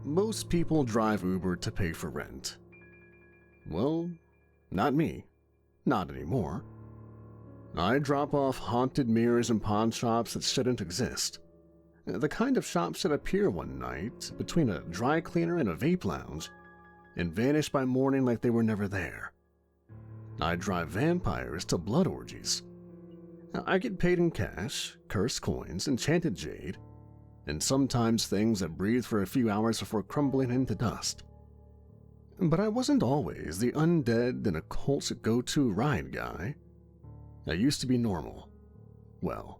Most people drive Uber to pay for rent. Well, not me. Not anymore. I drop off haunted mirrors and pawn shops that shouldn't exist. The kind of shops that appear one night between a dry cleaner and a vape lounge and vanish by morning like they were never there. I drive vampires to blood orgies. I get paid in cash, cursed coins, enchanted jade, and sometimes things that breathe for a few hours before crumbling into dust. But I wasn't always the undead and occult go-to ride guy. I used to be normal. Well,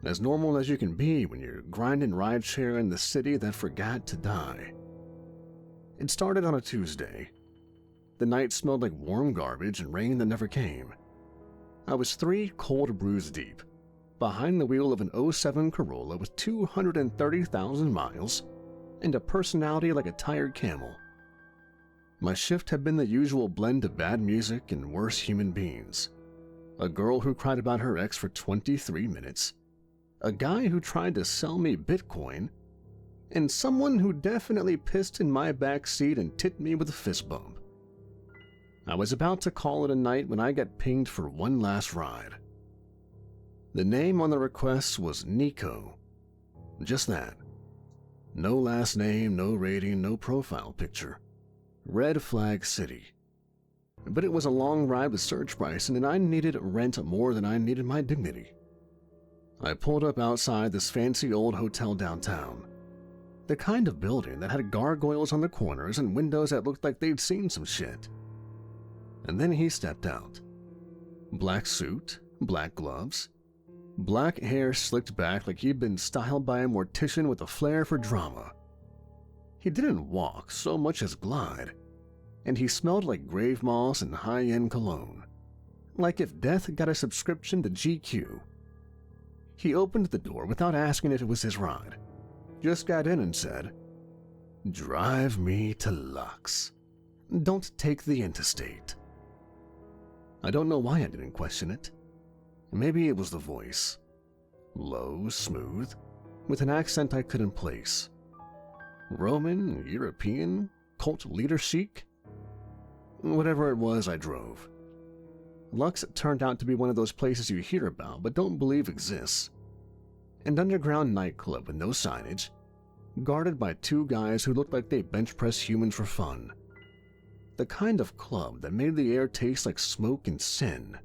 as normal as you can be when you're grinding rideshare in the city that forgot to die. It started on a Tuesday. The night smelled like warm garbage and rain that never came. I was 3 cold brews deep, behind the wheel of an '07 Corolla with 230,000 miles and a personality like a tired camel. My shift had been the usual blend of bad music and worse human beings. A girl who cried about her ex for 23 minutes, a guy who tried to sell me Bitcoin, and someone who definitely pissed in my back seat and tipped me with a fist bump. I was about to call it a night when I got pinged for one last ride. The name on the request was Nico. Just that. No last name, no rating, no profile picture. Red Flag City. But it was a long ride with surge pricing, and I needed rent more than I needed my dignity. I pulled up outside this fancy old hotel downtown. The kind of building that had gargoyles on the corners and windows that looked like they'd seen some shit. And then he stepped out. Black suit, black gloves, black hair slicked back like he'd been styled by a mortician with a flair for drama. He didn't walk so much as glide, and he smelled like grave moss and high-end cologne, like if death got a subscription to GQ. He opened the door without asking if it was his ride, just got in and said, "Drive me to Lux. Don't take the interstate." I don't know why I didn't question it. Maybe it was the voice. Low, smooth, with an accent I couldn't place. Roman, European, cult leader chic? Whatever it was, I drove. Lux turned out to be one of those places you hear about but don't believe exists. An underground nightclub with no signage, guarded by 2 guys who looked like they bench press humans for fun. The kind of club that made the air taste like smoke and sin.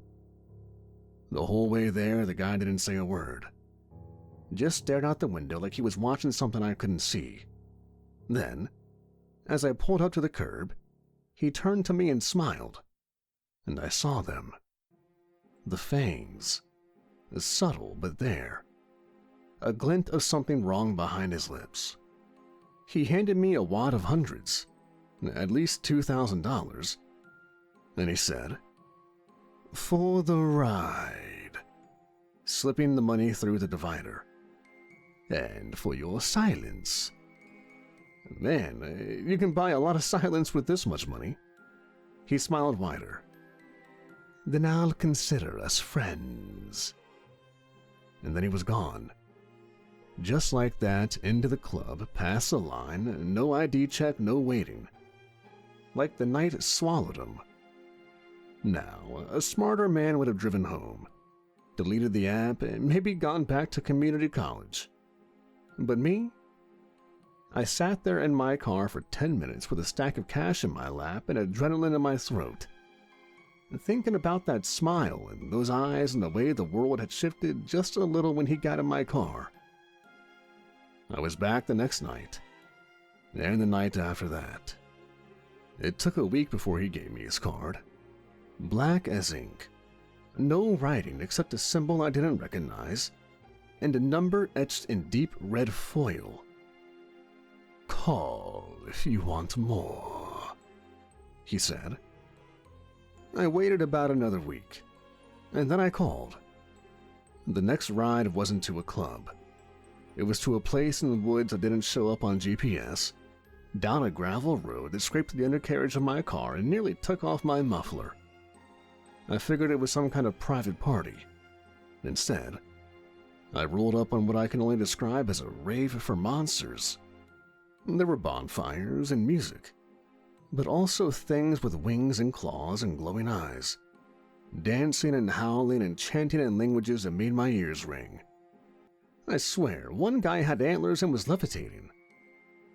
The whole way there, the guy didn't say a word. Just stared out the window like he was watching something I couldn't see. Then, as I pulled up to the curb, he turned to me and smiled, and I saw them. The fangs. Subtle, but there. A glint of something wrong behind his lips. He handed me a wad of hundreds, at least $2,000, and he said, "For the ride," slipping the money through the divider. "And for your silence." Man, you can buy a lot of silence with this much money. He smiled wider. "Then I'll consider us friends." And then he was gone. Just like that, into the club, past the line, no ID check, no waiting. Like the night swallowed him. Now, a smarter man would have driven home, deleted the app, and maybe gone back to community college. But me? I sat there in my car for 10 minutes with a stack of cash in my lap and adrenaline in my throat, thinking about that smile and those eyes and the way the world had shifted just a little when he got in my car. I was back the next night, and the night after that. It took a week before he gave me his card. Black as ink. No writing except a symbol I didn't recognize, and a number etched in deep red foil. "Call if you want more," he said. I waited about another week, and then I called. The next ride wasn't to a club. It was to a place in the woods that didn't show up on GPS, down a gravel road that scraped the undercarriage of my car and nearly took off my muffler. I figured it was some kind of private party. Instead, I rolled up on what I can only describe as a rave for monsters. There were bonfires and music, but also things with wings and claws and glowing eyes, dancing and howling and chanting in languages that made my ears ring. I swear, one guy had antlers and was levitating.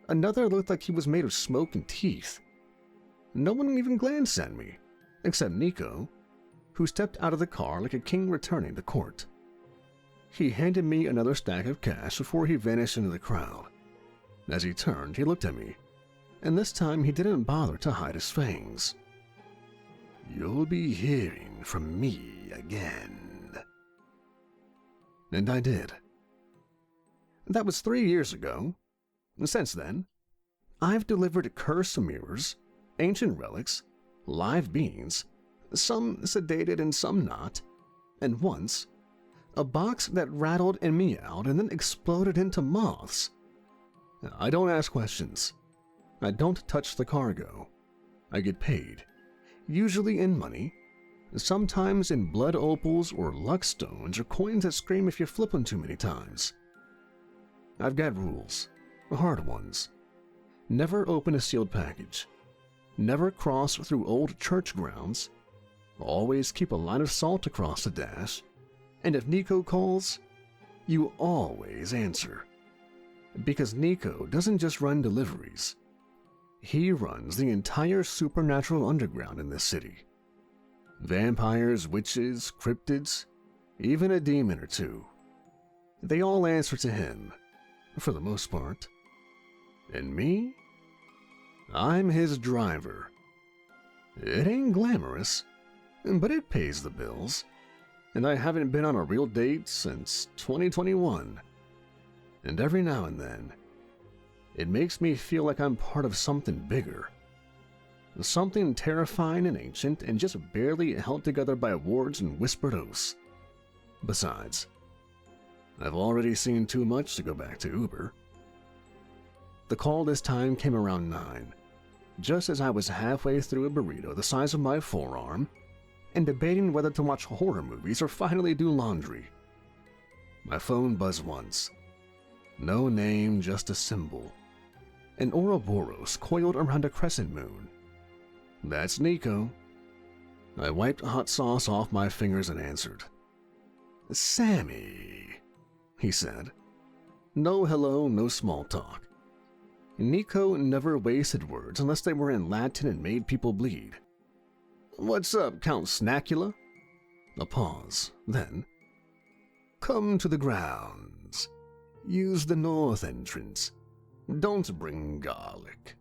Another looked like he was made of smoke and teeth. No one even glanced at me, except Nico, who stepped out of the car like a king returning to court. He handed me another stack of cash before he vanished into the crowd. As he turned, he looked at me, and this time he didn't bother to hide his fangs. "You'll be hearing from me again." And I did. That was 3 years ago. Since then, I've delivered cursed mirrors, ancient relics, live beings, some sedated and some not, and once, a box that rattled and meowed and then exploded into moths. I don't ask questions. I don't touch the cargo. I get paid, usually in money, sometimes in blood opals or luck stones or coins that scream if you flip them too many times. I've got rules, hard ones. Never open a sealed package. Never cross through old church grounds. Always keep a line of salt across the dash. And if Nico calls, you always answer. Because Nico doesn't just run deliveries. He runs the entire supernatural underground in this city. Vampires, witches, cryptids, even a demon or two. They all answer to him, for the most part. And me? I'm his driver. It ain't glamorous, but it pays the bills. And I haven't been on a real date since 2021. And every now and then, it makes me feel like I'm part of something bigger. Something terrifying and ancient and just barely held together by words and whispered oaths. Besides, I've already seen too much to go back to Uber. The call this time came around 9, just as I was halfway through a burrito the size of my forearm and debating whether to watch horror movies or finally do laundry. My phone buzzed once. No name, just a symbol. An Ouroboros coiled around a crescent moon. That's Nico. I wiped hot sauce off my fingers and answered. "Sammy," he said. No hello, no small talk. Nico never wasted words unless they were in Latin and made people bleed. "What's up, Count Snackula?" A pause, then. "Come to the grounds. Use the north entrance. Don't bring garlic."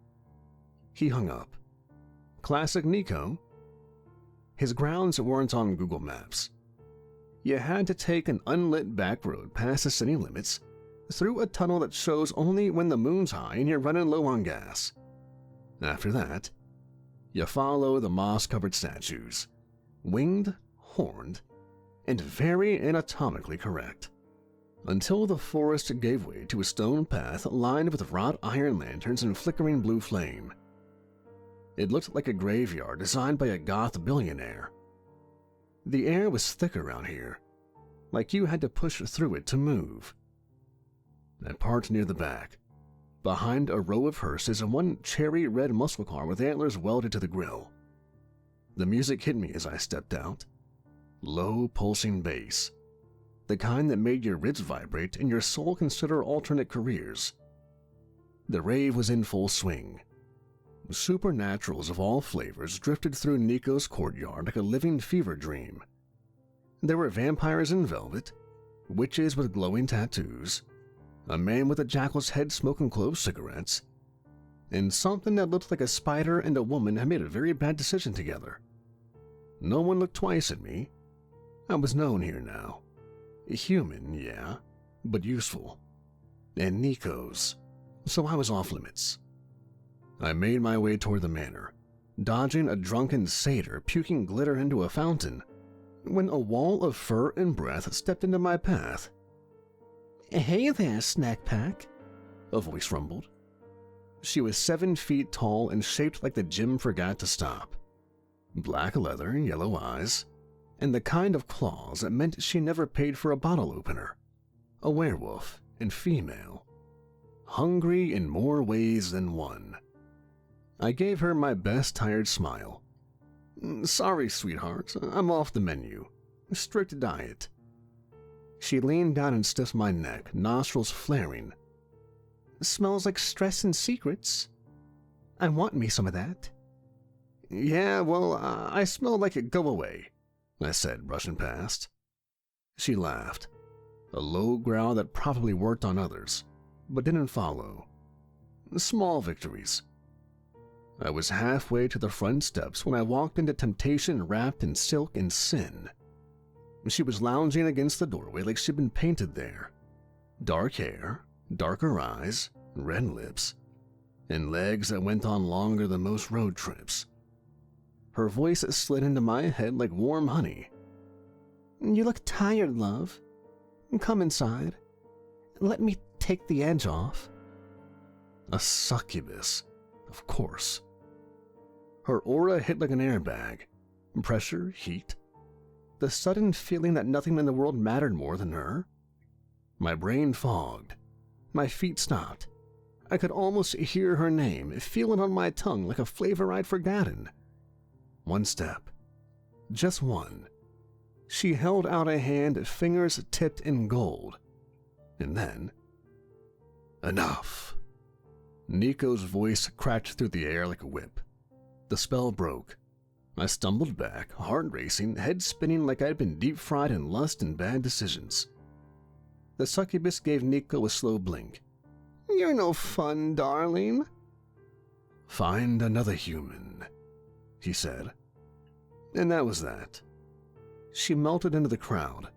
He hung up. Classic Nico. His grounds weren't on Google Maps. You had to take an unlit back road past the city limits, through a tunnel that shows only when the moon's high and you're running low on gas. After that, you follow the moss-covered statues, winged, horned, and very anatomically correct, until the forest gave way to a stone path lined with wrought iron lanterns and flickering blue flame. It looked like a graveyard designed by a goth billionaire. The air was thick around here, like you had to push through it to move. I parked near the back, behind a row of hearses and one cherry red muscle car with antlers welded to the grill. The music hit me as I stepped out. Low, pulsing bass. The kind that made your ribs vibrate and your soul consider alternate careers. The rave was in full swing. Supernaturals of all flavors drifted through Nico's courtyard like a living fever dream. There were vampires in velvet, witches with glowing tattoos, a man with a jackal's head smoking clove cigarettes, and something that looked like a spider and a woman had made a very bad decision together. No one looked twice at me. I was known here now. Human, yeah, but useful. And Nico's, so I was off limits. I made my way toward the manor, dodging a drunken satyr puking glitter into a fountain, when a wall of fur and breath stepped into my path. "Hey there, snack pack," a voice rumbled. She was 7 feet tall and shaped like the gym forgot to stop. Black leather, yellow eyes, and the kind of claws that meant she never paid for a bottle opener. A werewolf and female. hungry in more ways than one. I gave her my best tired smile. Sorry, sweetheart, I'm off the menu. Strict diet. She leaned down and stiffed my neck, nostrils flaring. Smells like stress and secrets. I want me some of that. Yeah, well, I smell like it. Go away, I said, brushing past. She laughed, a low growl that probably worked on others, but didn't follow. Small victories. I was halfway to the front steps when I walked into temptation wrapped in silk and sin. She was lounging against the doorway like she'd been painted there. Dark hair, darker eyes, red lips, and legs that went on longer than most road trips. Her voice slid into my head like warm honey. You look tired, love. Come inside. Let me take the edge off. A succubus, of course. Her aura hit like an airbag. Pressure, heat. The sudden feeling that nothing in the world mattered more than her. My brain fogged. My feet stopped. I could almost hear her name, feel it on my tongue like a flavor I'd forgotten. One step. Just one. She held out a hand, fingers tipped in gold. And then... Enough. Nico's voice cracked through the air like a whip. The spell broke. I stumbled back, heart racing, head spinning like I'd been deep-fried in lust and bad decisions. The succubus gave Nico a slow blink. You're no fun, darling. Find another human, he said. And that was that. She melted into the crowd,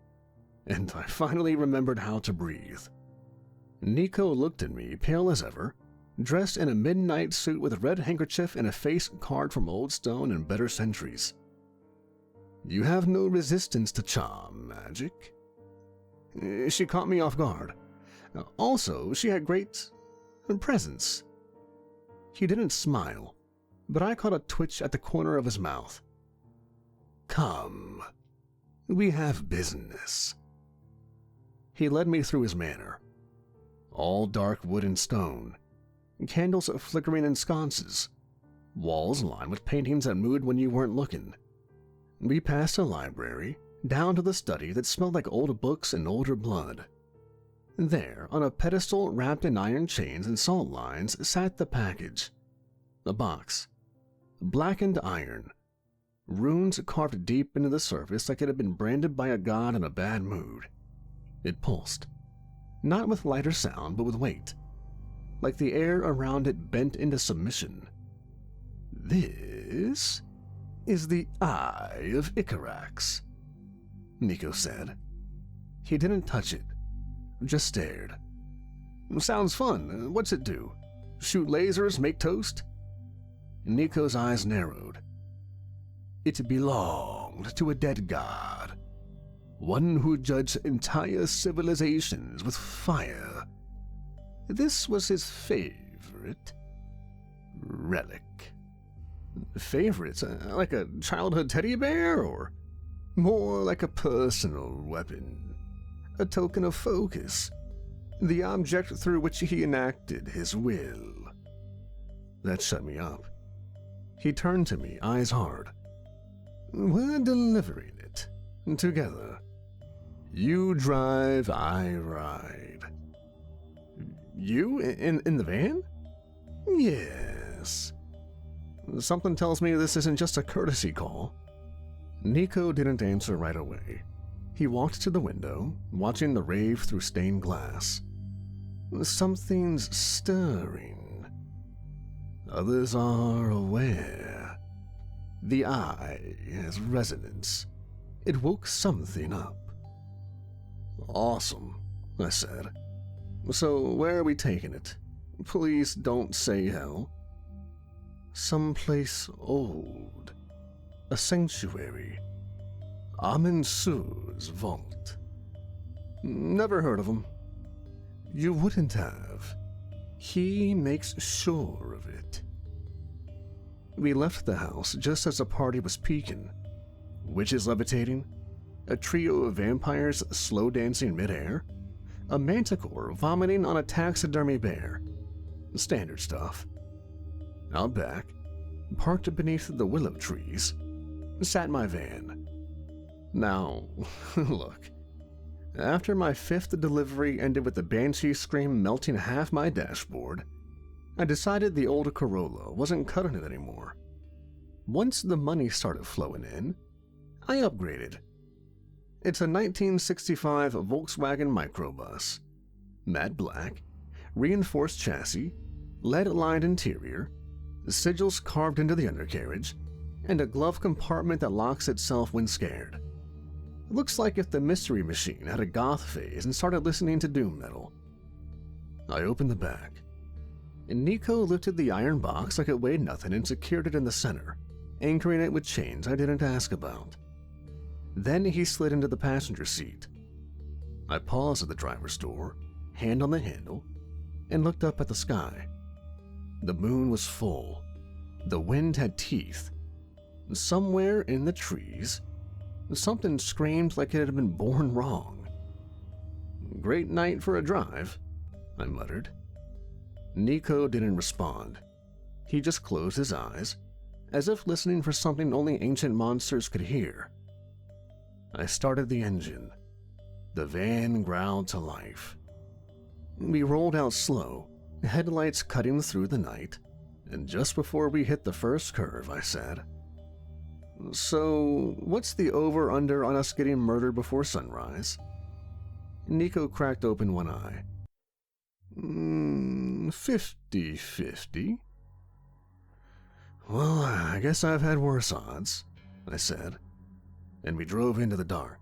and I finally remembered how to breathe. Nico looked at me, pale as ever, dressed in a midnight suit with a red handkerchief and a face carved from old stone and better centuries. You have no resistance to charm, magic. She caught me off guard. Also, she had great presence. He didn't smile, but I caught a twitch at the corner of his mouth. Come, we have business. He led me through his manor. All dark wood and stone, candles flickering in sconces, walls lined with paintings that moved when you weren't looking. We passed a library, down to the study that smelled like old books and older blood. There, on a pedestal wrapped in iron chains and salt lines, sat the package. A box. Blackened iron. Runes carved deep into the surface like it had been branded by a god in a bad mood. It pulsed. Not with light or sound, but with weight. Like the air around it bent into submission. This is the Eye of Icarax, Nico said. He didn't touch it, just stared. Sounds fun. What's it do? Shoot lasers, make toast? Nico's eyes narrowed. It belonged to a dead god. One who judged entire civilizations with fire. This was his favorite relic. Favorite? Like a childhood teddy bear, or more like a personal weapon? A token of focus, the object through which he enacted his will. That shut me up. He turned to me, eyes hard. We're delivering it, together. You drive, I ride. You? In the van? Yes. Something tells me this isn't just a courtesy call. Nico didn't answer right away. He walked to the window, watching the rave through stained glass. Something's stirring. Others are aware. The eye has resonance. It woke something up. Awesome, I said. So where are we taking it? Please don't say hell. Someplace old. A sanctuary. Amen Su's vault. Never heard of him. You wouldn't have. He makes sure of it. We left the house just as the party was peaking. Witches levitating, a trio of vampires slow dancing midair, a manticore vomiting on a taxidermy bear, Standard stuff. Out back, parked beneath the willow trees, sat my van. Now, look. After my 5th delivery ended with the banshee scream melting half my dashboard, I decided the old Corolla wasn't cutting it anymore. Once the money started flowing in, I upgraded. It's a 1965 Volkswagen microbus. Matte black, reinforced chassis, lead-lined interior, sigils carved into the undercarriage, and a glove compartment that locks itself when scared. It looks like if the Mystery Machine had a goth phase and started listening to doom metal. I opened the back, and Nico lifted the iron box like it weighed nothing and secured it in the center, anchoring it with chains I didn't ask about. Then he slid into the passenger seat. I paused at the driver's door, hand on the handle, and looked up at the sky. The moon was full. The wind had teeth. Somewhere in the trees, something screamed like it had been born wrong. "Great night for a drive," I muttered. Nico didn't respond. He just closed his eyes, as if listening for something only ancient monsters could hear. I started the engine. The van growled to life. We rolled out slow, headlights cutting through the night, and just before we hit the first curve, I said, "So, what's the over-under on us getting murdered before sunrise?" Nico cracked open one eye. 50-50. "Well, I guess I've had worse odds," I said, and we drove into the dark.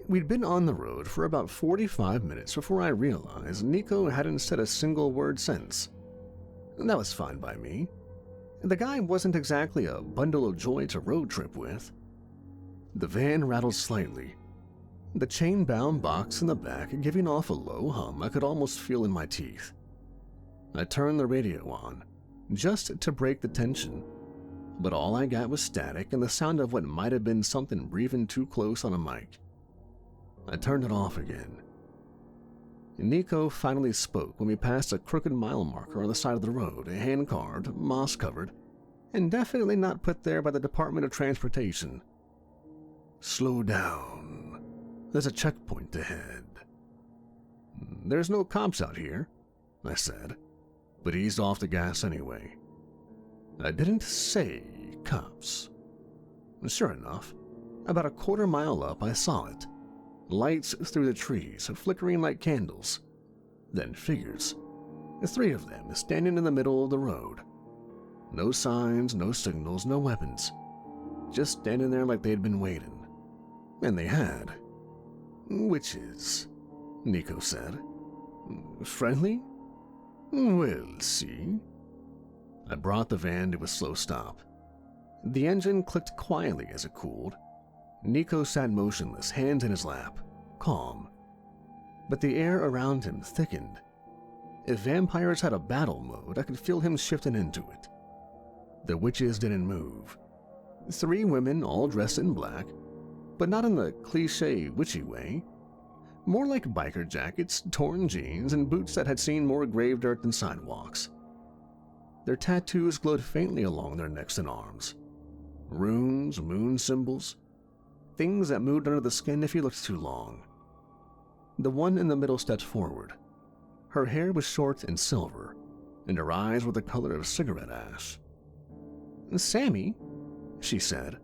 We'd been on the road for about 45 minutes before I realized Nico hadn't said a single word since. That was fine by me. The guy wasn't exactly a bundle of joy to road trip with. The van rattled slightly, the chain-bound box in the back giving off a low hum I could almost feel in my teeth. I turned the radio on, just to break the tension, but all I got was static and the sound of what might have been something breathing too close on a mic. I turned it off again. Nico finally spoke when we passed a crooked mile marker on the side of the road, hand-carved, moss-covered, and definitely not put there by the Department of Transportation. "Slow down. There's a checkpoint ahead." "There's no cops out here," I said, but eased off the gas anyway. I didn't say cops. Sure enough, about a quarter mile up I saw it. Lights through the trees, flickering like candles. Then figures. 3 of them standing in the middle of the road. No signs, no signals, no weapons. Just standing there like they'd been waiting. And they had. "Witches," Nico said. "Friendly? We'll see." I brought the van to a slow stop. The engine clicked quietly as it cooled. Nico sat motionless, hands in his lap, calm. But the air around him thickened. If vampires had a battle mode, I could feel him shifting into it. The witches didn't move. 3 women all dressed in black, but not in the cliché witchy way. More like biker jackets, torn jeans, and boots that had seen more grave dirt than sidewalks. Their tattoos glowed faintly along their necks and arms. Runes, moon symbols, things that moved under the skin if you looked too long. The one in the middle stepped forward. Her hair was short and silver, and her eyes were the color of cigarette ash. "Sammy," she said,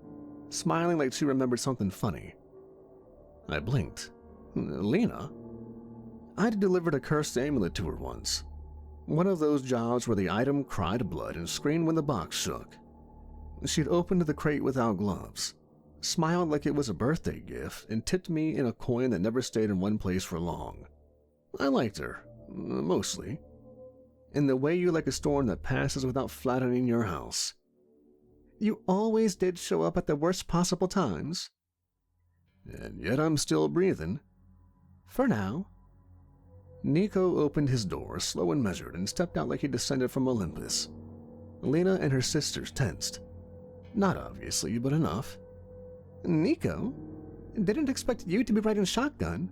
smiling like she remembered something funny. I blinked. "Lena?" I'd delivered a cursed amulet to her once. One of those jobs where the item cried blood and screamed when the box shook. She'd opened the crate without gloves, smiled like it was a birthday gift, and tipped me in a coin that never stayed in one place for long. I liked her, mostly. In the way you like a storm that passes without flattening your house. "You always did show up at the worst possible times." "And yet I'm still breathing." "For now." Nico opened his door, slow and measured, and stepped out like he descended from Olympus. Lena and her sisters tensed. Not obviously, but enough. "Nico, didn't expect you to be riding shotgun."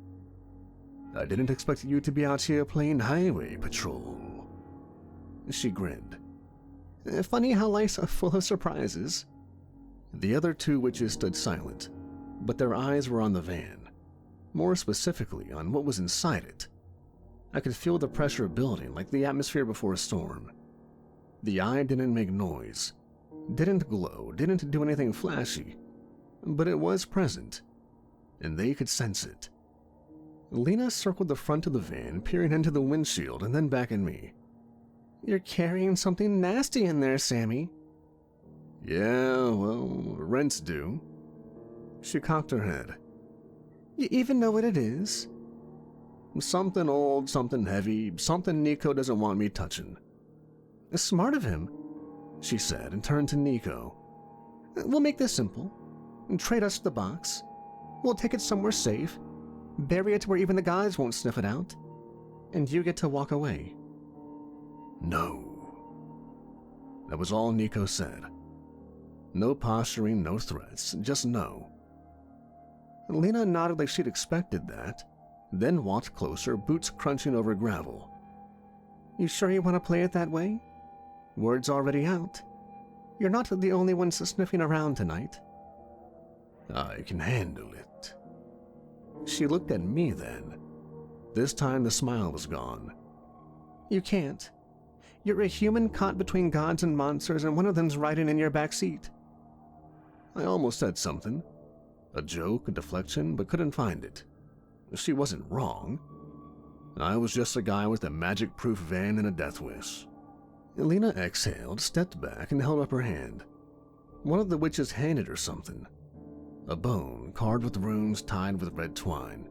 "I didn't expect you to be out here playing highway patrol." She grinned. Funny how life's full of surprises. The other two witches stood silent, but their eyes were on the van, more specifically on what was inside it. I could feel the pressure building like the atmosphere before a storm. The eye didn't make noise, didn't glow, didn't do anything flashy, but it was present, and they could sense it. Lena circled the front of the van, peering into the windshield and then back at me. You're carrying something nasty in there, Sammy. Yeah, well, rent's due. She cocked her head. You even know what it is? Something old, something heavy, something Nico doesn't want me touching. Smart of him, she said and turned to Nico. We'll make this simple. Trade us the box. We'll take it somewhere safe, bury it where even the guys won't sniff it out, and you get to walk away. No. That was all Nico said. No posturing, no threats, just no. Lena nodded like she'd expected that, then walked closer, boots crunching over gravel. You sure you want to play it that way? Word's already out. You're not the only one sniffing around tonight. I can handle it. She looked at me then. This time the smile was gone. You can't. You're a human caught between gods and monsters, and one of them's riding in your back seat. I almost said something. A joke, a deflection, but couldn't find it. She wasn't wrong. I was just a guy with a magic-proof van and a death wish. Lena exhaled, stepped back, and held up her hand. One of the witches handed her something. A bone carved with runes tied with red twine.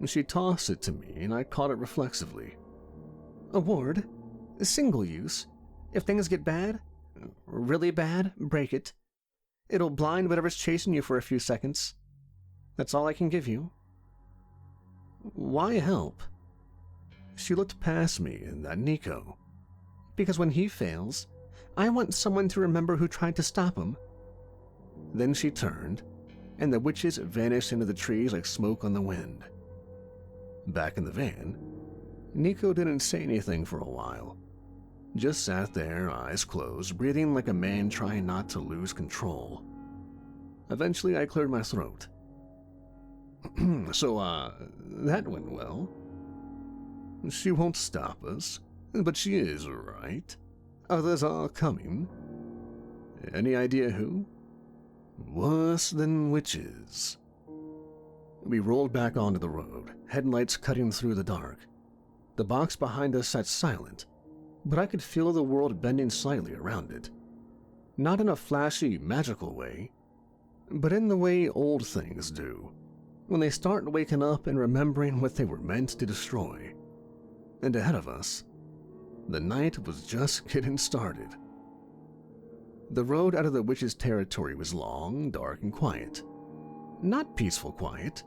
She tossed it to me, and I caught it reflexively. A ward. Single use. If things get bad, really bad, break it. It'll blind whatever's chasing you for a few seconds. That's all I can give you. Why help? She looked past me and at Nico. Because when he fails, I want someone to remember who tried to stop him. Then she turned, and the witches vanished into the trees like smoke on the wind. Back in the van, Nico didn't say anything for a while. Just sat there, eyes closed, breathing like a man trying not to lose control. Eventually, I cleared my throat. So, that went well. She won't stop us, but she is, right? Others are coming. Any idea who? Worse than witches. We rolled back onto the road, headlights cutting through the dark. The box behind us sat silent, but I could feel the world bending slightly around it. Not in a flashy, magical way, but in the way old things do, when they start waking up and remembering what they were meant to destroy. And ahead of us, the night was just getting started. The road out of the witch's territory was long, dark, and quiet. Not peaceful quiet,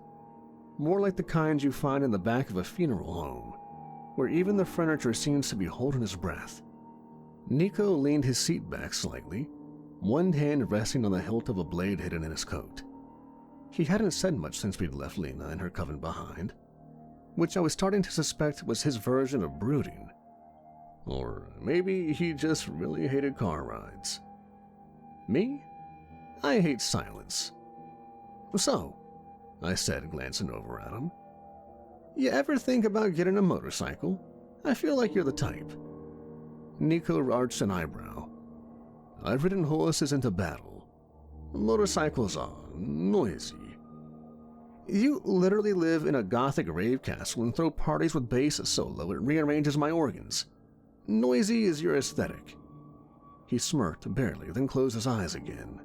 more like the kind you find in the back of a funeral home, where even the furniture seems to be holding his breath. Nico leaned his seat back slightly, one hand resting on the hilt of a blade hidden in his coat. He hadn't said much since we'd left Lena and her coven behind, which I was starting to suspect was his version of brooding. Or maybe he just really hated car rides. Me? I hate silence. So, I said, glancing over at him, you ever think about getting a motorcycle? I feel like you're the type. Nico arched an eyebrow. I've ridden horses into battle. Motorcycles are noisy. You literally live in a gothic rave castle and throw parties with bass so low it rearranges my organs. Noisy is your aesthetic. He smirked barely, then closed his eyes again.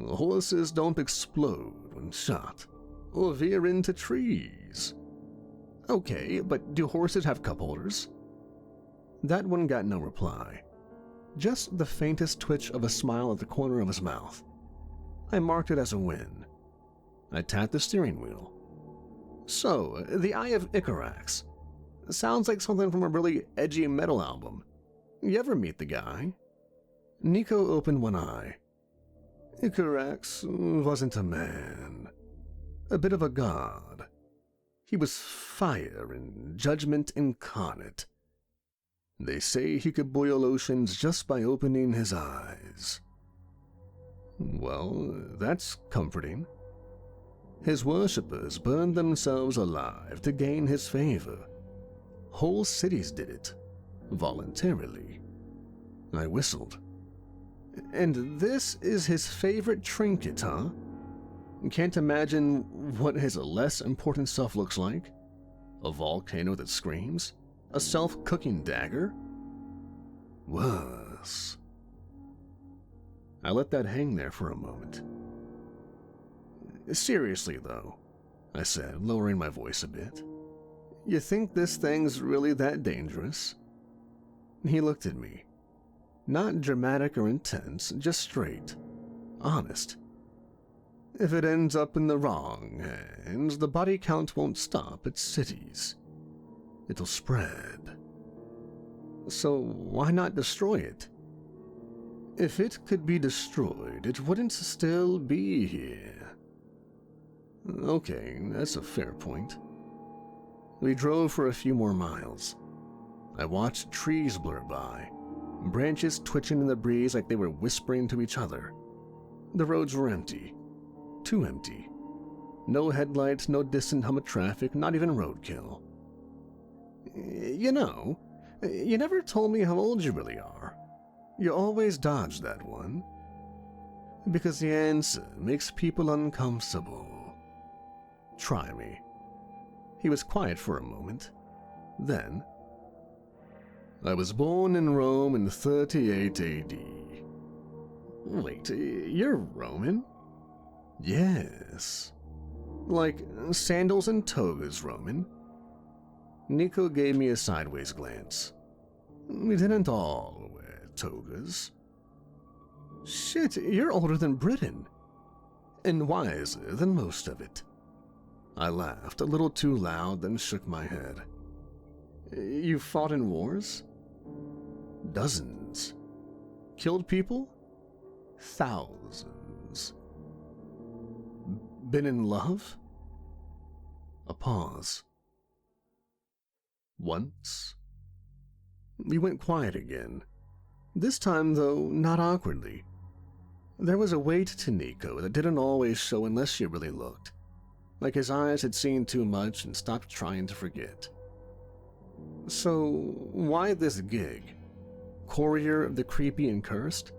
Horses don't explode when shot, or veer into trees. Okay, but do horses have cup holders? That one got no reply. Just the faintest twitch of a smile at the corner of his mouth. I marked it as a win. I tapped the steering wheel. So, the Eye of Icarax. Sounds like something from a really edgy metal album. You ever meet the guy? Nico opened one eye. Icarax wasn't a man. A bit of a god. He was fire and judgment incarnate. They say he could boil oceans just by opening his eyes. Well, that's comforting. His worshippers burned themselves alive to gain his favor. Whole cities did it, voluntarily. I whistled. And this is his favorite trinket, huh? Can't imagine what his less important stuff looks like? A volcano that screams? A self-cooking dagger? Worse. I let that hang there for a moment. Seriously, though, I said, lowering my voice a bit. You think this thing's really that dangerous? He looked at me. Not dramatic or intense, just straight. Honest. If it ends up in the wrong hands, the body count won't stop at cities. It'll spread. So why not destroy it? If it could be destroyed, it wouldn't still be here. Okay, that's a fair point. We drove for a few more miles. I watched trees blur by, branches twitching in the breeze like they were whispering to each other. The roads were empty. Too empty. No headlights, no distant hum of traffic, not even roadkill. You know, you never told me how old you really are. You always dodge that one. Because the answer makes people uncomfortable. Try me. He was quiet for a moment. Then, I was born in Rome in 38 AD. Wait, you're Roman? Yes. Like sandals and togas Roman. Nico gave me a sideways glance. We didn't all wear togas. Shit, you're older than Britain. And wiser than most of it. I laughed a little too loud, then shook my head. You fought in wars? Dozens. Killed people? Thousands. Been in love? A pause. Once? We went quiet again. This time, though, not awkwardly. There was a weight to Nico that didn't always show unless you really looked. Like his eyes had seen too much and stopped trying to forget. So, why this gig? Courier of the creepy and cursed?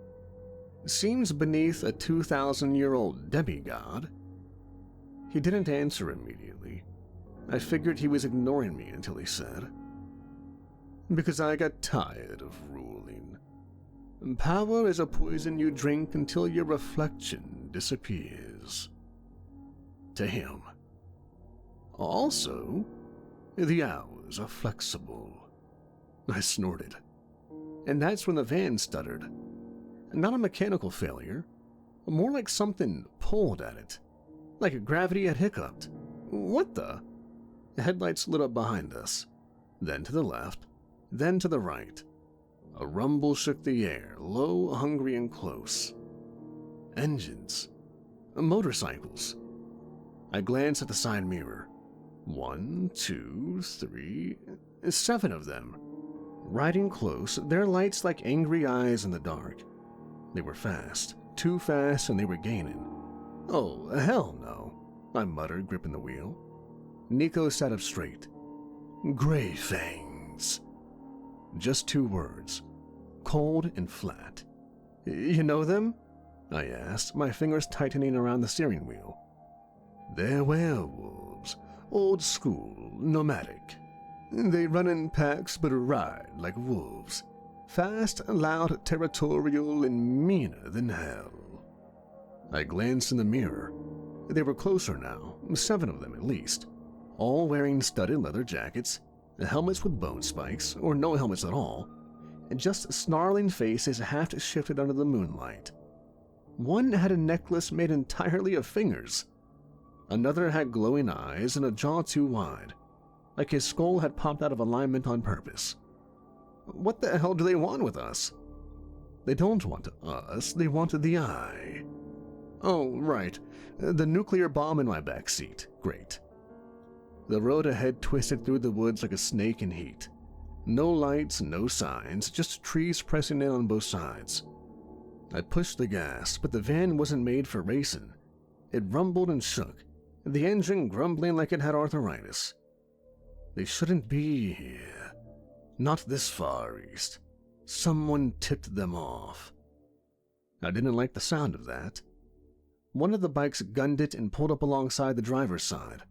Seems beneath a 2,000-year-old demigod. He didn't answer immediately. I figured he was ignoring me until he said, because I got tired of ruling. Power is a poison you drink until your reflection disappears. To him. Also, the hours are flexible. I snorted. And that's when the van stuttered. Not a mechanical failure, more like something pulled at it. Like gravity had hiccuped. What the? The headlights lit up behind us, then to the left, then to the right. A rumble shook the air, low, hungry, and close. Engines. Motorcycles. I glanced at the side mirror. 1, 2, 3, 7 of them. Riding close, their lights like angry eyes in the dark. They were fast, too fast, and they were gaining. Oh, hell no, I muttered, gripping the wheel. Nico sat up straight. Gray fangs. Just 2 words. Cold and flat. You know them? I asked, my fingers tightening around the steering wheel. They're werewolves. Old school, nomadic. They run in packs but ride like wolves. Fast, loud, territorial, and meaner than hell. I glanced in the mirror. They were closer now, 7 of them at least. All wearing studded leather jackets, helmets with bone spikes, or no helmets at all, and just snarling faces half shifted under the moonlight. One had a necklace made entirely of fingers. Another had glowing eyes and a jaw too wide, like his skull had popped out of alignment on purpose. What the hell do they want with us? They don't want us, they want the eye. Oh, right, the nuclear bomb in my back seat. Great. The road ahead twisted through the woods like a snake in heat. No lights, no signs, just trees pressing in on both sides. I pushed the gas, but the van wasn't made for racing. It rumbled and shook, the engine grumbling like it had arthritis. They shouldn't be here. Not this far east. Someone tipped them off. I didn't like the sound of that. One of the bikes gunned it and pulled up alongside the driver's side.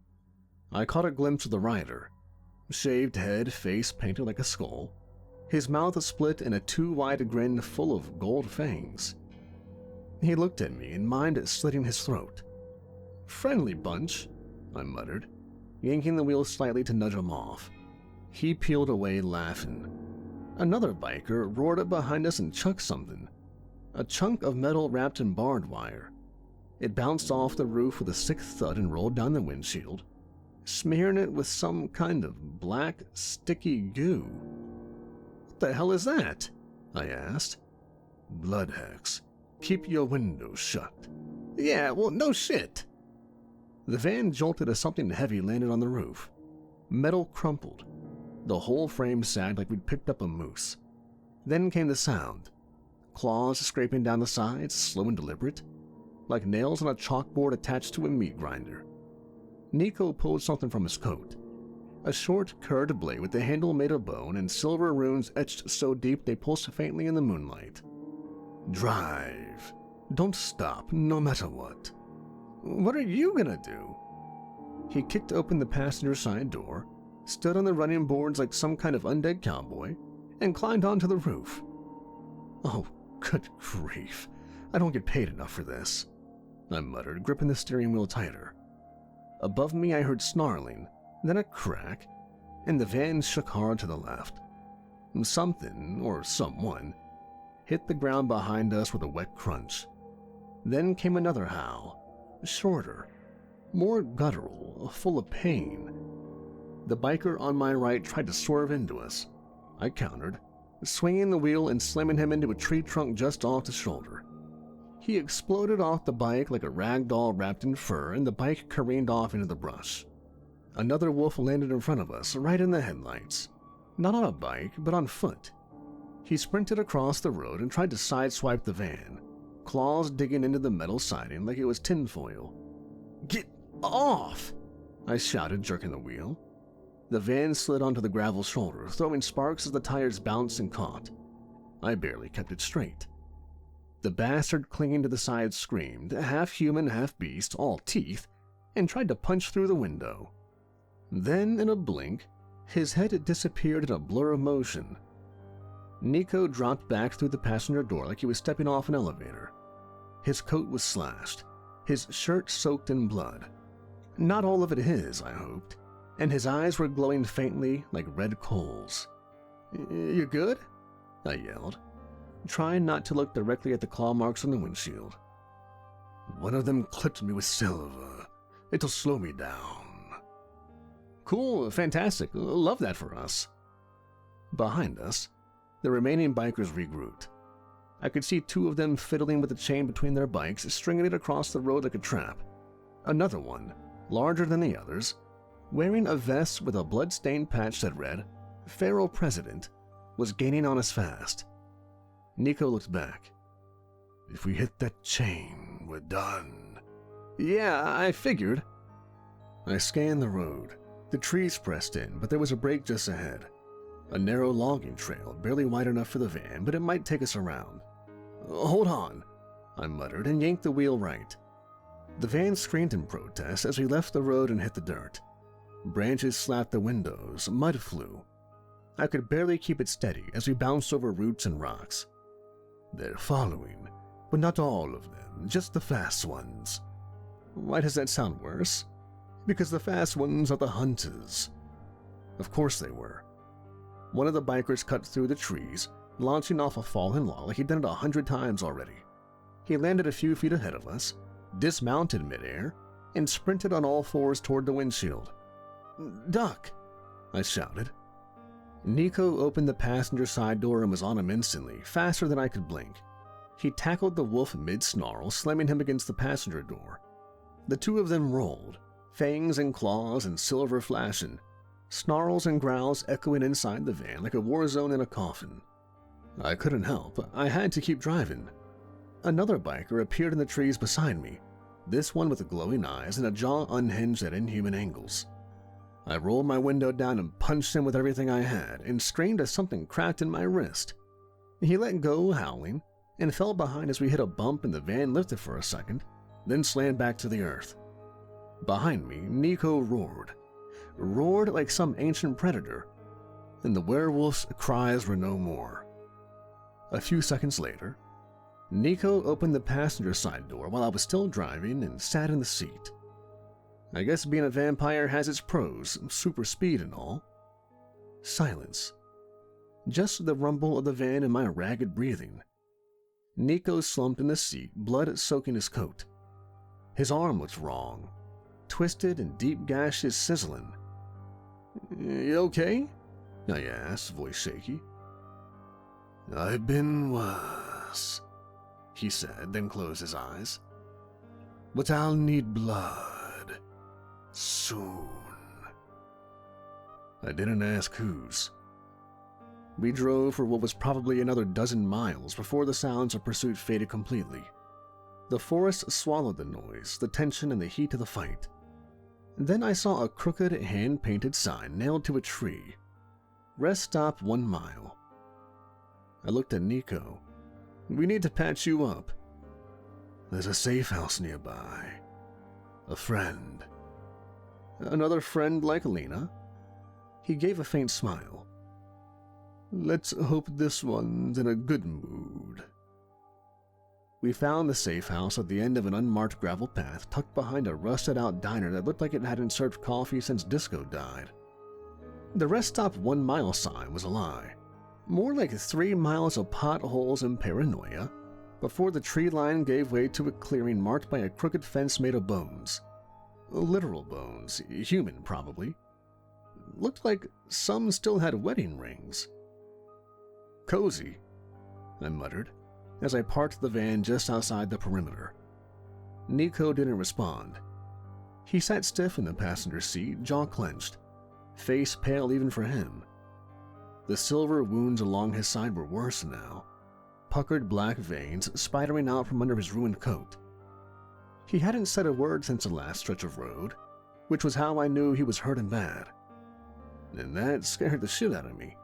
I caught a glimpse of the rider. Shaved head, face painted like a skull. His mouth split in a too-wide grin full of gold fangs. He looked at me and mimed slitting his throat. "Friendly bunch," I muttered, yanking the wheel slightly to nudge him off. He peeled away laughing. Another biker roared up behind us and chucked something. A chunk of metal wrapped in barbed wire. It bounced off the roof with a sick thud and rolled down the windshield, smearing it with some kind of black, sticky goo. "What the hell is that?" I asked. "Blood hex. Keep your windows shut." "Yeah, well, no shit." The van jolted as something heavy landed on the roof. Metal crumpled. The whole frame sagged like we'd picked up a moose. Then came the sound. Claws scraping down the sides, slow and deliberate, like nails on a chalkboard attached to a meat grinder. Nico pulled something from his coat. A short, curved blade with the handle made of bone and silver runes etched so deep they pulsed faintly in the moonlight. "Drive. Don't stop, no matter what." "What are you gonna do?" He kicked open the passenger side door, stood on the running boards like some kind of undead cowboy, and climbed onto the roof. "Oh, good grief. I don't get paid enough for this," I muttered, gripping the steering wheel tighter. Above me I heard snarling, then a crack, and the van shook hard to the left. Something, or someone, hit the ground behind us with a wet crunch. Then came another howl, shorter, more guttural, full of pain. The biker on my right tried to swerve into us. I countered, swinging the wheel and slamming him into a tree trunk just off the shoulder. He exploded off the bike like a rag doll wrapped in fur, and the bike careened off into the brush. Another wolf landed in front of us, right in the headlights. Not on a bike, but on foot. He sprinted across the road and tried to sideswipe the van, claws digging into the metal siding like it was tinfoil. "Get off!" I shouted, jerking the wheel. The van slid onto the gravel shoulder, throwing sparks as the tires bounced and caught. I barely kept it straight. The bastard clinging to the side screamed, half human, half beast, all teeth, and tried to punch through the window. Then, in a blink, his head disappeared in a blur of motion. Nico dropped back through the passenger door like he was stepping off an elevator. His coat was slashed, his shirt soaked in blood. Not all of it his, I hoped, and his eyes were glowing faintly like red coals. "You good?" I yelled, trying not to look directly at the claw marks on the windshield. "One of them clipped me with silver. It'll slow me down." "Cool, fantastic, love that for us." Behind us, the remaining bikers regrouped. I could see two of them fiddling with the chain between their bikes, stringing it across the road like a trap. Another one, larger than the others, wearing a vest with a blood-stained patch that read, "Pharaoh President," was gaining on us fast. Nico looked back. "If we hit that chain, we're done." "Yeah, I figured." I scanned the road. The trees pressed in, but there was a break just ahead. A narrow logging trail, barely wide enough for the van, but it might take us around. "Hold on," I muttered and yanked the wheel right. The van screamed in protest as we left the road and hit the dirt. Branches slapped the windows, mud flew. I could barely keep it steady as we bounced over roots and rocks. "They're following, but not all of them, just the fast ones." Why does that sound worse? Because the fast ones are the hunters. Of course they were. One of the bikers cut through the trees, launching off a fallen log like he'd done it 100 times already. He landed a few feet ahead of us, dismounted midair, and sprinted on all fours toward the windshield. "Duck!" I shouted. Nico opened the passenger side door and was on him instantly, faster than I could blink. He tackled the wolf mid-snarl, slamming him against the passenger door. The two of them rolled, fangs and claws and silver flashing. snarls and growls echoing inside the van like a war zone in a coffin. I couldn't help, I had to keep driving. Another biker appeared in the trees beside me, this one with glowing eyes and a jaw unhinged at inhuman angles. I rolled my window down and punched him with everything I had and screamed as something cracked in my wrist. He let go, howling, and fell behind as we hit a bump and the van lifted for a second, then slammed back to the earth. Behind me, Nico roared like some ancient predator, and the werewolf's cries were no more. A few seconds later, Nico opened the passenger side door while I was still driving and sat in the seat. I guess being a vampire has its pros, super speed and all. Silence. Just the rumble of the van and my ragged breathing. Nico slumped in the seat, blood soaking his coat. His arm looked wrong, twisted and deep gashes sizzling. "You okay?" I asked, voice shaky. "I've been worse," he said, then closed his eyes. "But I'll need blood. Soon." I didn't ask whose. We drove for what was probably another dozen miles before the sounds of pursuit faded completely. The forest swallowed the noise, the tension, and the heat of the fight. Then I saw a crooked, hand-painted sign nailed to a tree. Rest stop 1 mile. I looked at Nico. "We need to patch you up." "There's a safe house nearby. A friend." "Another friend like Lena?" He gave a faint smile. "Let's hope this one's in a good mood." We found the safe house at the end of an unmarked gravel path tucked behind a rusted-out diner that looked like it hadn't served coffee since disco died. The rest stop 1 mile sign was a lie. More like 3 miles of potholes and paranoia before the tree line gave way to a clearing marked by a crooked fence made of bones. Literal bones, human probably. Looked like some still had wedding rings. "Cozy," I muttered, as I parked the van just outside the perimeter. Nico didn't respond. He sat stiff in the passenger seat, jaw clenched, face pale even for him. The silver wounds along his side were worse now, puckered black veins spidering out from under his ruined coat. He hadn't said a word since the last stretch of road, which was how I knew he was hurt and bad. And that scared the shit out of me.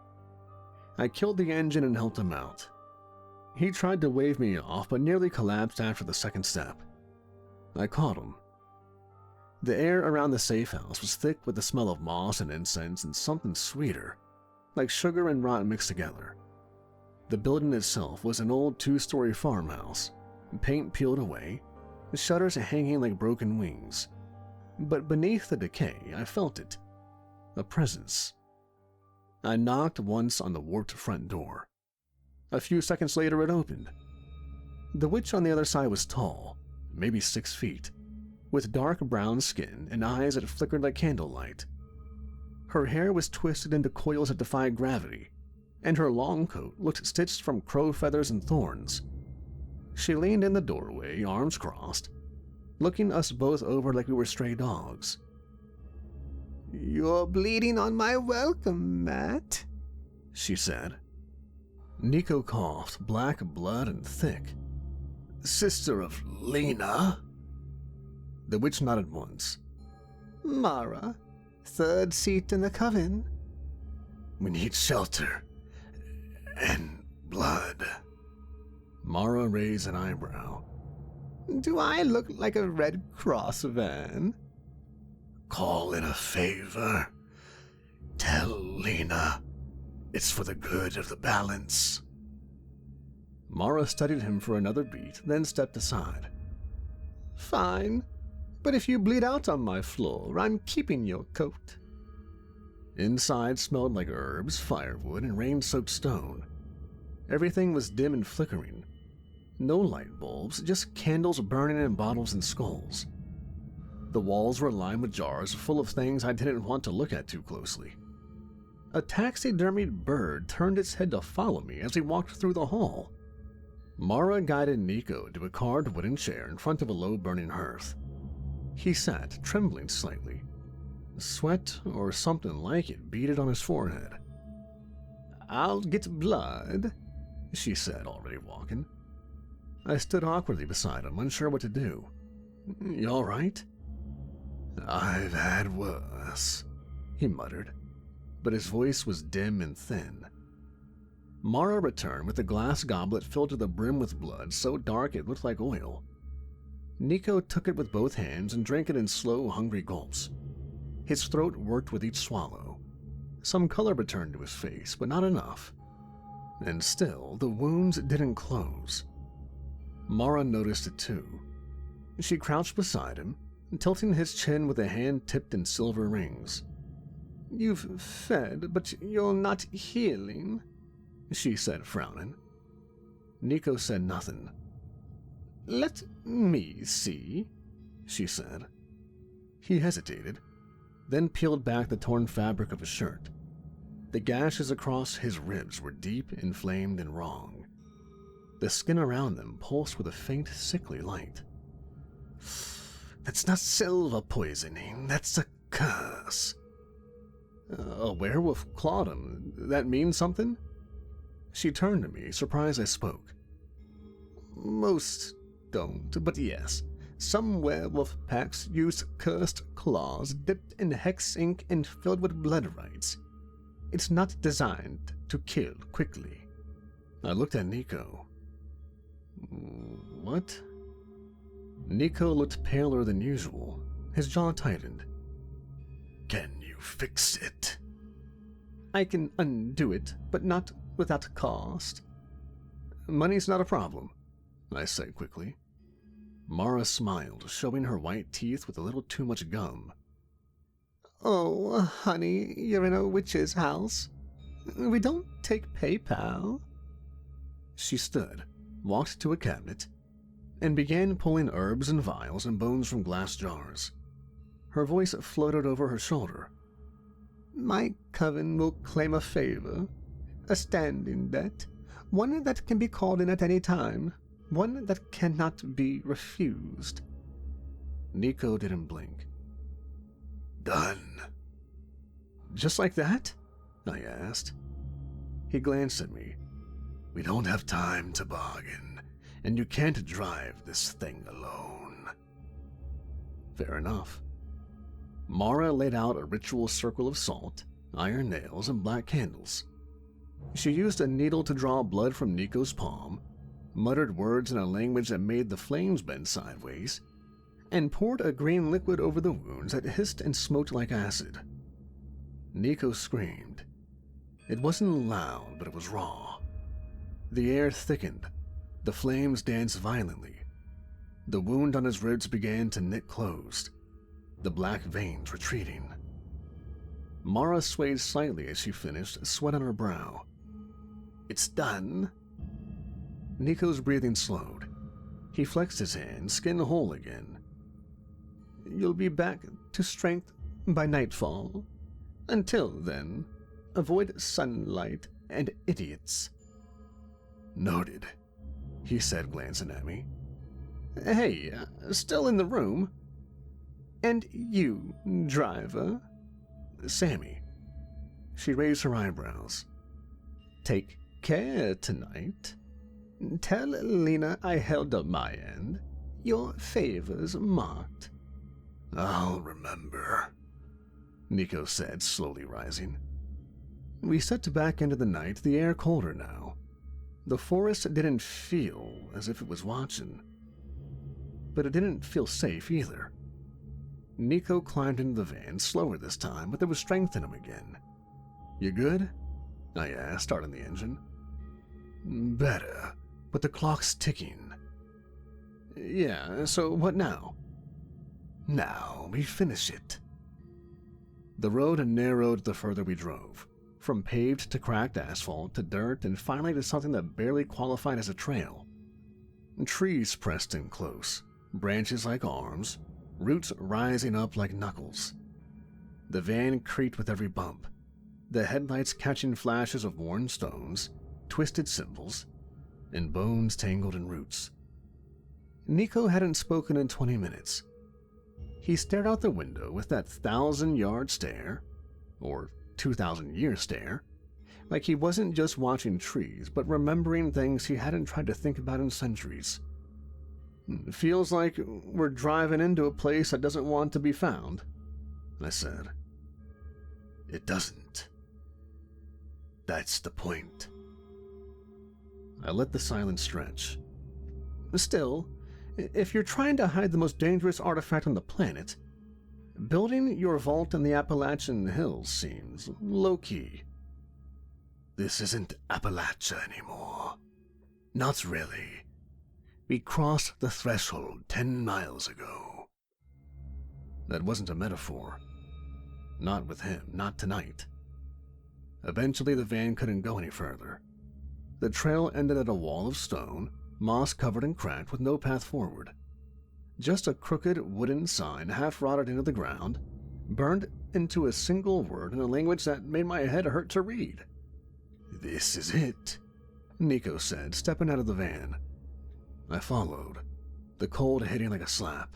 I killed the engine and helped him out. He tried to wave me off, but nearly collapsed after the second step. I caught him. The air around the safe house was thick with the smell of moss and incense and something sweeter, like sugar and rot mixed together. The building itself was an old 2-story farmhouse, paint peeled away, the shutters hanging like broken wings. But beneath the decay, I felt it. A presence. I knocked once on the warped front door. A few seconds later it opened. The witch on the other side was tall, maybe 6 feet, with dark brown skin and eyes that flickered like candlelight. Her hair was twisted into coils that defied gravity, and her long coat looked stitched from crow feathers and thorns. She leaned in the doorway, arms crossed, looking us both over like we were stray dogs. "You're bleeding on my welcome, Matt," she said. Nico coughed, black blood and thick. "Sister of Lena?" The witch nodded once. "Mara, 3rd seat in the coven." "We need shelter. And blood." Mara raised an eyebrow. "Do I look like a Red Cross van?" "Call it a favor. Tell Lena it's for the good of the balance." Mara studied him for another beat, then stepped aside. "Fine, but if you bleed out on my floor, I'm keeping your coat." Inside smelled like herbs, firewood, and rain-soaked stone. Everything was dim and flickering. No light bulbs, just candles burning in bottles and skulls. The walls were lined with jars full of things I didn't want to look at too closely. A taxidermied bird turned its head to follow me as we walked through the hall. Mara guided Nico to a carved wooden chair in front of a low-burning hearth. He sat, trembling slightly. Sweat or something like it beaded on his forehead. "I'll get blood," she said, already walking. I stood awkwardly beside him, unsure what to do. "You all right?" "I've had worse," he muttered, but his voice was dim and thin. Mara returned with a glass goblet filled to the brim with blood so dark it looked like oil. Nico took it with both hands and drank it in slow, hungry gulps. His throat worked with each swallow. Some color returned to his face, but not enough. And still, the wounds didn't close. Mara noticed it too. She crouched beside him, tilting his chin with a hand tipped in silver rings. "You've fed, but you're not healing," she said, frowning. Nico said nothing. "Let me see," she said. He hesitated, then peeled back the torn fabric of his shirt. The gashes across his ribs were deep, inflamed, and wrong. The skin around them pulsed with a faint, sickly light. "That's not silver poisoning, that's a curse." "A werewolf clawed him. That means something?" She turned to me, surprised I spoke. "Most don't, but yes. Some werewolf packs use cursed claws dipped in hex ink and filled with blood rites. It's not designed to kill quickly." I looked at Nico. "What?" Nico looked paler than usual. His jaw tightened. "Can you fix it?" "I can undo it, but not without cost." "Money's not a problem," I said quickly. Mara smiled, showing her white teeth with a little too much gum. "Oh, honey, you're in a witch's house. We don't take PayPal." She stood, walked to a cabinet, and began pulling herbs and vials and bones from glass jars. Her voice floated over her shoulder. "My coven will claim a favor, a standing debt, one that can be called in at any time, one that cannot be refused." Nico didn't blink. "Done." "Just like that?" I asked. He glanced at me. "We don't have time to bargain, and you can't drive this thing alone." Fair enough. Mara laid out a ritual circle of salt, iron nails, and black candles. She used a needle to draw blood from Nico's palm, muttered words in a language that made the flames bend sideways, and poured a green liquid over the wounds that hissed and smoked like acid. Nico screamed. It wasn't loud, but it was raw. The air thickened. The flames danced violently. The wound on his ribs began to knit closed, the black veins retreating. Mara swayed slightly as she finished, sweat on her brow. "It's done." Nico's breathing slowed. He flexed his hand, skin whole again. "You'll be back to strength by nightfall. Until then, avoid sunlight and idiots." "Noted," he said, glancing at me. "Hey, still in the room?" "And you, driver?" "Sammy." She raised her eyebrows. "Take care tonight. Tell Lena I held up my end. Your favor's marked." "I'll remember," Nico said, slowly rising. We stepped back into the night, the air colder now. The forest didn't feel as if it was watching, but it didn't feel safe either. Nico climbed into the van, slower this time, but there was strength in him again. "You good?" I asked, starting the engine. "Better, but the clock's ticking." "Yeah, so what now?" "Now we finish it." The road narrowed the further we drove, from paved to cracked asphalt to dirt and finally to something that barely qualified as a trail. Trees pressed in close, branches like arms, roots rising up like knuckles. The van creaked with every bump, the headlights catching flashes of worn stones, twisted symbols, and bones tangled in roots. Nico hadn't spoken in 20 minutes. He stared out the window with that 1,000-yard stare, or 2,000-year stare, like he wasn't just watching trees, but remembering things he hadn't tried to think about in centuries. "Feels like we're driving into a place that doesn't want to be found," I said. "It doesn't. That's the point." I let the silence stretch. "Still, if you're trying to hide the most dangerous artifact on the planet, building your vault in the Appalachian Hills seems low-key." "This isn't Appalachia anymore. Not really. We crossed the threshold 10 miles ago." That wasn't a metaphor. Not with him, not tonight. Eventually the van couldn't go any further. The trail ended at a wall of stone, moss-covered and cracked with no path forward. Just a crooked wooden sign half-rotted into the ground, burned into a single word in a language that made my head hurt to read. "This is it," Nico said, stepping out of the van. I followed, the cold hitting like a slap.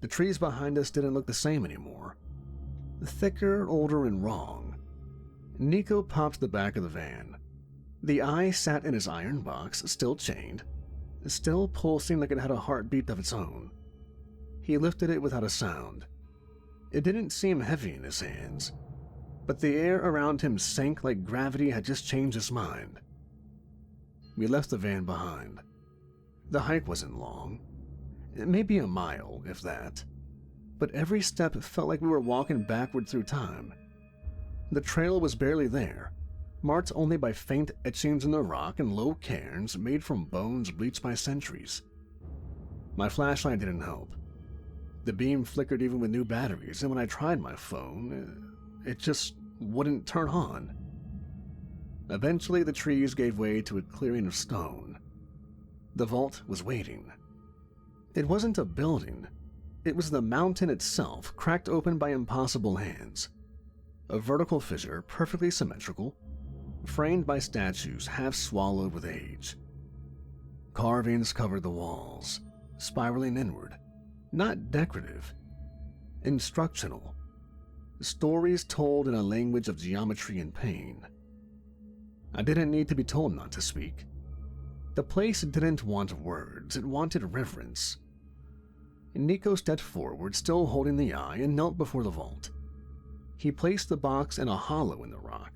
The trees behind us didn't look the same anymore. Thicker, older, and wrong. Nico popped the back of the van. The eye sat in his iron box, still chained, still pulsing like it had a heartbeat of its own. He lifted it without a sound. It didn't seem heavy in his hands, but the air around him sank like gravity had just changed his mind. We left the van behind. The hike wasn't long, maybe a mile, if that, but every step felt like we were walking backward through time. The trail was barely there, marked only by faint etchings in the rock and low cairns made from bones bleached by centuries. My flashlight didn't help. The beam flickered even with new batteries, and when I tried my phone, it just wouldn't turn on. Eventually, the trees gave way to a clearing of stone. The vault was waiting. It wasn't a building. It was the mountain itself, cracked open by impossible hands. A vertical fissure, perfectly symmetrical, framed by statues half swallowed with age. Carvings covered the walls, spiraling inward, not decorative, instructional. Stories told in a language of geometry and pain. I didn't need to be told not to speak. The place didn't want words, it wanted reverence. Nico stepped forward, still holding the eye, and knelt before the vault. He placed the box in a hollow in the rock,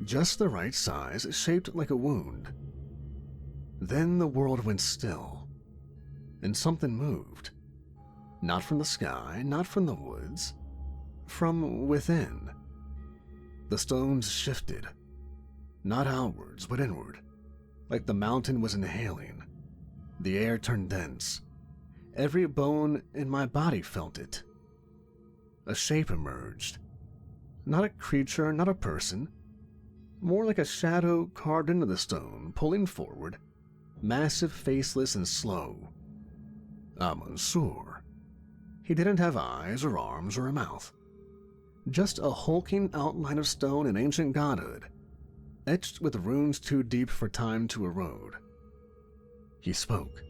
just the right size, shaped like a wound. Then the world went still, and something moved. Not from the sky, not from the woods, from within. The stones shifted, not outwards, but inward, like the mountain was inhaling. The air turned dense. Every bone in my body felt it. A shape emerged. Not a creature, not a person. More like a shadow carved into the stone, pulling forward, massive, faceless, and slow. Mansur. He didn't have eyes or arms or a mouth. Just a hulking outline of stone and ancient godhood, etched with runes too deep for time to erode. He spoke.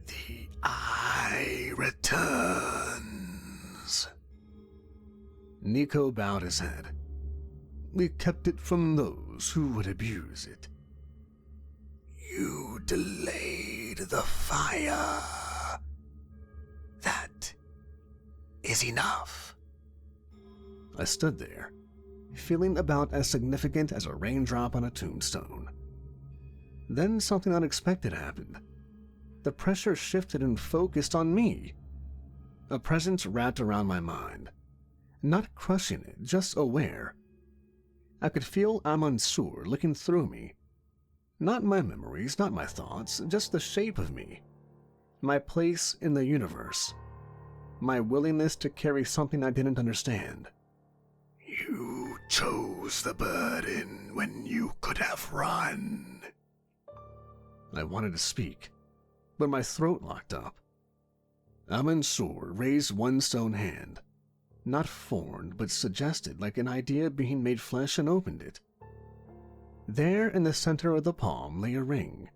"The eye returns." Nico bowed his head. "We kept it from those who would abuse it. You delayed the fire. That is enough." I stood there, feeling about as significant as a raindrop on a tombstone. Then something unexpected happened. The pressure shifted and focused on me. A presence wrapped around my mind. Not crushing it, just aware. I could feel Mansur looking through me. Not my memories, not my thoughts, just the shape of me. My place in the universe. My willingness to carry something I didn't understand. "You chose the burden when you could have run." I wanted to speak, but my throat locked up. Mansur raised one stone hand, not formed, but suggested like an idea being made flesh, and opened it. There in the center of the palm lay a ring.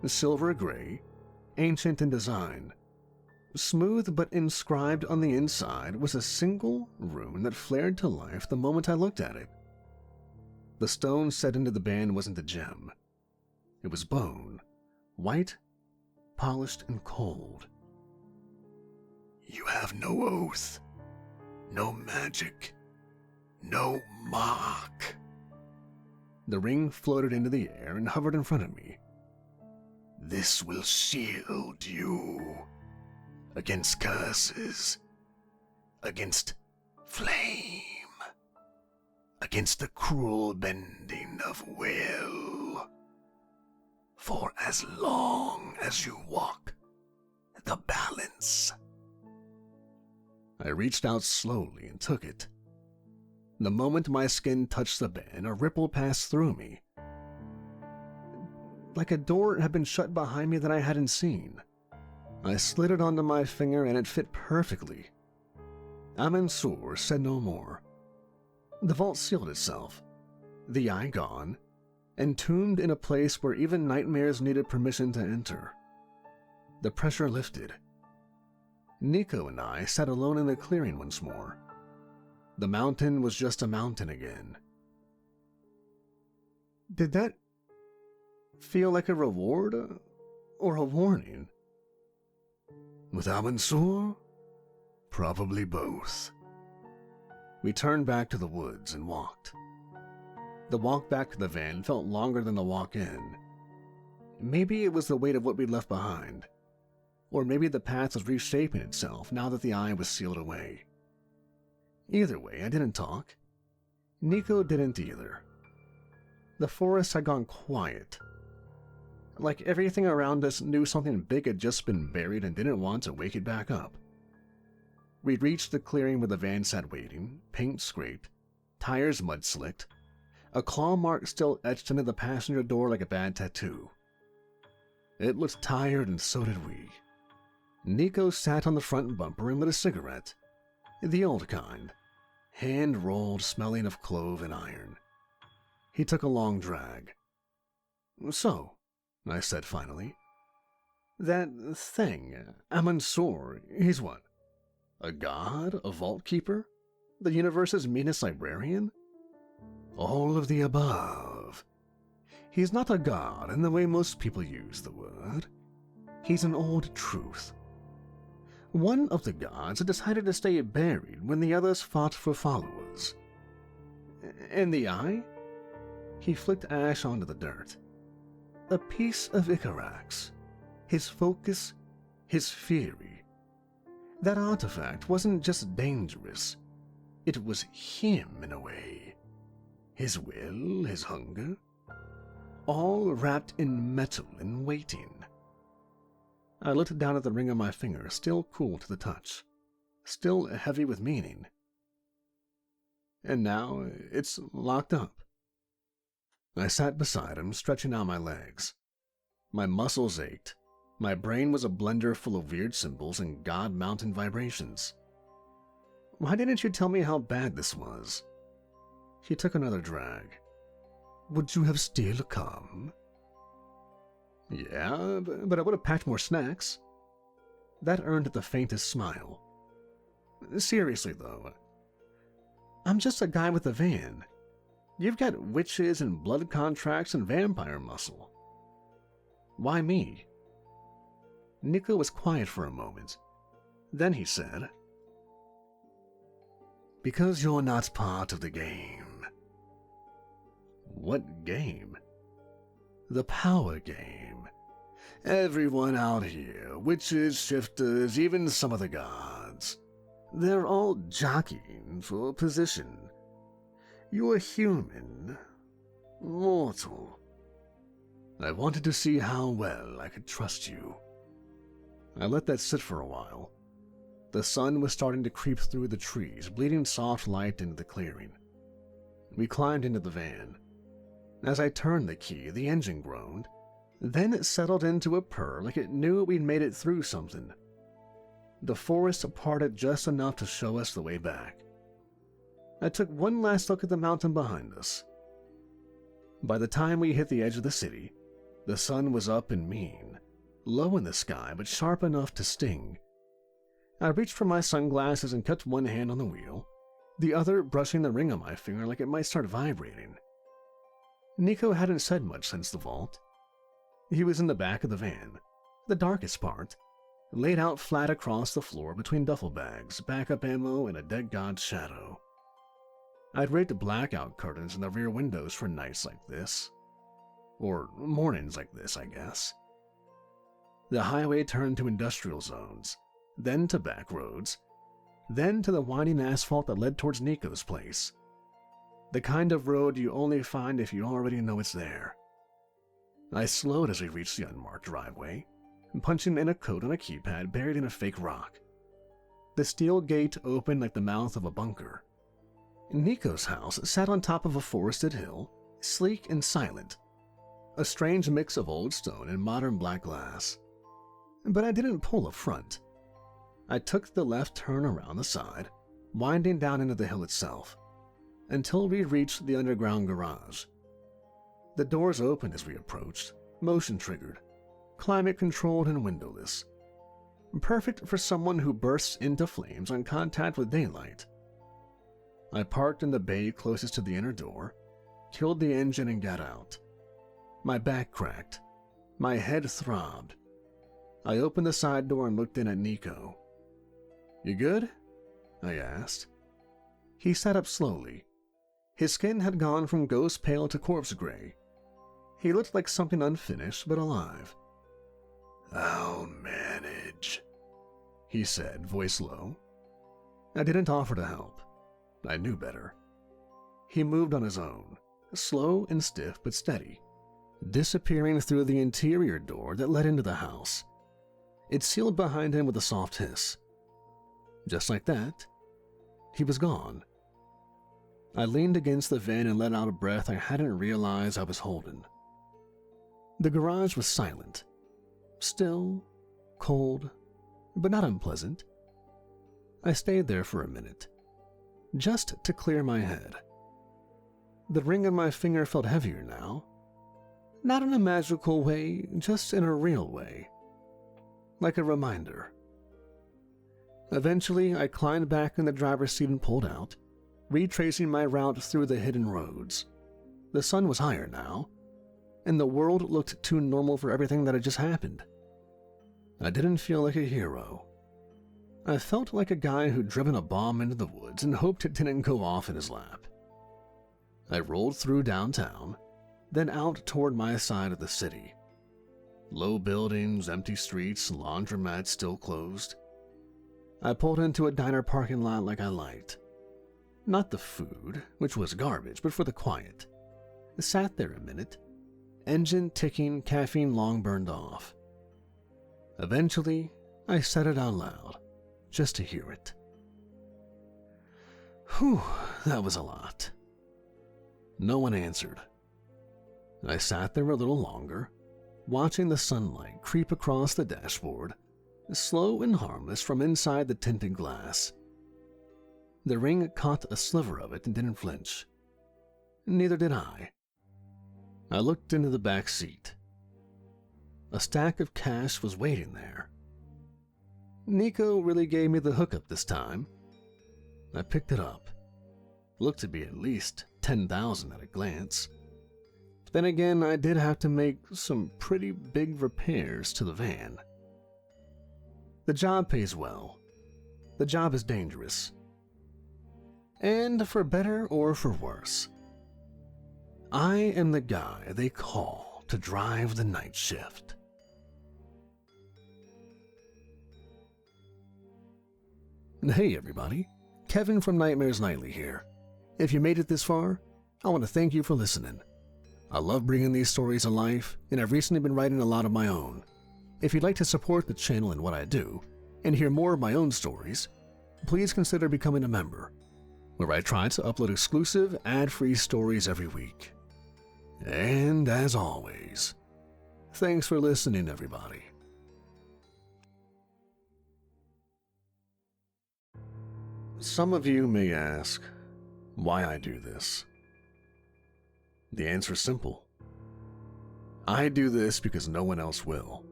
Silver gray, ancient in design, Smooth but inscribed on the inside was a single rune that flared to life the moment I looked at it. The stone set into the band wasn't a gem. It was bone, white, polished, and cold. "You have no oath, no magic, no mark." The ring floated into the air and hovered in front of me. "This will shield you against curses, against flame, against the cruel bending of will. For as long as you walk the balance." I reached out slowly and took it. The moment my skin touched the band, a ripple passed through me. Like a door had been shut behind me that I hadn't seen. I slid it onto my finger and it fit perfectly. Amansur said no more. The vault sealed itself, the eye gone, entombed in a place where even nightmares needed permission to enter. The pressure lifted. Nico and I sat alone in the clearing once more. The mountain was just a mountain again. Did that feel like a reward or a warning? With Amansur? Probably both. We turned back to the woods and walked. The walk back to the van felt longer than the walk in. Maybe it was the weight of what we'd left behind. Or maybe the path was reshaping itself now that the eye was sealed away. Either way, I didn't talk. Nico didn't either. The forest had gone quiet. Like everything around us knew something big had just been buried and didn't want to wake it back up. We reached the clearing where the van sat waiting, paint scraped, tires mud-slicked, a claw mark still etched into the passenger door like a bad tattoo. It looked tired and so did we. Nico sat on the front bumper and lit a cigarette. The old kind, hand-rolled, smelling of clove and iron. He took a long drag. "So," I said finally, "that thing, Amansur, he's what? A god? A vault keeper? The universe's meanest librarian?" "All of the above. He's not a god in the way most people use the word. He's an old truth. One of the gods had decided to stay buried when the others fought for followers. And the eye?" He flicked ash onto the dirt. "A piece of Icarax. His focus, his fury. That artifact wasn't just dangerous. It was him in a way. His will, his hunger. All wrapped in metal and waiting." I looked down at the ring on my finger, still cool to the touch, still heavy with meaning. "And now it's locked up." I sat beside him, stretching out my legs. My muscles ached. My brain was a blender full of weird symbols and god-mountain vibrations. "Why didn't you tell me how bad this was?" He took another drag. "Would you have still come?" "Yeah, but I would have packed more snacks." That earned the faintest smile. "Seriously, though, I'm just a guy with a van. You've got witches and blood contracts and vampire muscle. Why me?" Nico was quiet for a moment. Then he said, "Because you're not part of the game." "What game?" "The power game. Everyone out here, witches, shifters, even some of the gods, they're all jockeying for position. You're human, mortal. I wanted to see how well I could trust you." I let that sit for a while. The sun was starting to creep through the trees, bleeding soft light into the clearing. We climbed into the van. As I turned the key, the engine groaned. Then it settled into a purr like it knew we'd made it through something. The forest parted just enough to show us the way back. I took one last look at the mountain behind us. By the time we hit the edge of the city, the sun was up and mean, low in the sky but sharp enough to sting. I reached for my sunglasses and kept one hand on the wheel, the other brushing the ring on my finger like it might start vibrating. Nico hadn't said much since the vault. He was in the back of the van, the darkest part, laid out flat across the floor between duffel bags, backup ammo, and a dead god's shadow. I'd rigged blackout curtains in the rear windows for nights like this. Or mornings like this, I guess. The highway turned to industrial zones, then to back roads, then to the winding asphalt that led towards Nico's place. The kind of road you only find if you already know it's there. I slowed as we reached the unmarked driveway, punching in a code on a keypad buried in a fake rock. The steel gate opened like the mouth of a bunker. Nico's house sat on top of a forested hill, sleek and silent, a strange mix of old stone and modern black glass. But I didn't pull a front. I took the left turn around the side, winding down into the hill itself, until we reached the underground garage. The doors opened as we approached, motion triggered, climate controlled and windowless. Perfect for someone who bursts into flames on contact with daylight. I parked in the bay closest to the inner door, killed the engine and got out. My back cracked. My head throbbed. I opened the side door and looked in at Nico. "You good?" I asked. He sat up slowly. His skin had gone from ghost pale to corpse gray. He looked like something unfinished but alive. "I'll manage," he said, voice low. I didn't offer to help. I knew better. He moved on his own, slow and stiff but steady, disappearing through the interior door that led into the house. It sealed behind him with a soft hiss. Just like that, he was gone. I leaned against the van and let out a breath I hadn't realized I was holding. The garage was silent, still, cold, but not unpleasant. I stayed there for a minute, just to clear my head. The ring on my finger felt heavier now. Not in a magical way, just in a real way. Like a reminder. Eventually, I climbed back in the driver's seat and pulled out, retracing my route through the hidden roads. The sun was higher now, and the world looked too normal for everything that had just happened. I didn't feel like a hero. I felt like a guy who'd driven a bomb into the woods and hoped it didn't go off in his lap. I rolled through downtown, then out toward my side of the city. Low buildings, empty streets, laundromats still closed. I pulled into a diner parking lot like I liked. Not the food, which was garbage, but for the quiet. I sat there a minute, engine ticking, caffeine long burned off. Eventually, I said it out loud, just to hear it. Whew, that was a lot. No one answered. I sat there a little longer, watching the sunlight creep across the dashboard, slow and harmless from inside the tinted glass. The ring caught a sliver of it and didn't flinch. Neither did I. I looked into the back seat. A stack of cash was waiting there. Nico really gave me the hookup this time. I picked it up. Looked to be at least 10,000 at a glance. Then again, I did have to make some pretty big repairs to the van. The job pays well. The job is dangerous. And for better or for worse, I am the guy they call to drive the night shift. Hey everybody, Kevin from Nightmares Nightly here. If you made it this far, I want to thank you for listening. I love bringing these stories to life, and I've recently been writing a lot of my own. If you'd like to support the channel and what I do, and hear more of my own stories, please consider becoming a member, where I try to upload exclusive, ad-free stories every week. And as always, thanks for listening, everybody. Some of you may ask why I do this. The answer is simple. I do this because no one else will.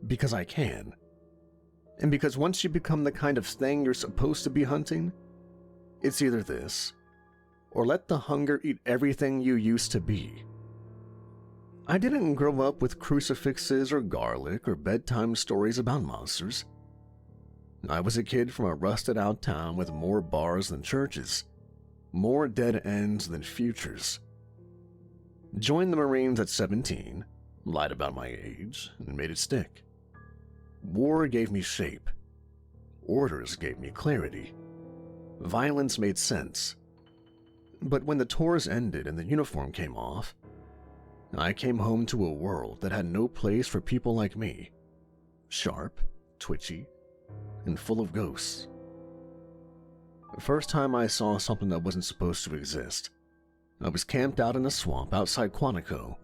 Because I can. And because once you become the kind of thing you're supposed to be hunting, it's either this, or let the hunger eat everything you used to be. I didn't grow up with crucifixes or garlic or bedtime stories about monsters. I was a kid from a rusted-out town with more bars than churches, more dead ends than futures. Joined the Marines at 17, lied about my age, and made it stick. War gave me shape. Orders gave me clarity. Violence made sense. But when the tours ended and the uniform came off, I came home to a world that had no place for people like me. Sharp, twitchy, and full of ghosts. The first time I saw something that wasn't supposed to exist, I was camped out in a swamp outside Quantico.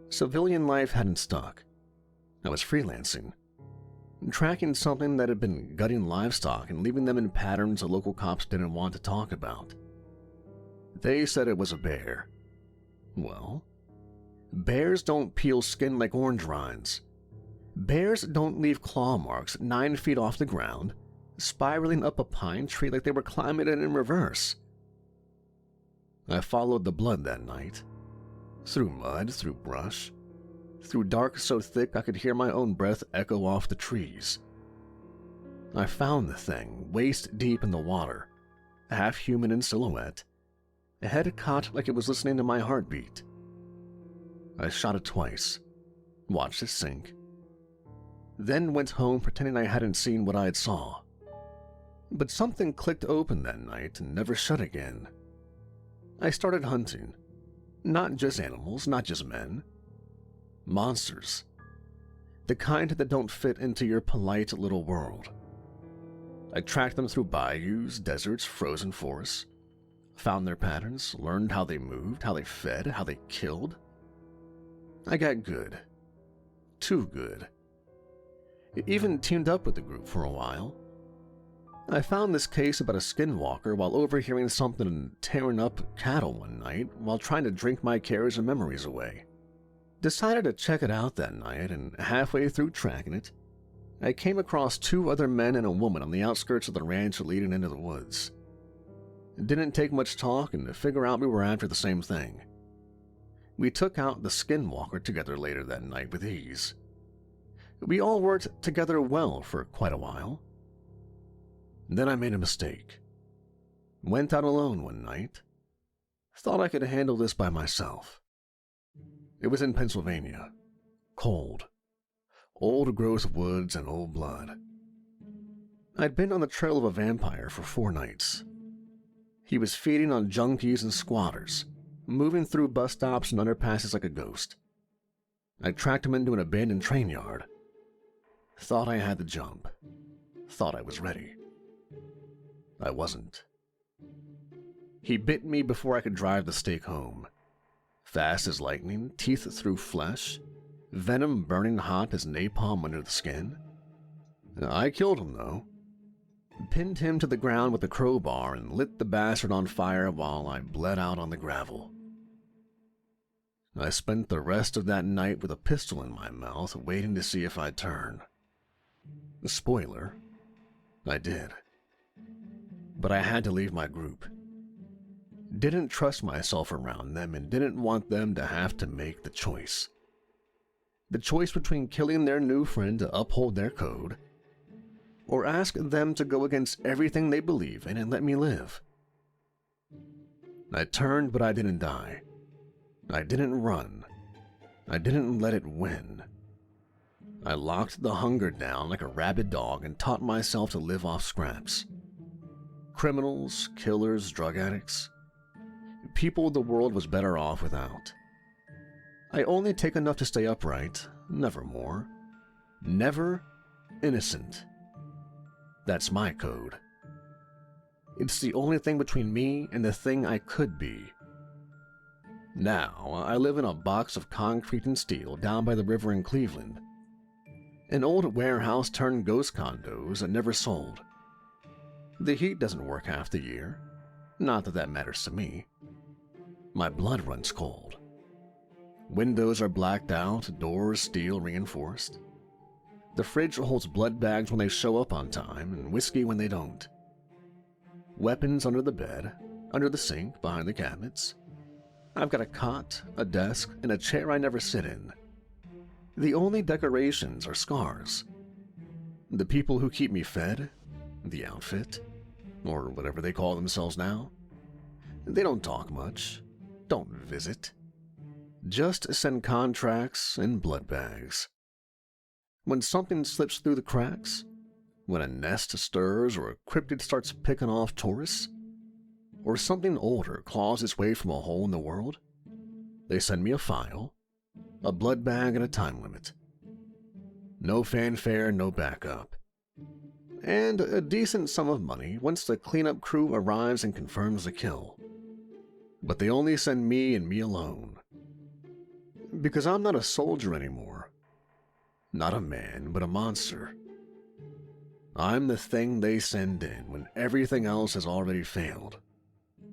Civilian life hadn't stuck. I was freelancing, tracking something that had been gutting livestock and leaving them in patterns the local cops didn't want to talk about. They said it was a bear. Well, bears don't peel skin like orange rinds. Bears don't leave claw marks 9 feet off the ground, spiraling up a pine tree like they were climbing it in reverse. I followed the blood that night. Through mud, through brush, through dark so thick I could hear my own breath echo off the trees. I found the thing, waist deep in the water, half human in silhouette, a head caught like it was listening to my heartbeat. I shot it twice, watched it sink, then went home pretending I hadn't seen what I had saw. But something clicked open that night and never shut again. I started hunting. Not just animals, not just men. Monsters. The kind that don't fit into your polite little world. I tracked them through bayous, deserts, frozen forests. Found their patterns, learned how they moved, how they fed, how they killed. I got good. Too good. Even teamed up with the group for a while. I found this case about a skinwalker while overhearing something tearing up cattle one night while trying to drink my cares and memories away. Decided to check it out that night, and halfway through tracking it, I came across 2 other men and a woman on the outskirts of the ranch leading into the woods. It didn't take much talking to figure out we were after the same thing. We took out the skinwalker together later that night with ease. We all worked together well for quite a while. Then I made a mistake. Went out alone one night. Thought I could handle this by myself. It was in Pennsylvania. Cold. Old-growth woods and old blood. I'd been on the trail of a vampire for 4 nights. He was feeding on junkies and squatters, moving through bus stops and underpasses like a ghost. I tracked him into an abandoned train yard. Thought I had the jump. Thought I was ready. I wasn't. He bit me before I could drive the stake home. Fast as lightning, teeth through flesh, venom burning hot as napalm under the skin. I killed him, though. Pinned him to the ground with a crowbar and lit the bastard on fire while I bled out on the gravel. I spent the rest of that night with a pistol in my mouth, waiting to see if I'd turn. Spoiler, I did. But I had to leave my group. Didn't trust myself around them and didn't want them to have to make the choice. The choice between killing their new friend to uphold their code, or ask them to go against everything they believe in and let me live. I turned, but I didn't die. I didn't run. I didn't let it win. I locked the hunger down like a rabid dog and taught myself to live off scraps. Criminals, killers, drug addicts. People the world was better off without. I only take enough to stay upright, never more. Never innocent. That's my code. It's the only thing between me and the thing I could be. Now, I live in a box of concrete and steel down by the river in Cleveland. An old warehouse turned ghost condos that never sold. The heat doesn't work half the year. Not that that matters to me. My blood runs cold. Windows are blacked out, doors steel reinforced. The fridge holds blood bags when they show up on time and whiskey when they don't. Weapons under the bed, under the sink, behind the cabinets. I've got a cot, a desk, and a chair I never sit in. The only decorations are scars. The people who keep me fed, the outfit, or whatever they call themselves now, they don't talk much, don't visit. Just send contracts and blood bags. When something slips through the cracks, when a nest stirs or a cryptid starts picking off tourists, or something older claws its way from a hole in the world, they send me a file, a blood bag, and a time limit. No fanfare, no backup. And a decent sum of money once the cleanup crew arrives and confirms the kill. But they only send me and me alone. Because I'm not a soldier anymore. Not a man, but a monster. I'm the thing they send in when everything else has already failed.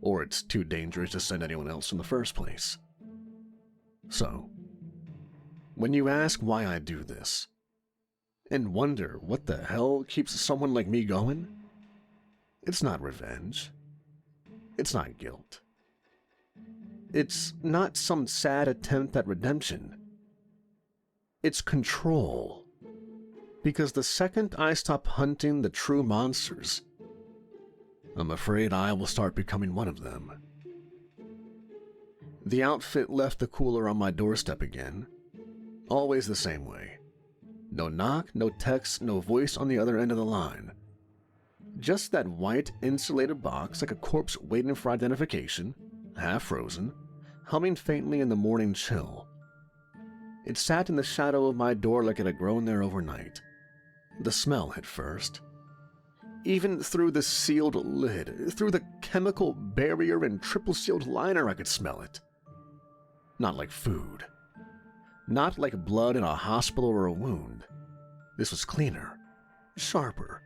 Or it's too dangerous to send anyone else in the first place. So, when you ask why I do this, and wonder what the hell keeps someone like me going, it's not revenge. It's not guilt. It's not some sad attempt at redemption. It's control. Because the second I stop hunting the true monsters, I'm afraid I will start becoming one of them. The outfit left the cooler on my doorstep again. Always the same way. No knock, no text, no voice on the other end of the line. Just that white insulated box like a corpse waiting for identification, half frozen, humming faintly in the morning chill. It sat in the shadow of my door like it had grown there overnight. The smell hit first. Even through the sealed lid, through the chemical barrier and triple-sealed liner, I could smell it. Not like food. Not like blood in a hospital or a wound. This was cleaner, sharper.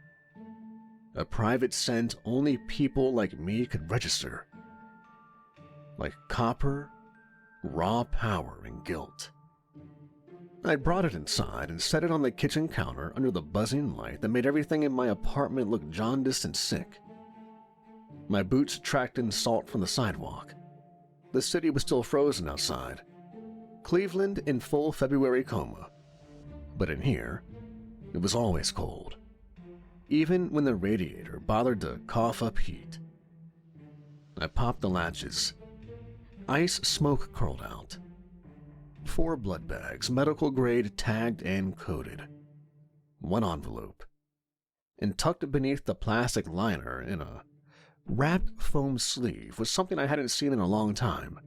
A private scent only people like me could register. Like copper, raw power, and guilt. I brought it inside and set it on the kitchen counter under the buzzing light that made everything in my apartment look jaundiced and sick. My boots tracked in salt from the sidewalk. The city was still frozen outside. Cleveland in full February coma. But in here, it was always cold. Even when the radiator bothered to cough up heat. I popped the latches. Ice smoke curled out. 4 blood bags, medical grade, tagged and coded. 1 envelope. And tucked beneath the plastic liner in a wrapped foam sleeve was something I hadn't seen in a long time.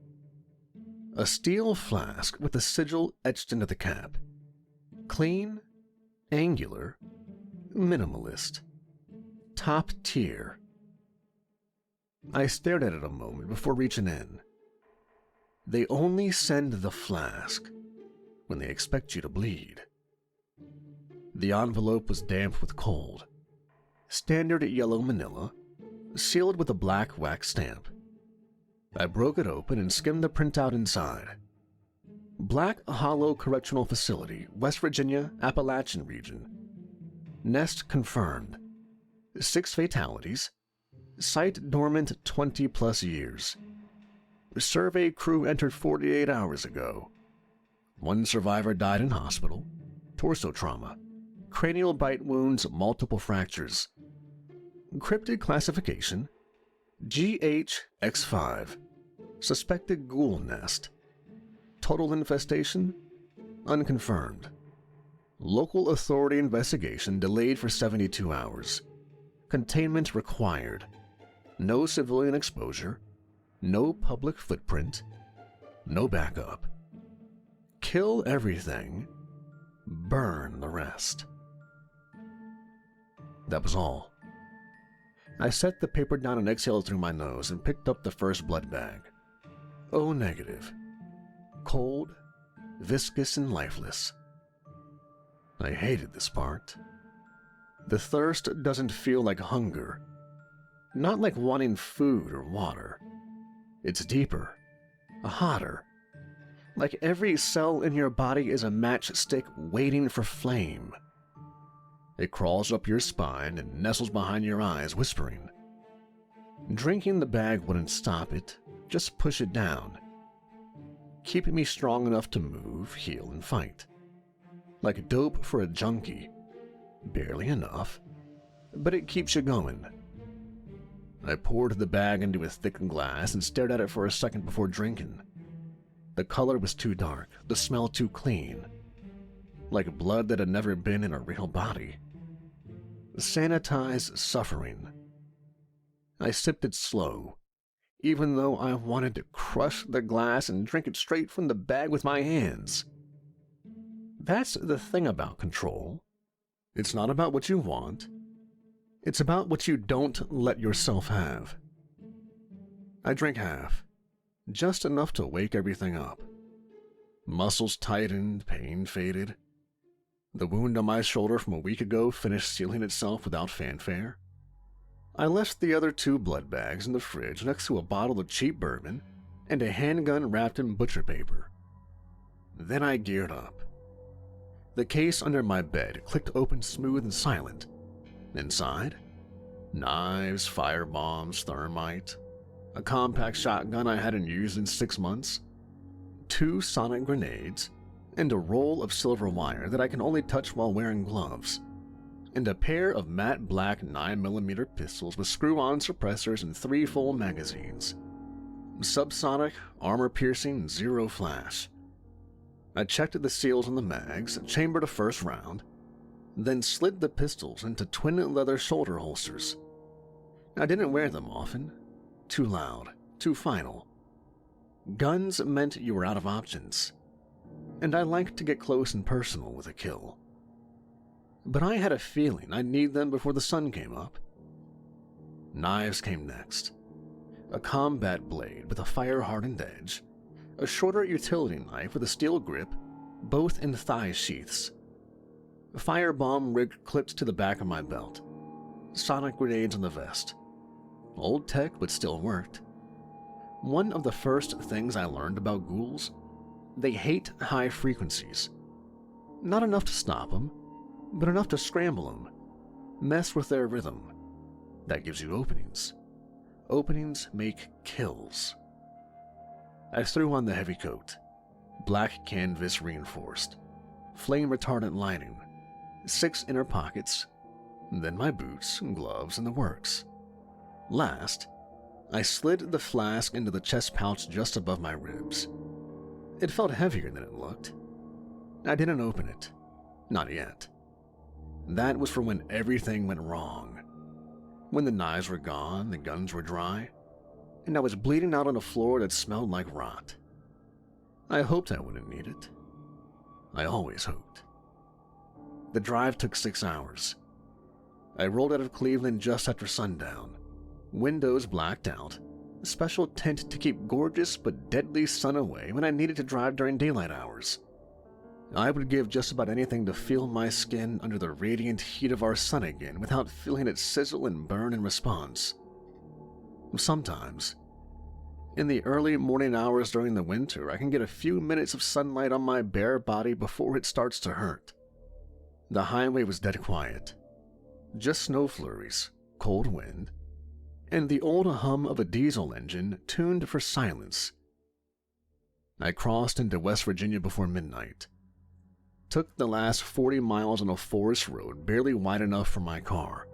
A steel flask with a sigil etched into the cap. Clean, angular, minimalist. Top tier. I stared at it a moment before reaching in. They only send the flask when they expect you to bleed. The envelope was damp with cold. Standard yellow manila, sealed with a black wax stamp. I broke it open and skimmed the printout inside. Black Hollow Correctional Facility, West Virginia, Appalachian region. Nest confirmed. 6 fatalities. Site dormant 20+ years. Survey crew entered 48 hours ago. 1 survivor died in hospital. Torso trauma. Cranial bite wounds, multiple fractures. Cryptid classification. GHX5. Suspected ghoul nest. Total infestation? Unconfirmed. Local authority investigation delayed for 72 hours. Containment required. No civilian exposure. No public footprint. No backup. Kill everything. Burn the rest. That was all. I set the paper down and exhaled through my nose and picked up the first blood bag. O negative. Cold, viscous, and lifeless. I hated this part. The thirst doesn't feel like hunger. Not like wanting food or water. It's deeper, hotter. Like every cell in your body is a matchstick waiting for flame. It crawls up your spine and nestles behind your eyes, whispering. Drinking the bag wouldn't stop it, just push it down, keeping me strong enough to move, heal, and fight. Like dope for a junkie. Barely enough, but it keeps you going. I poured the bag into a thick glass and stared at it for a second before drinking. The color was too dark, the smell too clean. Like blood that had never been in a real body. Sanitized suffering. I sipped it slow, even though I wanted to crush the glass and drink it straight from the bag with my hands. That's the thing about control. It's not about what you want. It's about what you don't let yourself have. I drank half, just enough to wake everything up. Muscles tightened, pain faded. The wound on my shoulder from a week ago finished sealing itself without fanfare. I left the other 2 blood bags in the fridge next to a bottle of cheap bourbon and a handgun wrapped in butcher paper. Then I geared up. The case under my bed clicked open smooth and silent. Inside, knives, fire bombs, thermite, a compact shotgun I hadn't used in 6 months, 2 sonic grenades, and a roll of silver wire that I can only touch while wearing gloves, and a pair of matte black 9mm pistols with screw-on suppressors and 3 full magazines. Subsonic, armor-piercing, 0 flash. I checked the seals on the mags, chambered a first round, then slid the pistols into twin leather shoulder holsters. I didn't wear them often. Too loud, too final. Guns meant you were out of options, and I liked to get close and personal with a kill. But I had a feeling I'd need them before the sun came up. Knives came next. A combat blade with a fire-hardened edge, a shorter utility knife with a steel grip, both in thigh sheaths. A firebomb rig clipped to the back of my belt. Sonic grenades on the vest. Old tech, but still worked. One of the first things I learned about ghouls, they hate high frequencies. Not enough to stop them, but enough to scramble them, mess with their rhythm. That gives you openings. Openings make kills. I threw on the heavy coat, black canvas reinforced, flame retardant lining, 6 inner pockets, then my boots, gloves, and the works. Last, I slid the flask into the chest pouch just above my ribs. It felt heavier than it looked. I didn't open it. Not yet. That was for when everything went wrong. When the knives were gone, the guns were dry, and I was bleeding out on a floor that smelled like rot. I hoped I wouldn't need it. I always hoped. The drive took 6 hours. I rolled out of Cleveland just after sundown, windows blacked out, a special tent to keep gorgeous but deadly sun away when I needed to drive during daylight hours. I would give just about anything to feel my skin under the radiant heat of our sun again without feeling it sizzle and burn in response. Sometimes, in the early morning hours during the winter, I can get a few minutes of sunlight on my bare body before it starts to hurt. The highway was dead quiet. Just snow flurries, cold wind, and the old hum of a diesel engine tuned for silence. I crossed into West Virginia before midnight. Took the last 40 miles on a forest road barely wide enough for my car.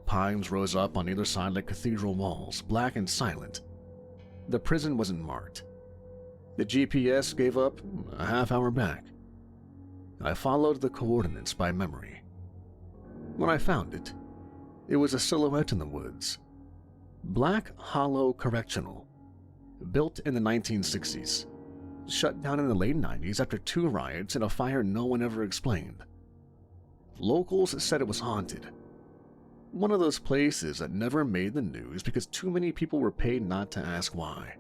Pines rose up on either side like cathedral walls, black and silent. The prison wasn't marked. The GPS gave up a half hour back. I followed the coordinates by memory. When I found it, it was a silhouette in the woods. Black Hollow Correctional, built in the 1960s, shut down in the late 90s after 2 riots and a fire no one ever explained. Locals said it was haunted. One of those places that never made the news because too many people were paid not to ask why.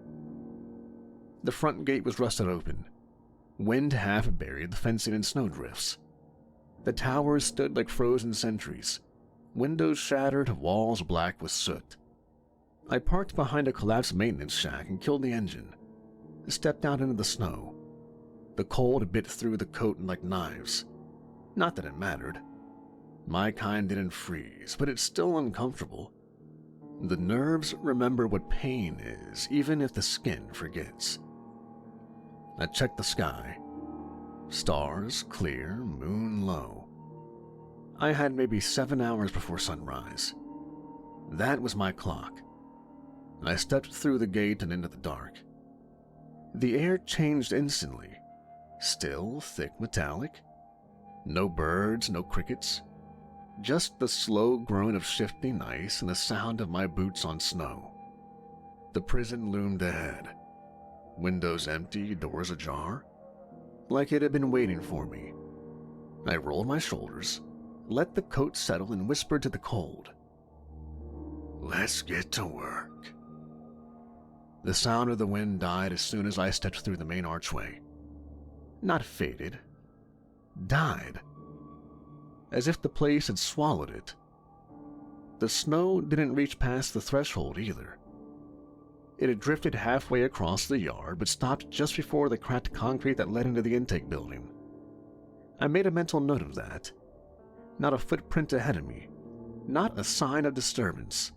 The front gate was rusted open. Wind half buried the fencing in snowdrifts. The towers stood like frozen sentries, windows shattered, walls black with soot. I parked behind a collapsed maintenance shack and killed the engine. Stepped out into the snow. The cold bit through the coat like knives. Not that it mattered. My kind didn't freeze, but it's still uncomfortable. The nerves remember what pain is, even if the skin forgets. I checked the sky. Stars clear, moon low. I had maybe 7 hours before sunrise. That was my clock. I stepped through the gate and into the dark. The air changed instantly. Still, thick, metallic. No birds, no crickets. Just the slow groan of shifting ice and the sound of my boots on snow. The prison loomed ahead. Windows empty, doors ajar. Like it had been waiting for me. I rolled my shoulders, let the coat settle, and whispered to the cold, "Let's get to work." The sound of the wind died as soon as I stepped through the main archway. Not faded. Died. As if the place had swallowed it. The snow didn't reach past the threshold either. It had drifted halfway across the yard, but stopped just before the cracked concrete that led into the intake building. I made a mental note of that. Not a footprint ahead of me. Not a sign of disturbance.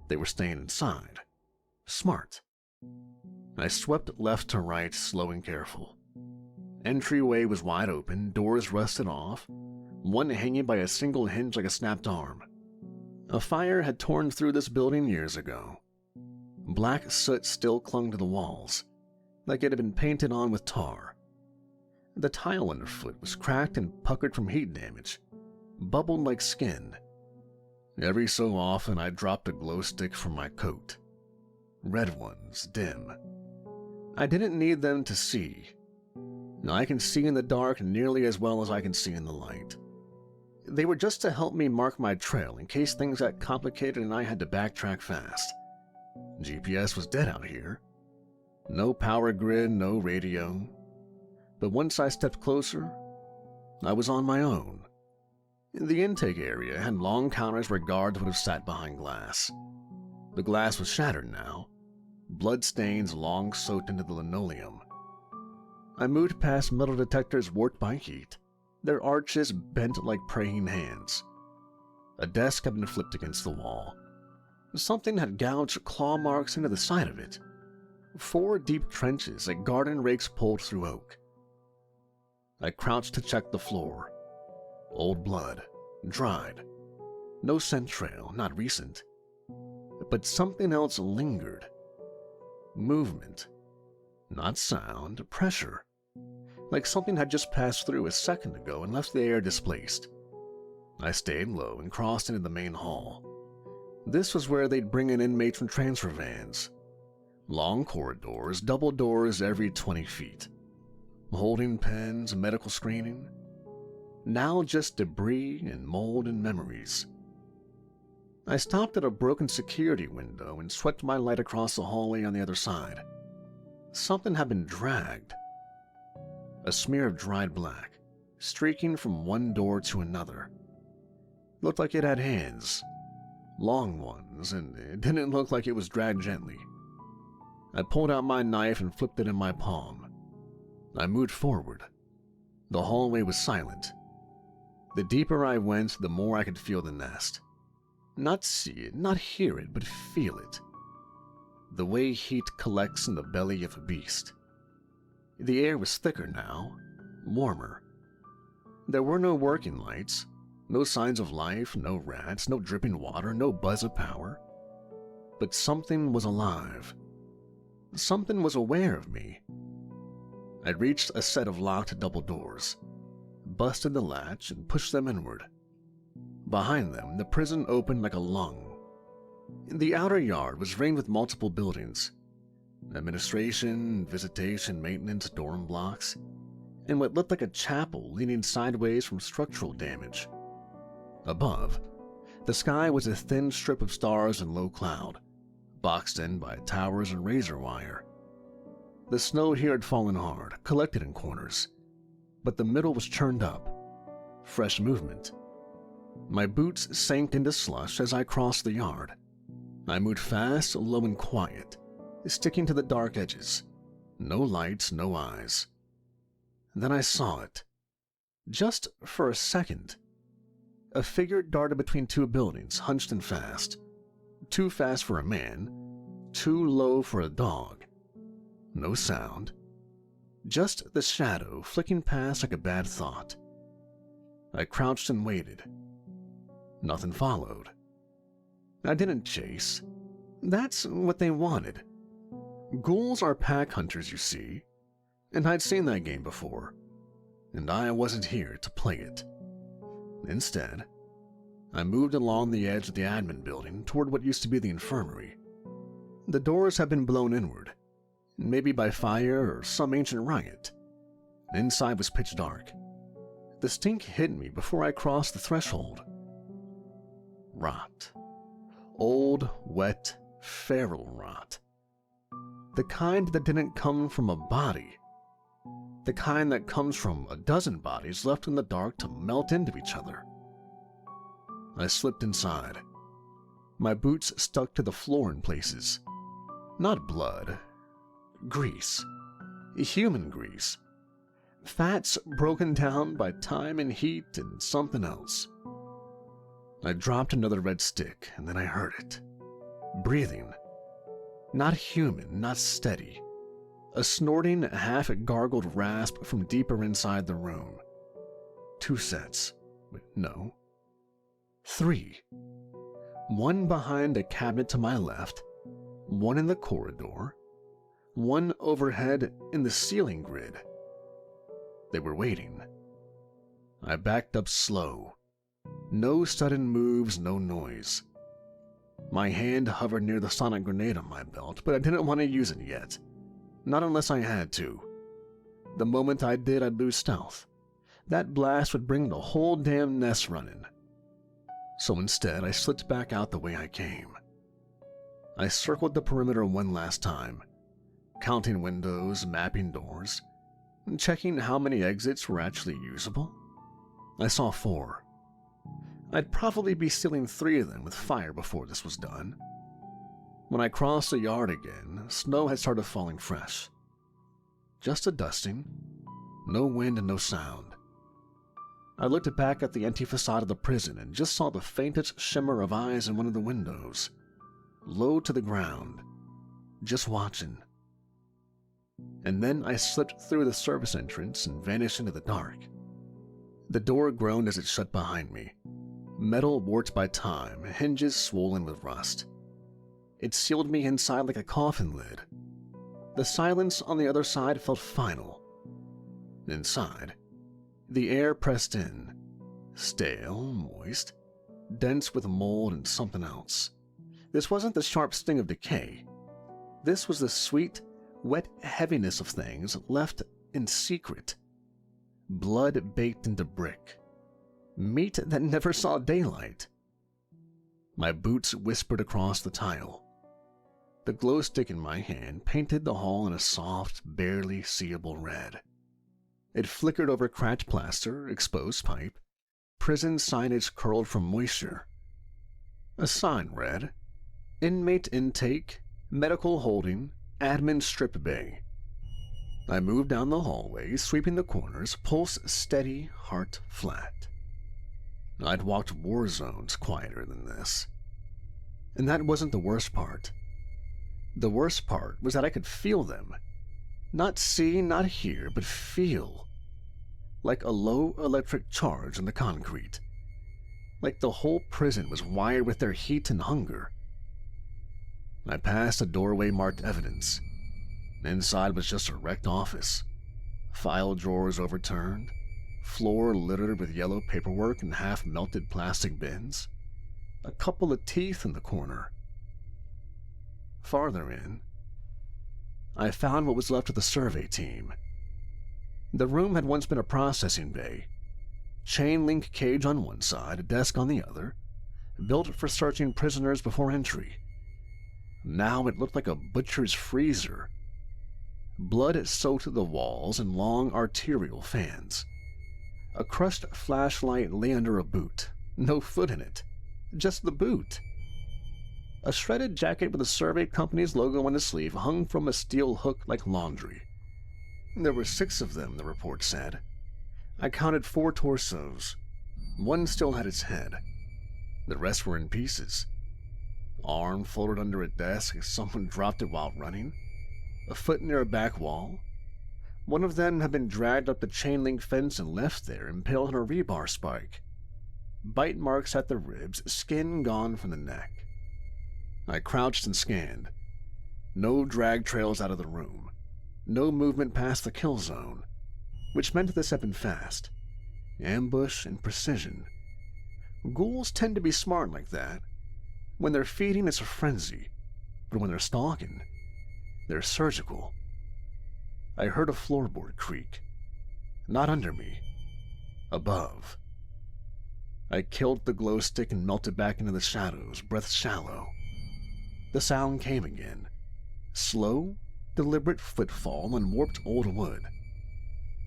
They were staying inside. Smart. I swept left to right, slow and careful. Entryway was wide open, doors rusted off, one hanging by a single hinge like a snapped arm. A fire had torn through this building years ago. Black soot still clung to the walls, like it had been painted on with tar. The tile underfoot was cracked and puckered from heat damage, bubbled like skin. Every so often I dropped a glow stick from my coat. Red ones, dim. I didn't need them to see. I can see in the dark nearly as well as I can see in the light. They were just to help me mark my trail in case things got complicated and I had to backtrack fast. GPS was dead out here. No power grid, no radio. But once I stepped closer, I was on my own. The intake area had long counters where guards would have sat behind glass. The glass was shattered now, blood stains long soaked into the linoleum. I moved past metal detectors warped by heat, their arches bent like praying hands. A desk had been flipped against the wall. Something had gouged claw marks into the side of it. 4 deep trenches like garden rakes pulled through oak. I crouched to check the floor. Old blood, dried. No scent trail, not recent. But something else lingered. Movement. Not sound, pressure. Like something had just passed through a second ago and left the air displaced. I stayed low and crossed into the main hall. This was where they'd bring in inmates from transfer vans. Long corridors, double doors every 20 feet. Holding pens, medical screening. Now just debris and mold and memories. I stopped at a broken security window and swept my light across the hallway on the other side. Something had been dragged. A smear of dried black, streaking from one door to another. Looked like it had hands. Long ones, and it didn't look like it was dragged gently. I pulled out my knife and flipped it in my palm. I moved forward. The hallway was silent. The deeper I went, the more I could feel the nest. Not see it, not hear it, but feel it. The way heat collects in the belly of a beast. The air was thicker now, warmer. There were no working lights, no signs of life, no rats, no dripping water, no buzz of power. But something was alive. Something was aware of me. I reached a set of locked double doors, busted the latch, and pushed them inward. Behind them, the prison opened like a lung. The outer yard was ringed with multiple buildings. Administration, visitation, maintenance, dorm blocks, and what looked like a chapel leaning sideways from structural damage. Above, the sky was a thin strip of stars and low cloud, boxed in by towers and razor wire. The snow here had fallen hard, collected in corners, but the middle was churned up. Fresh movement. My boots sank into slush as I crossed the yard. I moved fast, low and quiet, sticking to the dark edges. No lights, no eyes. Then I saw it. Just for a second. A figure darted between two buildings, hunched and fast. Too fast for a man, too low for a dog. No sound. Just the shadow flicking past like a bad thought. I crouched and waited. Nothing followed. I didn't chase. That's what they wanted. Ghouls are pack hunters, you see, and I'd seen that game before, and I wasn't here to play it. Instead, I moved along the edge of the admin building toward what used to be the infirmary. The doors had been blown inward, maybe by fire or some ancient riot. Inside was pitch dark. The stink hit me before I crossed the threshold. Rot. Old, wet, feral rot. The kind that didn't come from a body. The kind that comes from a dozen bodies left in the dark to melt into each other. I slipped inside. My boots stuck to the floor in places. Not blood. Grease. Human grease. Fats broken down by time and heat and something else. I dropped another red stick, and then I heard it. Breathing. Not human, not steady. A snorting, half-gargled rasp from deeper inside the room. 2 sets. Wait, no. 3. One behind a cabinet to my left, one in the corridor, one overhead in the ceiling grid. They were waiting. I backed up slow. No sudden moves, no noise. My hand hovered near the sonic grenade on my belt, but I didn't want to use it yet. Not unless I had to. The moment I did, I'd lose stealth. That blast would bring the whole damn nest running. So instead, I slipped back out the way I came. I circled the perimeter one last time, counting windows, mapping doors, and checking how many exits were actually usable. I saw 4. I'd probably be sealing 3 of them with fire before this was done. When I crossed the yard again, snow had started falling fresh. Just a dusting. No wind and no sound. I looked back at the empty facade of the prison and just saw the faintest shimmer of eyes in one of the windows. Low to the ground. Just watching. And then I slipped through the service entrance and vanished into the dark. The door groaned as it shut behind me. Metal warped by time, hinges swollen with rust. It sealed me inside like a coffin lid. The silence on the other side felt final. Inside, the air pressed in, stale, moist, dense with mold and something else. This wasn't the sharp sting of decay. This was the sweet, wet heaviness of things left in secret. Blood baked into brick. Meat that never saw daylight. My boots whispered across the tile. The glow stick in my hand painted the hall in a soft, barely seeable red. It flickered over cracked plaster, exposed pipe, prison signage curled from moisture. A sign read, "Inmate intake, medical holding, admin strip bay." I moved down the hallway, sweeping the corners, pulse steady, heart flat. I'd walked war zones quieter than this. And that wasn't the worst part. The worst part was that I could feel them. Not see, not hear, but feel. Like a low electric charge in the concrete. Like the whole prison was wired with their heat and hunger. I passed a doorway marked evidence. Inside was just a wrecked office. File drawers overturned. Floor littered with yellow paperwork and half-melted plastic bins. A couple of teeth in the corner. Farther in, I found what was left of the survey team. The room had once been a processing bay. Chain link cage on one side, a desk on the other, built for searching prisoners before entry. Now it looked like a butcher's freezer. Blood soaked the walls and long arterial fans. A crushed flashlight lay under a boot. No foot in it. Just the boot. A shredded jacket with the survey company's logo on the sleeve hung from a steel hook like laundry. There were 6 of them, the report said. I counted 4 torsos. One still had its head. The rest were in pieces. Arm folded under a desk as someone dropped it while running. A foot near a back wall. One of them had been dragged up the chain link fence and left there, impaled on a rebar spike. Bite marks at the ribs, skin gone from the neck. I crouched and scanned. No drag trails out of the room. No movement past the kill zone, which meant this had been fast. Ambush and precision. Ghouls tend to be smart like that. When they're feeding, it's a frenzy, but when they're stalking, they're surgical. I heard a floorboard creak. Not under me. Above. I killed the glow stick and melted back into the shadows, breath shallow. The sound came again. Slow, deliberate footfall on warped old wood.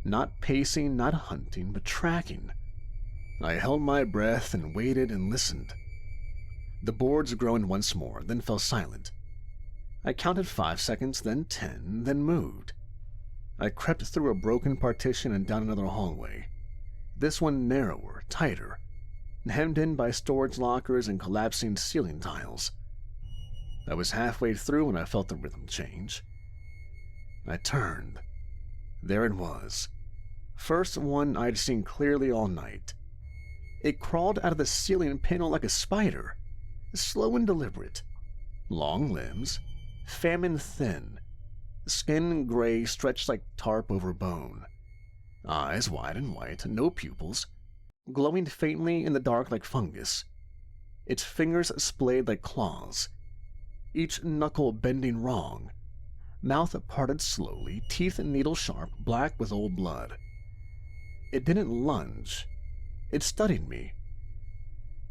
Not pacing, not hunting, but tracking. I held my breath and waited and listened. The boards groaned once more, then fell silent. I counted 5 seconds, then 10, then moved. I crept through a broken partition and down another hallway. This one narrower, tighter, hemmed in by storage lockers and collapsing ceiling tiles. I was halfway through when I felt the rhythm change. I turned. There it was. First one I'd seen clearly all night. It crawled out of the ceiling panel like a spider, slow and deliberate. Long limbs, famine thin, skin gray stretched like tarp over bone. Eyes wide and white, no pupils, glowing faintly in the dark like fungus. Its fingers splayed like claws, each knuckle bending wrong. Mouth parted slowly, teeth needle-sharp, black with old blood. It didn't lunge. It studied me.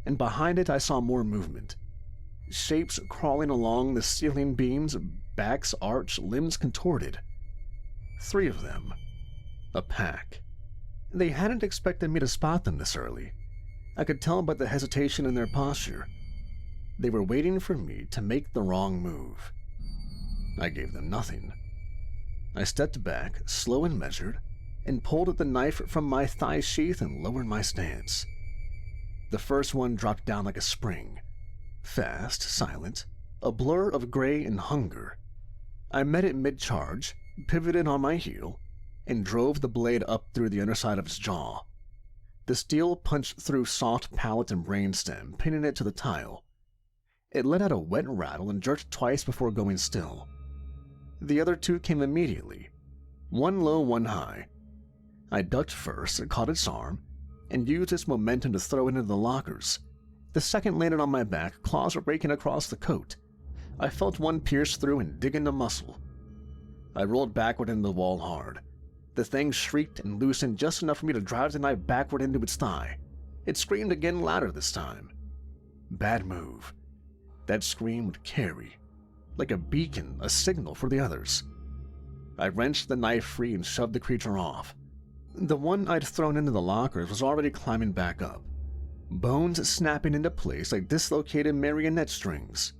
And behind it I saw more movement. Shapes crawling along the ceiling beams, backs arched, limbs contorted. 3 of them. A pack. They hadn't expected me to spot them this early. I could tell by the hesitation in their posture. They were waiting for me to make the wrong move. I gave them nothing. I stepped back, slow and measured, and pulled at the knife from my thigh sheath and lowered my stance. The first one dropped down like a spring. Fast, silent, a blur of gray and hunger. I met it mid-charge, pivoted on my heel, and drove the blade up through the underside of its jaw. The steel punched through soft palate and brainstem, pinning it to the tile. It let out a wet rattle and jerked twice before going still. The other 2 came immediately, one low, one high. I ducked first, caught its arm, and used its momentum to throw it into the lockers. The second landed on my back, claws raking across the coat. I felt one pierce through and dig into muscle. I rolled backward into the wall hard. The thing shrieked and loosened just enough for me to drive the knife backward into its thigh. It screamed again louder this time. Bad move. That scream would carry. Like a beacon, a signal for the others. I wrenched the knife free and shoved the creature off. The one I'd thrown into the lockers was already climbing back up. Bones snapping into place like dislocated marionette strings.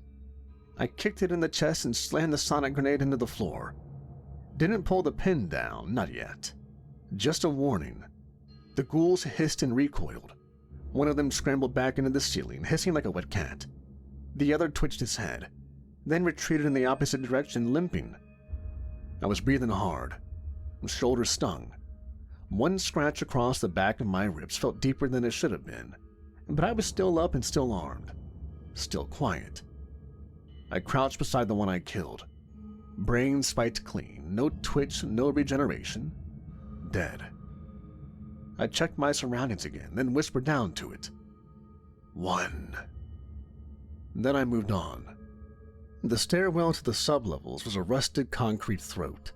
I kicked it in the chest and slammed the sonic grenade into the floor. Didn't pull the pin down, not yet. Just a warning. The ghouls hissed and recoiled. One of them scrambled back into the ceiling, hissing like a wet cat. The other twitched his head, then retreated in the opposite direction, limping. I was breathing hard. My shoulders stung. One scratch across the back of my ribs felt deeper than it should have been, but I was still up and still armed. Still quiet. I crouched beside the one I killed. Brain spiked clean, no twitch, no regeneration. Dead. I checked my surroundings again, then whispered down to it. 1. Then I moved on. The stairwell to the sublevels was a rusted concrete throat.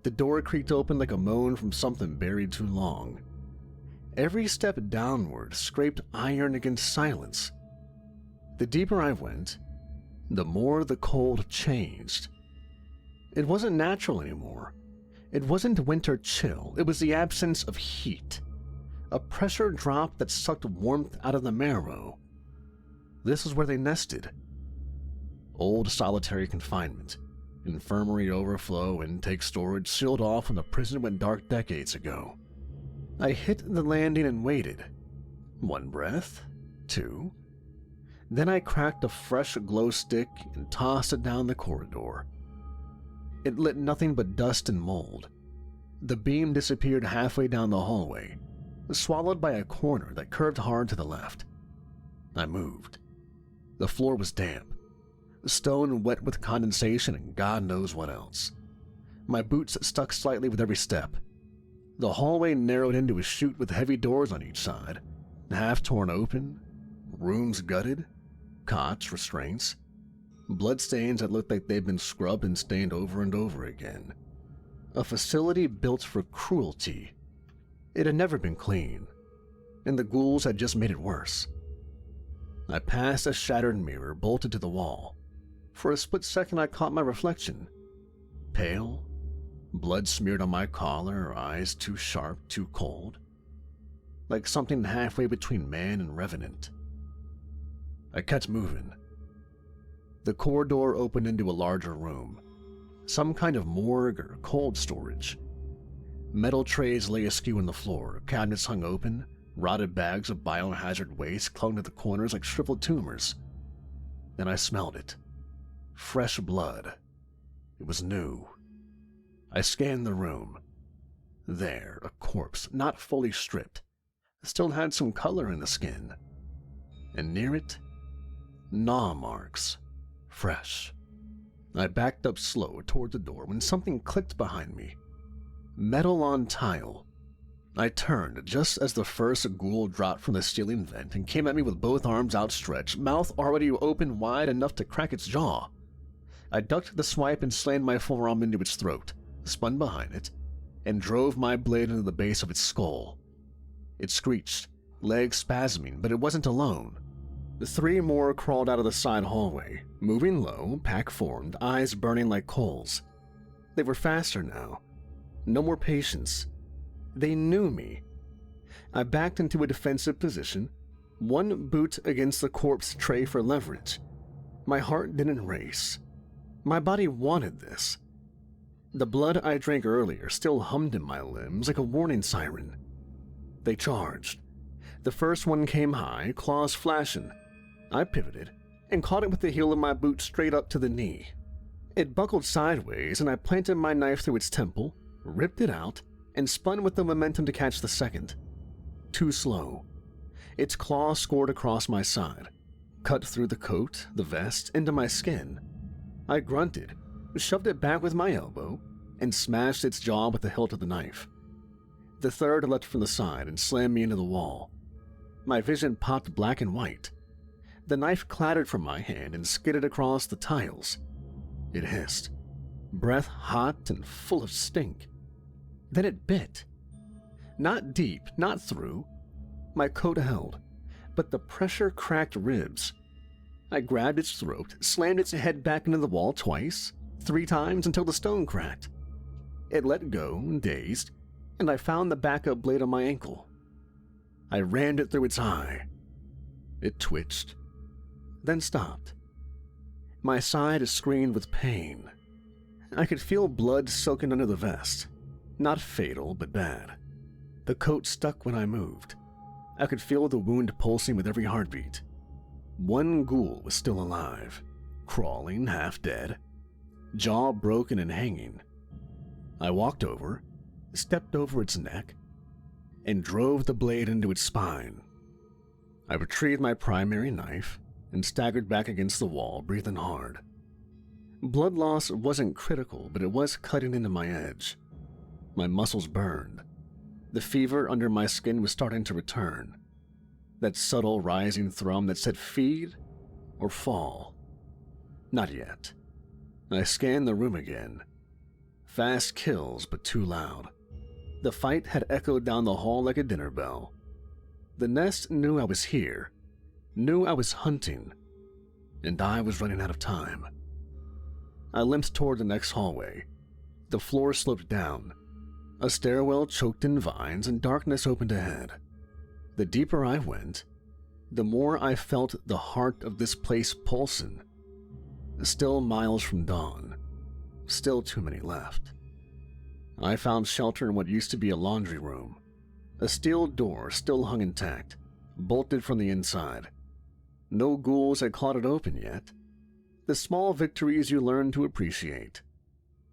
The door creaked open like a moan from something buried too long. Every step downward scraped iron against silence. The deeper I went, the more the cold changed. It wasn't natural anymore. It wasn't winter chill. It was the absence of heat. A pressure drop that sucked warmth out of the marrow. This is where they nested. Old solitary confinement, infirmary overflow, intake storage, sealed off when the prison went dark decades ago. I hit the landing and waited. 1 breath, 2. Then I cracked a fresh glow stick and tossed it down the corridor. It lit nothing but dust and mold. The beam disappeared halfway down the hallway, swallowed by a corner that curved hard to the left. I moved. The floor was damp, stone wet with condensation and God knows what else. My boots stuck slightly with every step. The hallway narrowed into a chute with heavy doors on each side, half torn open, rooms gutted, cots, restraints, bloodstains that looked like they'd been scrubbed and stained over and over again. A facility built for cruelty. It had never been clean, and the ghouls had just made it worse. I passed a shattered mirror bolted to the wall. For a split second I caught my reflection. Pale, blood smeared on my collar, eyes too sharp, too cold. Like something halfway between man and revenant. I kept moving. The corridor opened into a larger room. Some kind of morgue or cold storage. Metal trays lay askew on the floor, cabinets hung open, rotted bags of biohazard waste clung to the corners like shriveled tumors. Then I smelled it. Fresh blood. It was new. I scanned the room. There, a corpse, not fully stripped, still had some color in the skin. And near it, gnaw marks. Fresh. I backed up slow toward the door when something clicked behind me. Metal on tile. I turned just as the first ghoul dropped from the ceiling vent and came at me with both arms outstretched, mouth already open wide enough to crack its jaw. I ducked the swipe and slammed my forearm into its throat, spun behind it, and drove my blade into the base of its skull. It screeched, legs spasming, but it wasn't alone. 3 more crawled out of the side hallway, moving low, pack-formed, eyes burning like coals. They were faster now. No more patience. They knew me. I backed into a defensive position, one boot against the corpse tray for leverage. My heart didn't race. My body wanted this. The blood I drank earlier still hummed in my limbs like a warning siren. They charged. The first one came high, claws flashing. I pivoted and caught it with the heel of my boot straight up to the knee. It buckled sideways and I planted my knife through its temple, ripped it out, and spun with the momentum to catch the second. Too slow. Its claw scored across my side, cut through the coat, the vest, into my skin. I grunted, shoved it back with my elbow, and smashed its jaw with the hilt of the knife. The third leapt from the side and slammed me into the wall. My vision popped black and white. The knife clattered from my hand and skidded across the tiles. It hissed, breath hot and full of stink. Then it bit. Not deep, not through. My coat held, but the pressure cracked ribs. I grabbed its throat, slammed its head back into the wall twice, 3 times until the stone cracked. It let go, dazed, and I found the backup blade on my ankle. I rammed it through its eye. It twitched, then stopped. My side screamed with pain. I could feel blood soaking under the vest. Not fatal, but bad. The coat stuck when I moved. I could feel the wound pulsing with every heartbeat. One ghoul was still alive, crawling, half dead, jaw broken and hanging. I walked over, stepped over its neck, and drove the blade into its spine. I retrieved my primary knife and staggered back against the wall, breathing hard. Blood loss wasn't critical, but it was cutting into my edge. My muscles burned. The fever under my skin was starting to return. That subtle rising thrum that said feed or fall. Not yet. I scanned the room again. Fast kills, but too loud. The fight had echoed down the hall like a dinner bell. The nest knew I was here, knew I was hunting, and I was running out of time. I limped toward the next hallway. The floor sloped down. A stairwell choked in vines and darkness opened ahead. The deeper I went, the more I felt the heart of this place pulsing. Still miles from dawn. Still too many left. I found shelter in what used to be a laundry room. A steel door still hung intact, bolted from the inside. No ghouls had clawed it open yet. The small victories you learn to appreciate.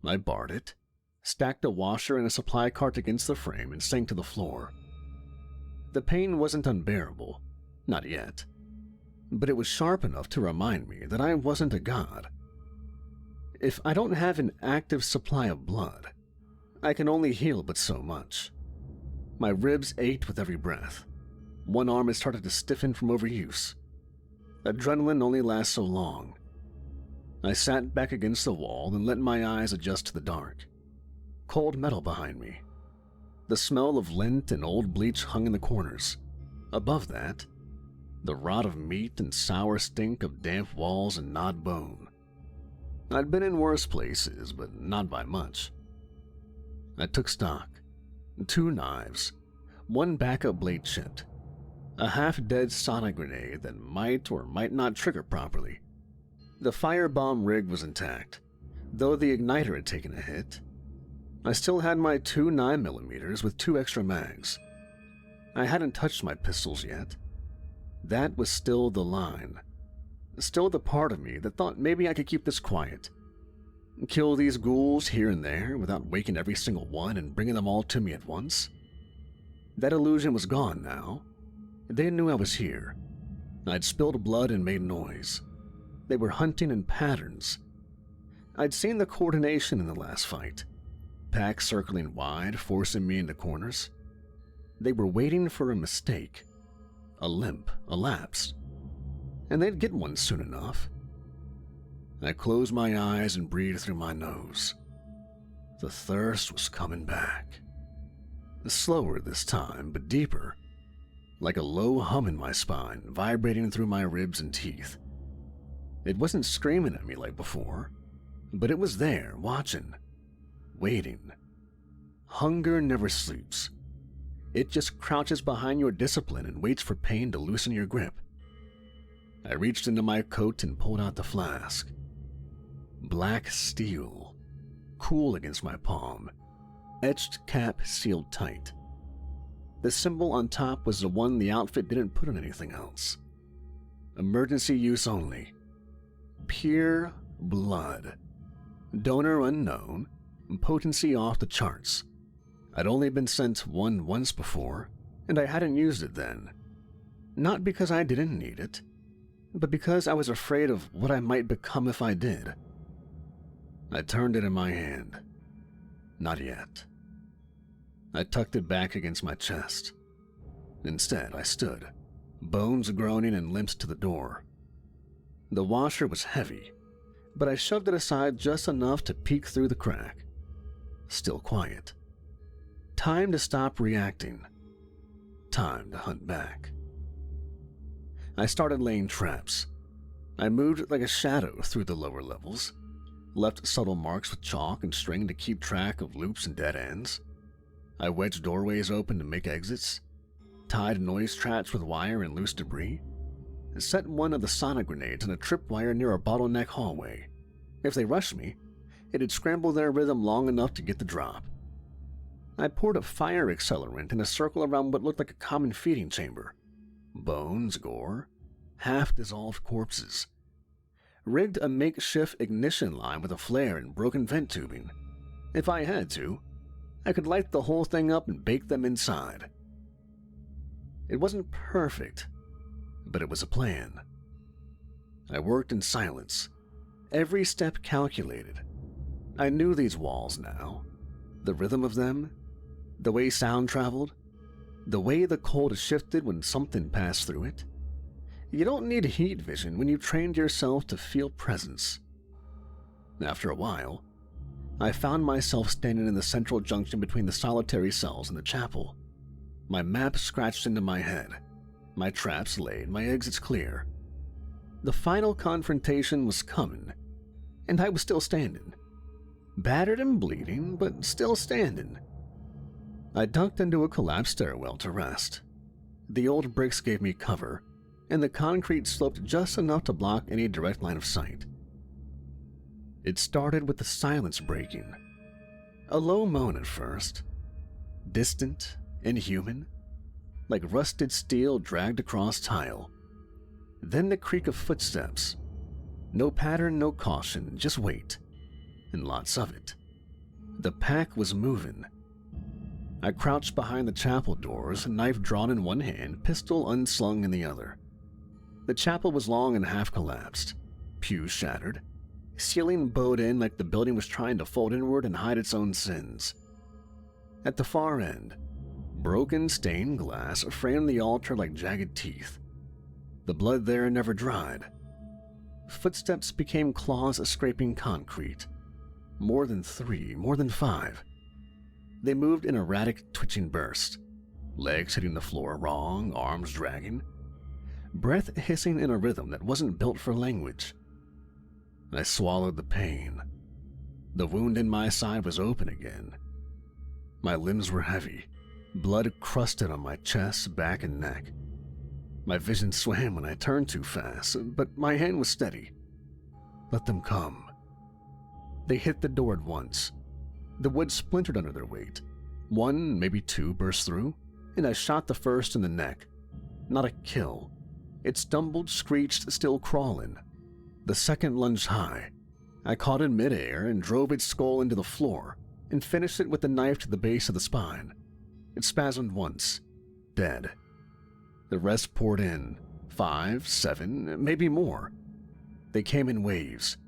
I barred it, stacked a washer and a supply cart against the frame, and sank to the floor. The pain wasn't unbearable, not yet, but it was sharp enough to remind me that I wasn't a god. If I don't have an active supply of blood, I can only heal but so much. My ribs ached with every breath. One arm had started to stiffen from overuse. Adrenaline only lasts so long. I sat back against the wall and let my eyes adjust to the dark. Cold metal behind me. The smell of lint and old bleach hung in the corners. Above that, the rot of meat and sour stink of damp walls and gnawed bone. I'd been in worse places, but not by much. I took stock. 2 knives, 1 backup blade chipped, a half-dead sonic grenade that might or might not trigger properly. The firebomb rig was intact, though the igniter had taken a hit. I still had my 2 9mm with 2 extra mags. I hadn't touched my pistols yet. That was still the line. Still the part of me that thought maybe I could keep this quiet. Kill these ghouls here and there without waking every single one and bringing them all to me at once. That illusion was gone now. They knew I was here. I'd spilled blood and made noise. They were hunting in patterns. I'd seen the coordination in the last fight. Packs circling wide, forcing me into corners. They were waiting for a mistake. A limp, a lapse. And they'd get one soon enough. I closed my eyes and breathed through my nose. The thirst was coming back. Slower this time, but deeper. Like a low hum in my spine, vibrating through my ribs and teeth. It wasn't screaming at me like before, but it was there, watching, waiting. Hunger never sleeps. It just crouches behind your discipline and waits for pain to loosen your grip. I reached into my coat and pulled out the flask. Black steel, cool against my palm, etched cap sealed tight. The symbol on top was the one the outfit didn't put on anything else. Emergency use only. Pure blood. Donor unknown, potency off the charts. I'd only been sent one once before, and I hadn't used it then. Not because I didn't need it, but because I was afraid of what I might become if I did. I turned it in my hand. Not yet. I tucked it back against my chest. Instead, I stood, bones groaning and limps to the door. The washer was heavy, but I shoved it aside just enough to peek through the crack. Still quiet. Time to stop reacting. Time to hunt back. I started laying traps. I moved like a shadow through the lower levels, left subtle marks with chalk and string to keep track of loops and dead ends. I wedged doorways open to make exits, tied noise traps with wire and loose debris, and set one of the sonic grenades on a tripwire near a bottleneck hallway. If they rushed me, it'd scramble their rhythm long enough to get the drop. I poured a fire accelerant in a circle around what looked like a common feeding chamber. Bones, gore, half-dissolved corpses. Rigged a makeshift ignition line with a flare and broken vent tubing. If I had to, I could light the whole thing up and bake them inside. It wasn't perfect, but it was a plan. I worked in silence, every step calculated. I knew these walls now, the rhythm of them, the way sound traveled, the way the cold shifted when something passed through it. You don't need heat vision when you trained yourself to feel presence. After a while, I found myself standing in the central junction between the solitary cells and the chapel. My map scratched into my head, my traps laid, my exits clear. The final confrontation was coming, and I was still standing. Battered and bleeding, but still standing. I ducked into a collapsed stairwell to rest. The old bricks gave me cover, and the concrete sloped just enough to block any direct line of sight. It started with the silence breaking. A low moan at first. Distant, inhuman. like rusted steel dragged across tile. Then the creak of footsteps. No pattern, no caution, just weight. And lots of it. The pack was moving. I crouched behind the chapel doors, knife drawn in one hand, pistol unslung in the other. The chapel was long and half collapsed. Pews shattered. Ceiling bowed in like the building was trying to fold inward and hide its own sins. At the far end, broken stained glass framed the altar like jagged teeth. The blood there never dried. Footsteps became claws scraping concrete. More than 3, more than 5. They moved in erratic, twitching bursts. Legs hitting the floor wrong, arms dragging. Breath hissing in a rhythm that wasn't built for language. I swallowed the pain. The wound in my side was open again. My limbs were heavy. Blood crusted on my chest, back, and neck. My vision swam when I turned too fast, but my hand was steady. Let them come. They hit the door at once. The wood splintered under their weight. 1, maybe 2 burst through, and I shot the first in the neck. Not a kill. It stumbled, screeched, still crawling. The second lunged high. I caught it midair and drove its skull into the floor, and finished it with the knife to the base of the spine. It spasmed once. Dead. The rest poured in. 5, 7, maybe more. They came in waves.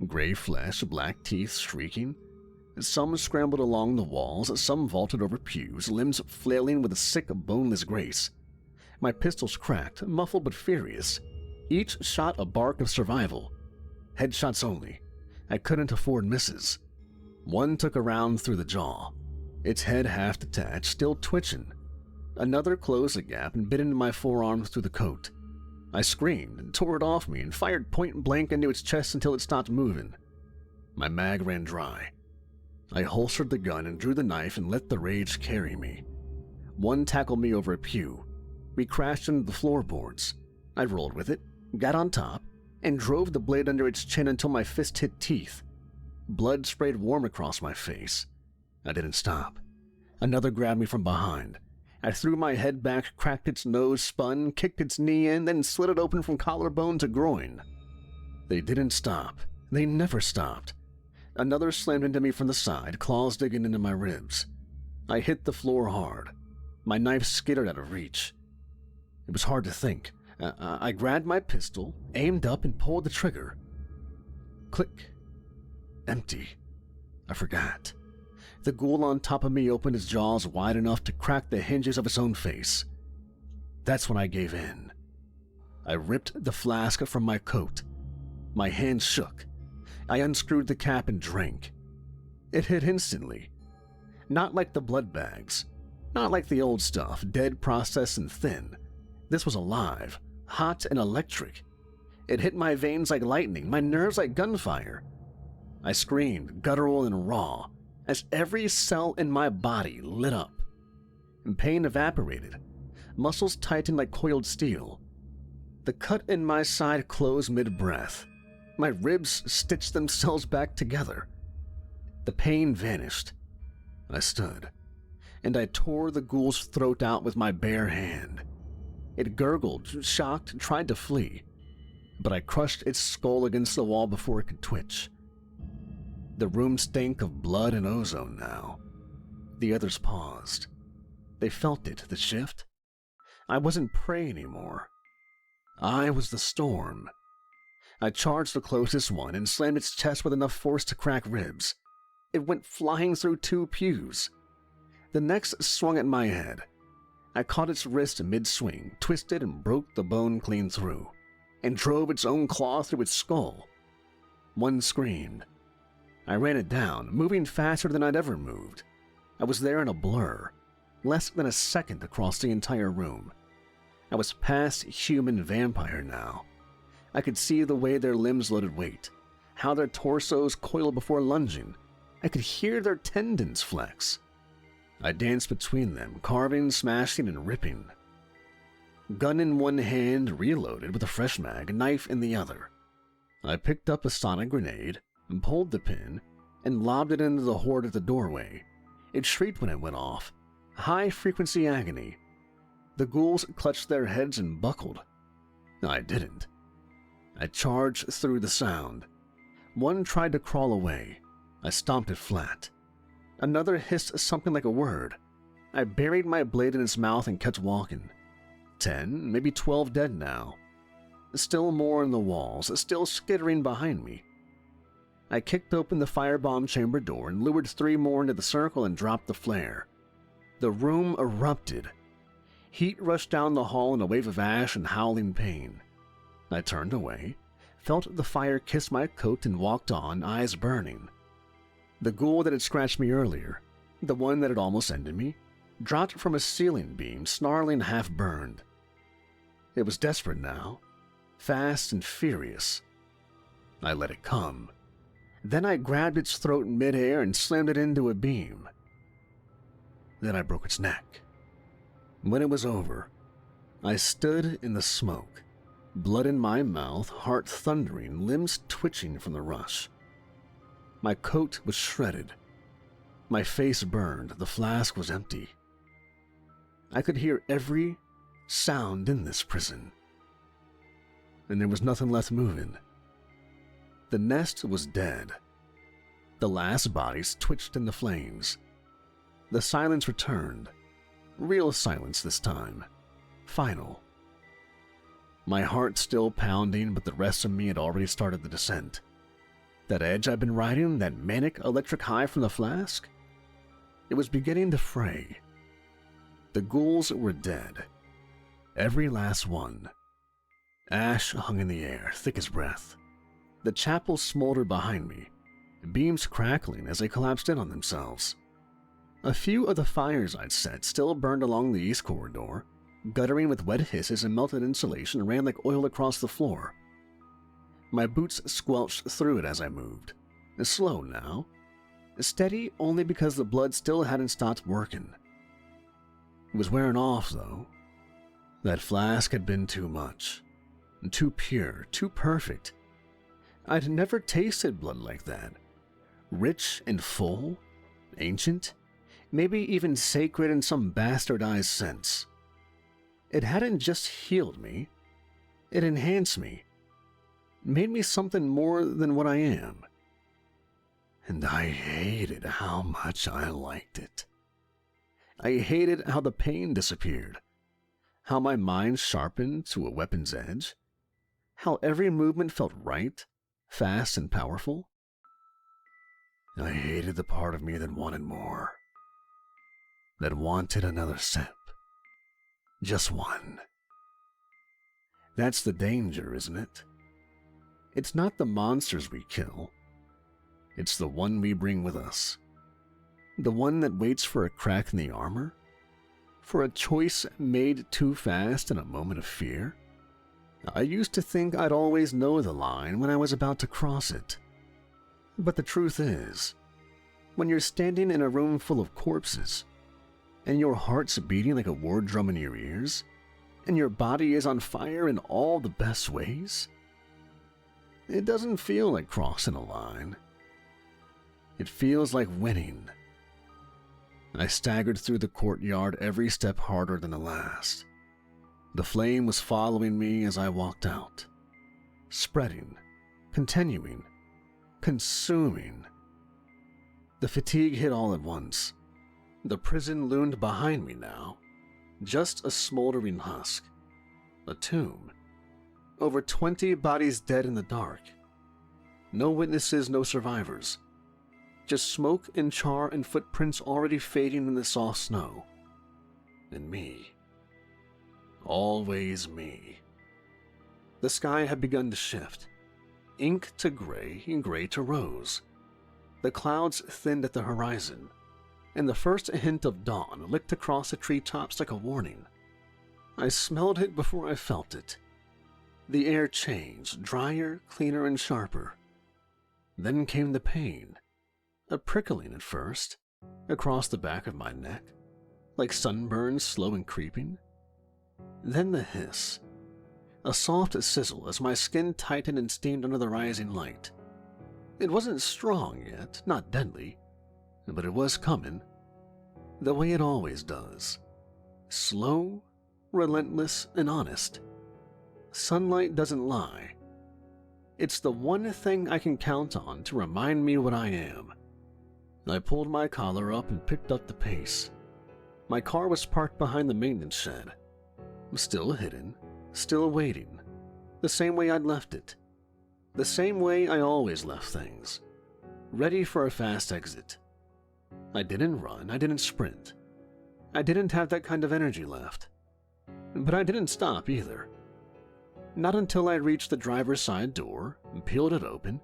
Gray flesh, black teeth streaking. Some scrambled along the walls, some vaulted over pews, limbs flailing with a sick, boneless grace. My pistols cracked, muffled but furious. Each shot a bark of survival. Headshots only. I couldn't afford misses. One took a round through the jaw. Its head half detached, still twitching. Another closed the gap and bit into my forearm through the coat. I screamed and tore it off me and fired point blank into its chest until it stopped moving. My mag ran dry. I holstered the gun and drew the knife and let the rage carry me. One tackled me over a pew. We crashed into the floorboards. I rolled with it, got on top, and drove the blade under its chin until my fist hit teeth. Blood sprayed warm across my face. I didn't stop. Another grabbed me from behind. I threw my head back, cracked its nose, spun, kicked its knee in, then slit it open from collarbone to groin. They didn't stop. They never stopped. Another slammed into me from the side, claws digging into my ribs. I hit the floor hard. My knife skittered out of reach. It was hard to think. I grabbed my pistol, aimed up, and pulled the trigger. Click. Empty. I forgot. The ghoul on top of me opened its jaws wide enough to crack the hinges of its own face. That's when I gave in. I ripped the flask from my coat. My hand shook. I unscrewed the cap and drank. It hit instantly. Not like the blood bags. Not like the old stuff, dead, processed, and thin. This was alive, hot, and electric. It hit my veins like lightning, my nerves like gunfire. I screamed, guttural and raw, as every cell in my body lit up. Pain evaporated. Muscles tightened like coiled steel. The cut in my side closed mid-breath. My ribs stitched themselves back together. The pain vanished. I stood, and I tore the ghoul's throat out with my bare hand. It gurgled, shocked, tried to flee, but I crushed its skull against the wall before it could twitch. The room stank of blood and ozone now. The others paused. They felt it, the shift. I wasn't prey anymore. I was the storm. I charged the closest one and slammed its chest with enough force to crack ribs. It went flying through 2 pews. The next swung at my head. I caught its wrist mid-swing, twisted and broke the bone clean through, and drove its own claw through its skull. One screamed. I ran it down, moving faster than I'd ever moved. I was there in a blur, less than a second across the entire room. I was past human vampire now. I could see the way their limbs loaded weight, how their torsos coiled before lunging. I could hear their tendons flex. I danced between them, carving, smashing, and ripping. Gun in one hand, reloaded with a fresh mag, knife in the other. I picked up a sonic grenade, and pulled the pin, and lobbed it into the horde at the doorway. It shrieked when it went off. High-frequency agony. The ghouls clutched their heads and buckled. I didn't. I charged through the sound. One tried to crawl away. I stomped it flat. Another hissed something like a word. I buried my blade in its mouth and kept walking. 10, maybe 12 dead now. Still more in the walls, still skittering behind me. I kicked open the firebomb chamber door and lured 3 more into the circle and dropped the flare. The room erupted. Heat rushed down the hall in a wave of ash and howling pain. I turned away, felt the fire kiss my coat and walked on, eyes burning. The ghoul that had scratched me earlier, the one that had almost ended me, dropped from a ceiling beam, snarling half-burned. It was desperate now, fast and furious. I let it come. Then I grabbed its throat in midair and slammed it into a beam. Then I broke its neck. When it was over, I stood in the smoke, blood in my mouth, heart thundering, limbs twitching from the rush. My coat was shredded. My face burned. The flask was empty. I could hear every sound in this prison. And there was nothing left moving. The nest was dead. The last bodies twitched in the flames. The silence returned. Real silence this time. Final. My heart still pounding, but the rest of me had already started the descent. That edge I'd been riding, that manic electric high from the flask? It was beginning to fray. The ghouls were dead. Every last one. Ash hung in the air, thick as breath. The chapel smoldered behind me, beams crackling as they collapsed in on themselves. A few of the fires I'd set still burned along the east corridor, guttering with wet hisses and melted insulation and ran like oil across the floor. My boots squelched through it as I moved. Slow now. Steady only because the blood still hadn't stopped working. It was wearing off, though. That flask had been too much. Too pure, too perfect. I'd never tasted blood like that. Rich and full, ancient, maybe even sacred in some bastardized sense. It hadn't just healed me. It enhanced me. Made me something more than what I am. And I hated how much I liked it. I hated how the pain disappeared. How my mind sharpened to a weapon's edge. How every movement felt right, fast and powerful. I hated the part of me that wanted more. That wanted another sip. Just one. That's the danger, isn't it? It's not the monsters we kill. It's the one we bring with us. The one that waits for a crack in the armor? For a choice made too fast in a moment of fear? I used to think I'd always know the line when I was about to cross it. But the truth is, when you're standing in a room full of corpses, and your heart's beating like a war drum in your ears, and your body is on fire in all the best ways, it doesn't feel like crossing a line. It feels like winning. I staggered through the courtyard, every step harder than the last. The flame was following me as I walked out, spreading, continuing, consuming. The fatigue hit all at once. The prison loomed behind me now, just a smoldering husk, a tomb. Over 20 bodies dead in the dark. No witnesses, no survivors. Just smoke and char and footprints already fading in the soft snow. And me. Always me. The sky had begun to shift. Ink to gray and gray to rose. The clouds thinned at the horizon, and the first hint of dawn licked across the treetops like a warning. I smelled it before I felt it. The air changed, drier, cleaner, and sharper. Then came the pain, a prickling at first, across the back of my neck, like sunburns slow and creeping. Then the hiss, a soft sizzle as my skin tightened and steamed under the rising light. It wasn't strong yet, not deadly, but it was coming, the way it always does, slow relentless, and honest. Sunlight doesn't lie. It's the one thing I can count on to remind me what I am. I pulled my collar up and picked up the pace. My car was parked behind the maintenance shed. Still hidden, still waiting, the same way I'd left it. The same way I always left things. Ready for a fast exit. I didn't run, I didn't sprint. I didn't have that kind of energy left. But I didn't stop either. Not until I reached the driver's side door, peeled it open,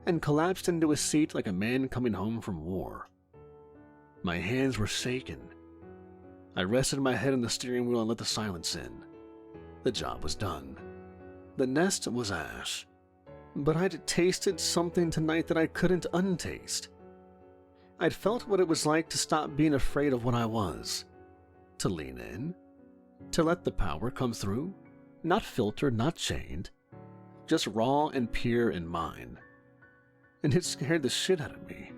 and collapsed into a seat like a man coming home from war. My hands were shaking. I rested my head on the steering wheel and let the silence in. The job was done. The nest was ash. But I'd tasted something tonight that I couldn't untaste. I'd felt what it was like to stop being afraid of what I was. To lean in. To let the power come through. Not filtered, not chained. Just raw and pure in mine. And it scared the shit out of me.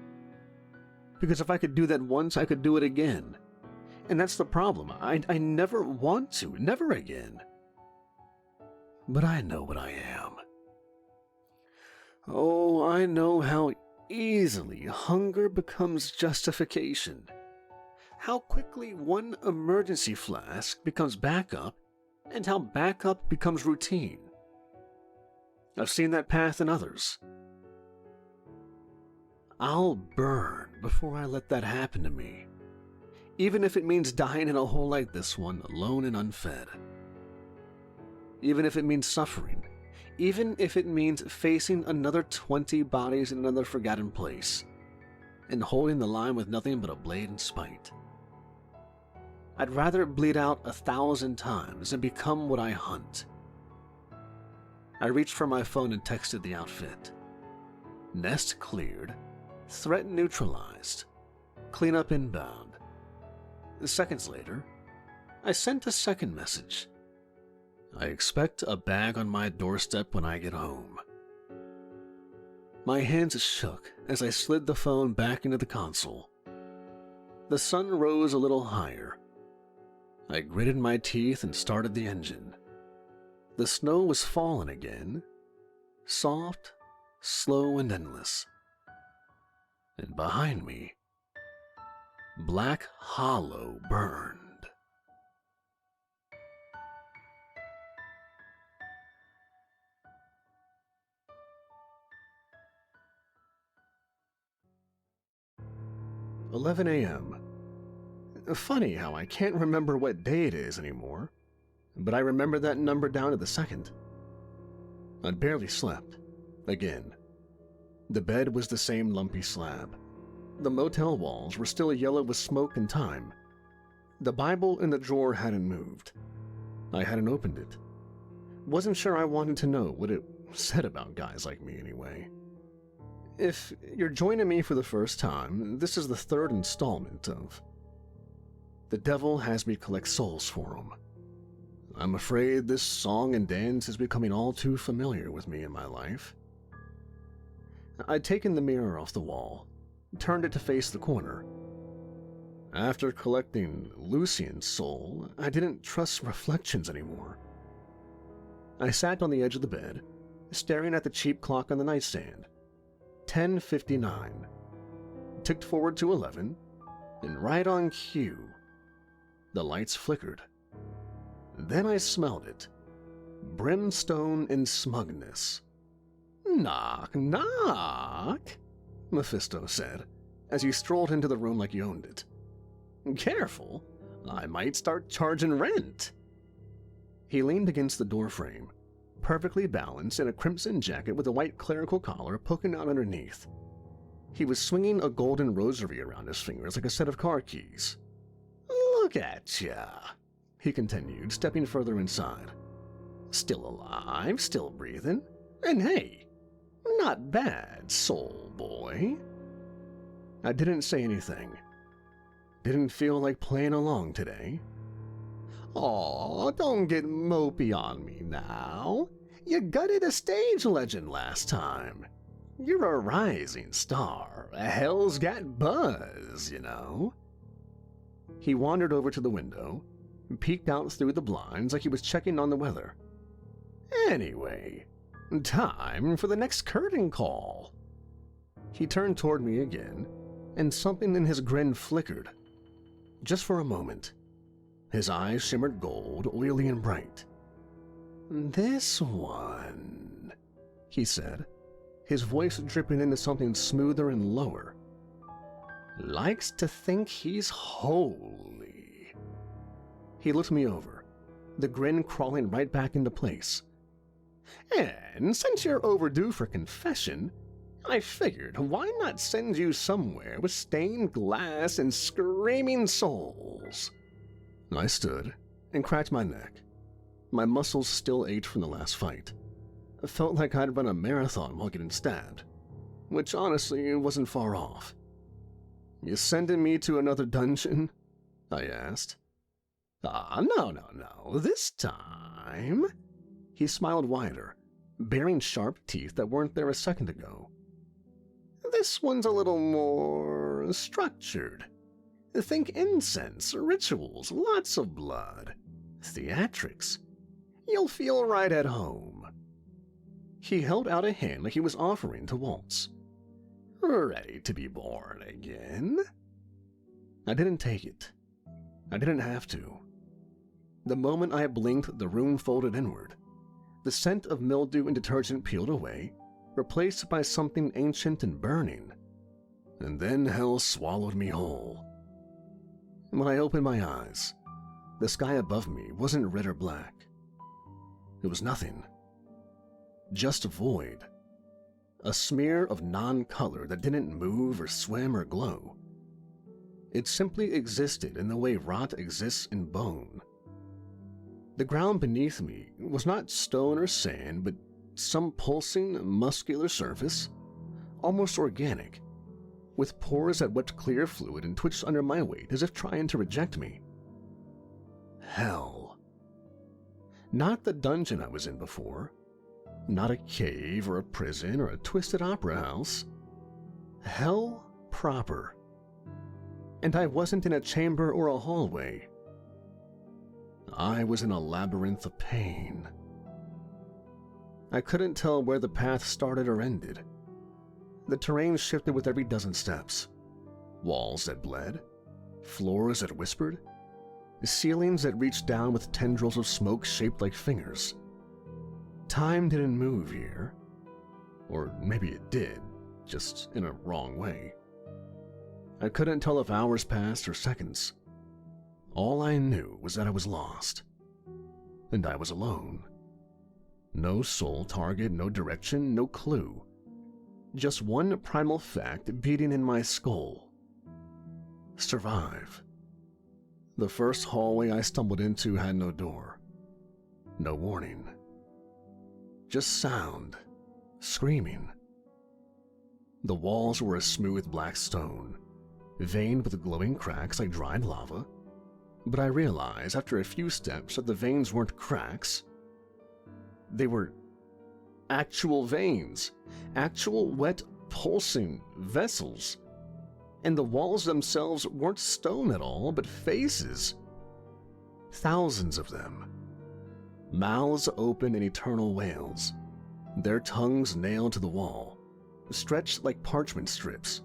Because if I could do that once, I could do it again. And that's the problem. I never want to, never again. But I know what I am. Oh, I know how easily hunger becomes justification. How quickly one emergency flask becomes backup, and how backup becomes routine. I've seen that path in others. I'll burn before I let that happen to me, even if it means dying in a hole like this one, alone and unfed. Even if it means suffering. Even if it means facing another 20 bodies in another forgotten place, and holding the line with nothing but a blade and spite. I'd rather bleed out 1,000 times and become what I hunt. I reached for my phone and texted the outfit. Nest cleared. Threat neutralized. Cleanup inbound. Seconds later, I sent a second message. I expect a bag on my doorstep when I get home. My hands shook as I slid the phone back into the console. The sun rose a little higher. I gritted my teeth and started the engine. The snow was falling again. Soft, slow, and endless. And behind me, Black Hollow burned. "11 a.m. Funny how I can't remember what day it is anymore, but I remember that number down to the second. I'd barely slept. Again. The bed was the same lumpy slab. The motel walls were still yellow with smoke and time. The Bible in the drawer hadn't moved. I hadn't opened it. Wasn't sure I wanted to know what it said about guys like me anyway. If you're joining me for the first time, this is the third installment of The Devil Has Me Collect Souls for Him. I'm afraid this song and dance is becoming all too familiar with me in my life. I'd taken the mirror off the wall, turned it to face the corner. After collecting Lucian's soul, I didn't trust reflections anymore. I sat on the edge of the bed, staring at the cheap clock on the nightstand. 10:59. Ticked forward to 11, and right on cue, the lights flickered. Then I smelled it. Brimstone and smugness. "Knock, knock," Mephisto said, as he strolled into the room like he owned it. "Careful, I might start charging rent." He leaned against the doorframe, perfectly balanced in a crimson jacket with a white clerical collar poking out underneath. He was swinging a golden rosary around his fingers like a set of car keys. "Look at ya," he continued, stepping further inside. "Still alive, still breathing, and hey, not bad, soul boy." I didn't say anything. Didn't feel like playing along today. "Aw, don't get mopey on me now. You gutted a stage legend last time. You're a rising star. Hell's got buzz, you know." He wandered over to the window, peeked out through the blinds like he was checking on the weather. "Anyway, time for the next curtain call." He turned toward me again, and something in his grin flickered. Just for a moment. His eyes shimmered gold, oily and bright. "This one," he said, his voice dripping into something smoother and lower, "likes to think he's holy." He looked me over, the grin crawling right back into place. "And since you're overdue for confession, I figured why not send you somewhere with stained glass and screaming souls." I stood and cracked my neck. My muscles still ached from the last fight. It felt like I'd run a marathon while getting stabbed, which honestly wasn't far off. "You sending me to another dungeon?" I asked. No. This time..." He smiled wider, baring sharp teeth that weren't there a second ago. "This one's a little more structured. Think incense, rituals, lots of blood, theatrics. You'll feel right at home." He held out a hand like he was offering to waltz. "Ready to be born again?" I didn't take it. I didn't have to. The moment I blinked, the room folded inward. The scent of mildew and detergent peeled away, replaced by something ancient and burning. And then hell swallowed me whole. When I opened my eyes, the sky above me wasn't red or black. It was nothing. Just void. A smear of non-color that didn't move or swim or glow. It simply existed in the way rot exists in bone. The ground beneath me was not stone or sand, but some pulsing, muscular surface, almost organic, with pores that wept clear fluid and twitched under my weight as if trying to reject me. Hell. Not the dungeon I was in before. Not a cave or a prison or a twisted opera house. Hell proper. And I wasn't in a chamber or a hallway. I was in a labyrinth of pain. I couldn't tell where the path started or ended. The terrain shifted with every dozen steps. Walls that bled, floors that whispered, ceilings that reached down with tendrils of smoke shaped like fingers. Time didn't move here. Or maybe it did, just in a wrong way. I couldn't tell if hours passed or seconds. All I knew was that I was lost. And I was alone. No sole target, no direction, no clue. Just one primal fact beating in my skull. Survive. The first hallway I stumbled into had no door. No warning. Just sound. Screaming. The walls were a smooth black stone, veined with glowing cracks like dried lava, but I realized after a few steps that the veins weren't cracks. They were actual veins, actual wet, pulsing vessels. And the walls themselves weren't stone at all, but faces. Thousands of them. Mouths open in eternal wails, their tongues nailed to the wall, stretched like parchment strips,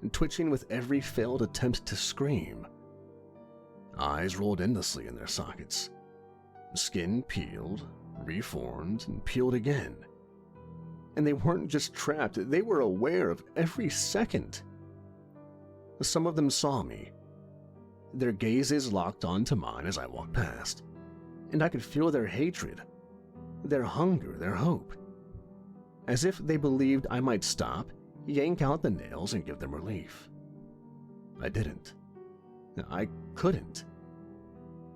and twitching with every failed attempt to scream. Eyes rolled endlessly in their sockets. Skin peeled, reformed, and peeled again. And they weren't just trapped, they were aware of every second. Some of them saw me. Their gazes locked onto mine as I walked past, and I could feel their hatred, their hunger, their hope. As if they believed I might stop, yank out the nails, and give them relief. I didn't. I couldn't.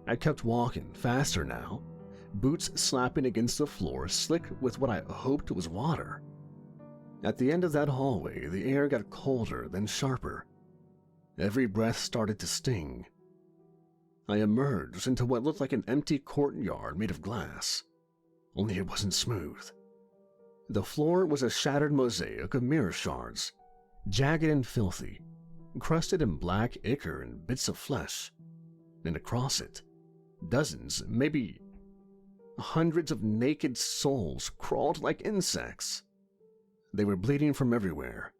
I kept walking, faster now, boots slapping against the floor, slick with what I hoped was water. At the end of that hallway, the air got colder, then sharper. Every breath started to sting. I emerged into what looked like an empty courtyard made of glass, only it wasn't smooth. The floor was a shattered mosaic of mirror shards, jagged and filthy, crusted in black ichor and bits of flesh, and across it, Dozens, maybe hundreds of naked souls crawled like insects. They were bleeding from everywhere.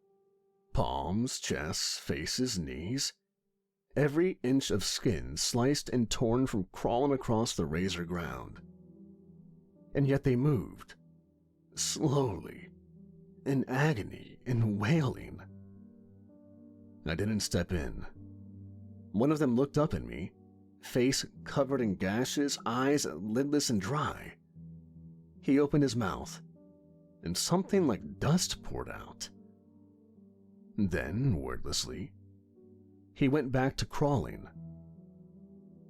Palms, chests, faces, knees. Every inch of skin sliced and torn from crawling across the razor ground. And yet they moved, slowly, in agony and wailing. I didn't step in. One of them looked up at me, face covered in gashes, eyes lidless and dry. He opened his mouth, and something like dust poured out. Then, wordlessly, he went back to crawling.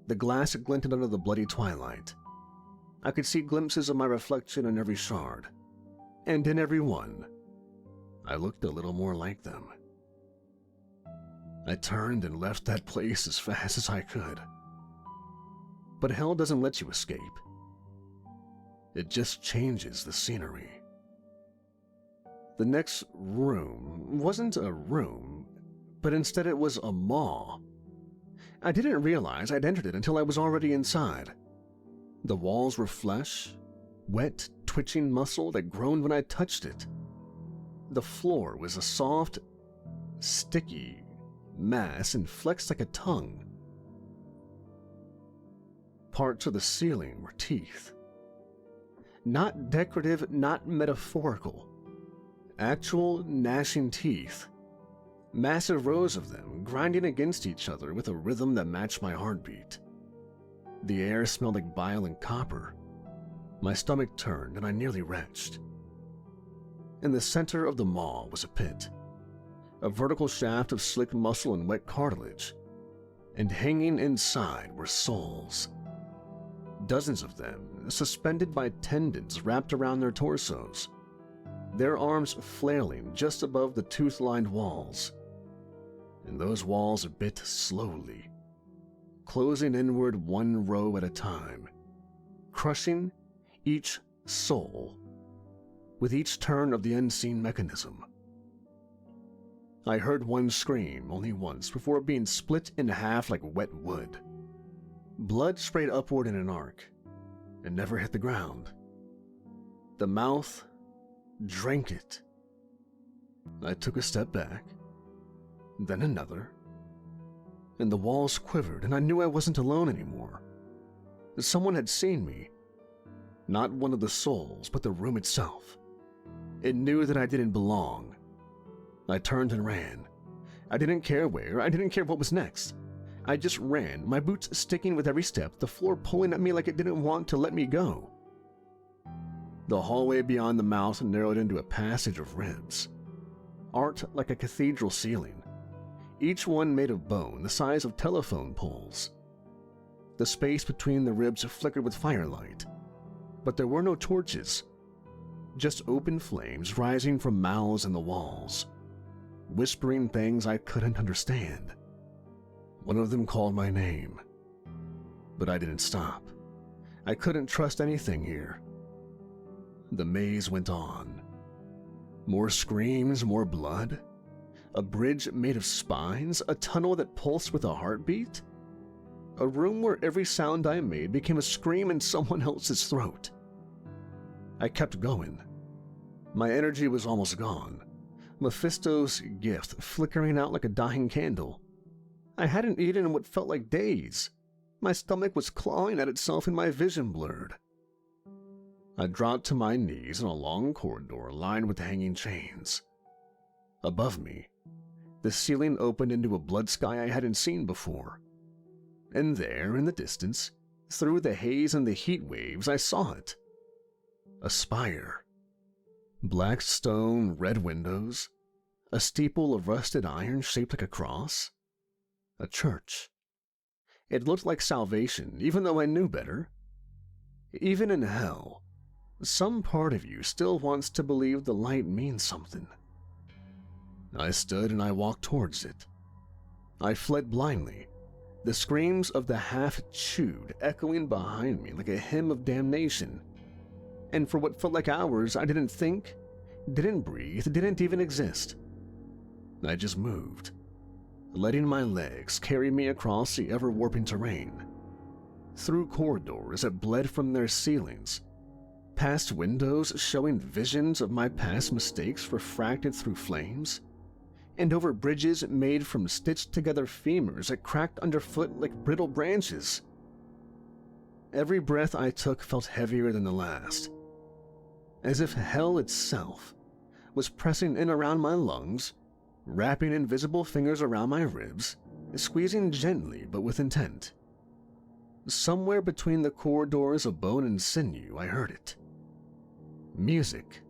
The glass glinted under the bloody twilight. I could see glimpses of my reflection in every shard, and in every one, I looked a little more like them. I turned and left that place as fast as I could. But hell doesn't let you escape. It just changes the scenery. The next room wasn't a room, but instead it was a maw. I didn't realize I'd entered it until I was already inside. The walls were flesh, wet, twitching muscle that groaned when I touched it. The floor was a soft, sticky mass and flexed like a tongue. Parts of the ceiling were teeth. Not decorative, not metaphorical. Actual gnashing teeth. Massive rows of them grinding against each other with a rhythm that matched my heartbeat. The air smelled like bile and copper. My stomach turned and I nearly retched. In the center of the maw was a pit. A vertical shaft of slick muscle and wet cartilage. And hanging inside were souls. Dozens of them, suspended by tendons wrapped around their torsos. Their arms flailing just above the tooth-lined walls. And those walls bit slowly, closing inward one row at a time, crushing each soul with each turn of the unseen mechanism. I heard one scream only once before being split in half like wet wood. Blood sprayed upward in an arc and never hit the ground. The mouth drank it. I took a step back, then another, and the walls quivered and I knew I wasn't alone anymore. Someone had seen me. Not one of the souls, but the room itself. It knew that I didn't belong. I turned and ran. I didn't care where, I didn't care what was next. I just ran, my boots sticking with every step, the floor pulling at me like it didn't want to let me go. The hallway beyond the mouth narrowed into a passage of ribs. Art like a cathedral ceiling, each one made of bone the size of telephone poles. The space between the ribs flickered with firelight, but there were no torches, just open flames rising from mouths in the walls, whispering things I couldn't understand. One of them called my name, but I didn't stop. I couldn't trust anything here. The maze went on. More screams, more blood. A bridge made of spines, a tunnel that pulsed with a heartbeat. A room where every sound I made became a scream in someone else's throat. I kept going. My energy was almost gone. Mephisto's gift flickering out like a dying candle. I hadn't eaten in what felt like days. My stomach was clawing at itself and my vision blurred. I dropped to my knees in a long corridor lined with hanging chains. Above me, the ceiling opened into a blood sky I hadn't seen before. And there, in the distance, through the haze and the heat waves, I saw it. A spire. Black stone, red windows. A steeple of rusted iron shaped like a cross. A church. It looked like salvation, even though I knew better. Even in hell, some part of you still wants to believe the light means something. I stood and I walked towards it. I fled blindly, the screams of the half-chewed echoing behind me like a hymn of damnation. And for what felt like hours, I didn't think, didn't breathe, didn't even exist. I just moved, letting my legs carry me across the ever-warping terrain. through corridors that bled from their ceilings, past windows showing visions of my past mistakes refracted through flames, and over bridges made from stitched-together femurs that cracked underfoot like brittle branches. Every breath I took felt heavier than the last, as if hell itself was pressing in around my lungs, wrapping invisible fingers around my ribs, squeezing gently but with intent. Somewhere between the corridors of bone and sinew, I heard it. Music.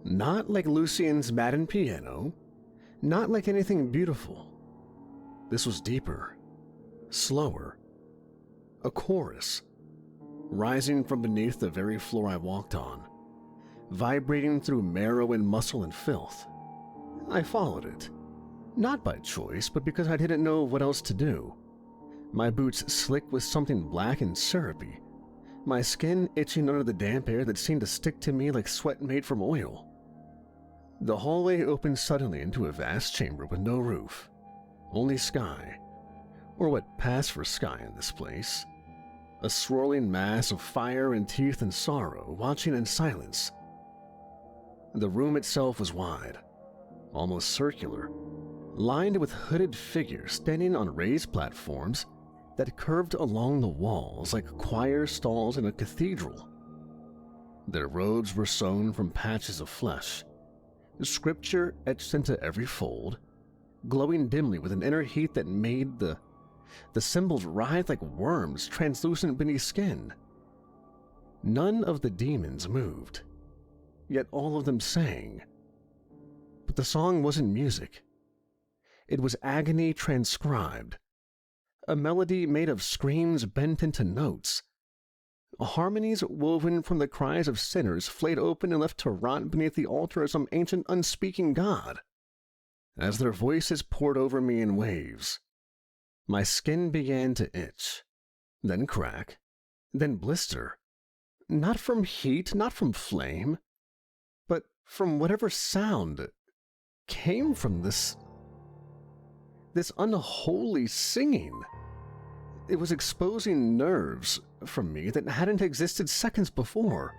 Not like Lucien's Madden piano, not like anything beautiful. This was deeper, slower. A chorus, rising from beneath the very floor I walked on, vibrating through marrow and muscle and filth. I followed it, not by choice, but because I didn't know what else to do. My boots slick with something black and syrupy, my skin itching under the damp air that seemed to stick to me like sweat made from oil. The hallway opened suddenly into a vast chamber with no roof, only sky, or what passed for sky in this place. A swirling mass of fire and teeth and sorrow, watching in silence. The room itself was wide, almost circular, lined with hooded figures standing on raised platforms that curved along the walls like choir stalls in a cathedral. Their robes were sewn from patches of flesh, scripture etched into every fold, glowing dimly with an inner heat that made the symbols writhe like worms translucent beneath skin. None of the demons moved, yet all of them sang. But the song wasn't music. It was agony transcribed, a melody made of screams bent into notes, harmonies woven from the cries of sinners flayed open and left to rot beneath the altar of some ancient unspeaking god. As their voices poured over me in waves, my skin began to itch, then crack, then blister, not from heat, not from flame, but from whatever sound came from this unholy singing. It was exposing nerves from me that hadn't existed seconds before.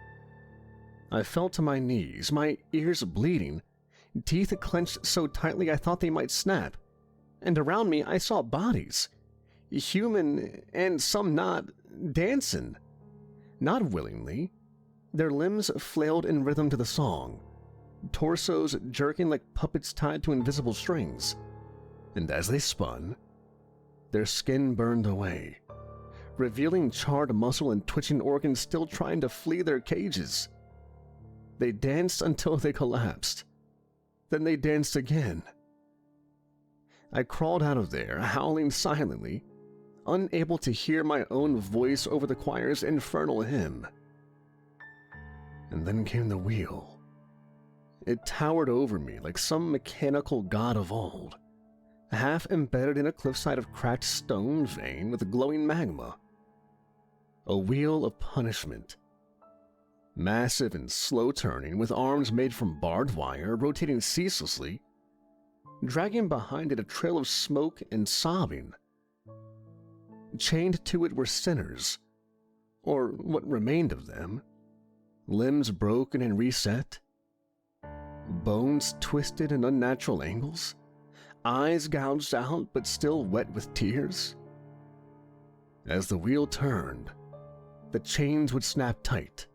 I fell to my knees, my ears bleeding, teeth clenched so tightly I thought they might snap, and around me I saw bodies, human and some not, dancing. Not willingly. Their limbs flailed in rhythm to the song, torsos jerking like puppets tied to invisible strings. And as they spun, their skin burned away, revealing charred muscle and twitching organs still trying to flee their cages. They danced until they collapsed. Then they danced again. I crawled out of there, howling silently, unable to hear my own voice over the choir's infernal hymn. And then came the wheel. It towered over me like some mechanical god of old, half embedded in a cliffside of cracked stone vein with glowing magma. A wheel of punishment. Massive and slow-turning, with arms made from barbed wire rotating ceaselessly, dragging behind it a trail of smoke and sobbing. Chained to it were sinners, or what remained of them, limbs broken and reset, bones twisted in unnatural angles, eyes gouged out but still wet with tears. As the wheel turned, the chains would snap tight,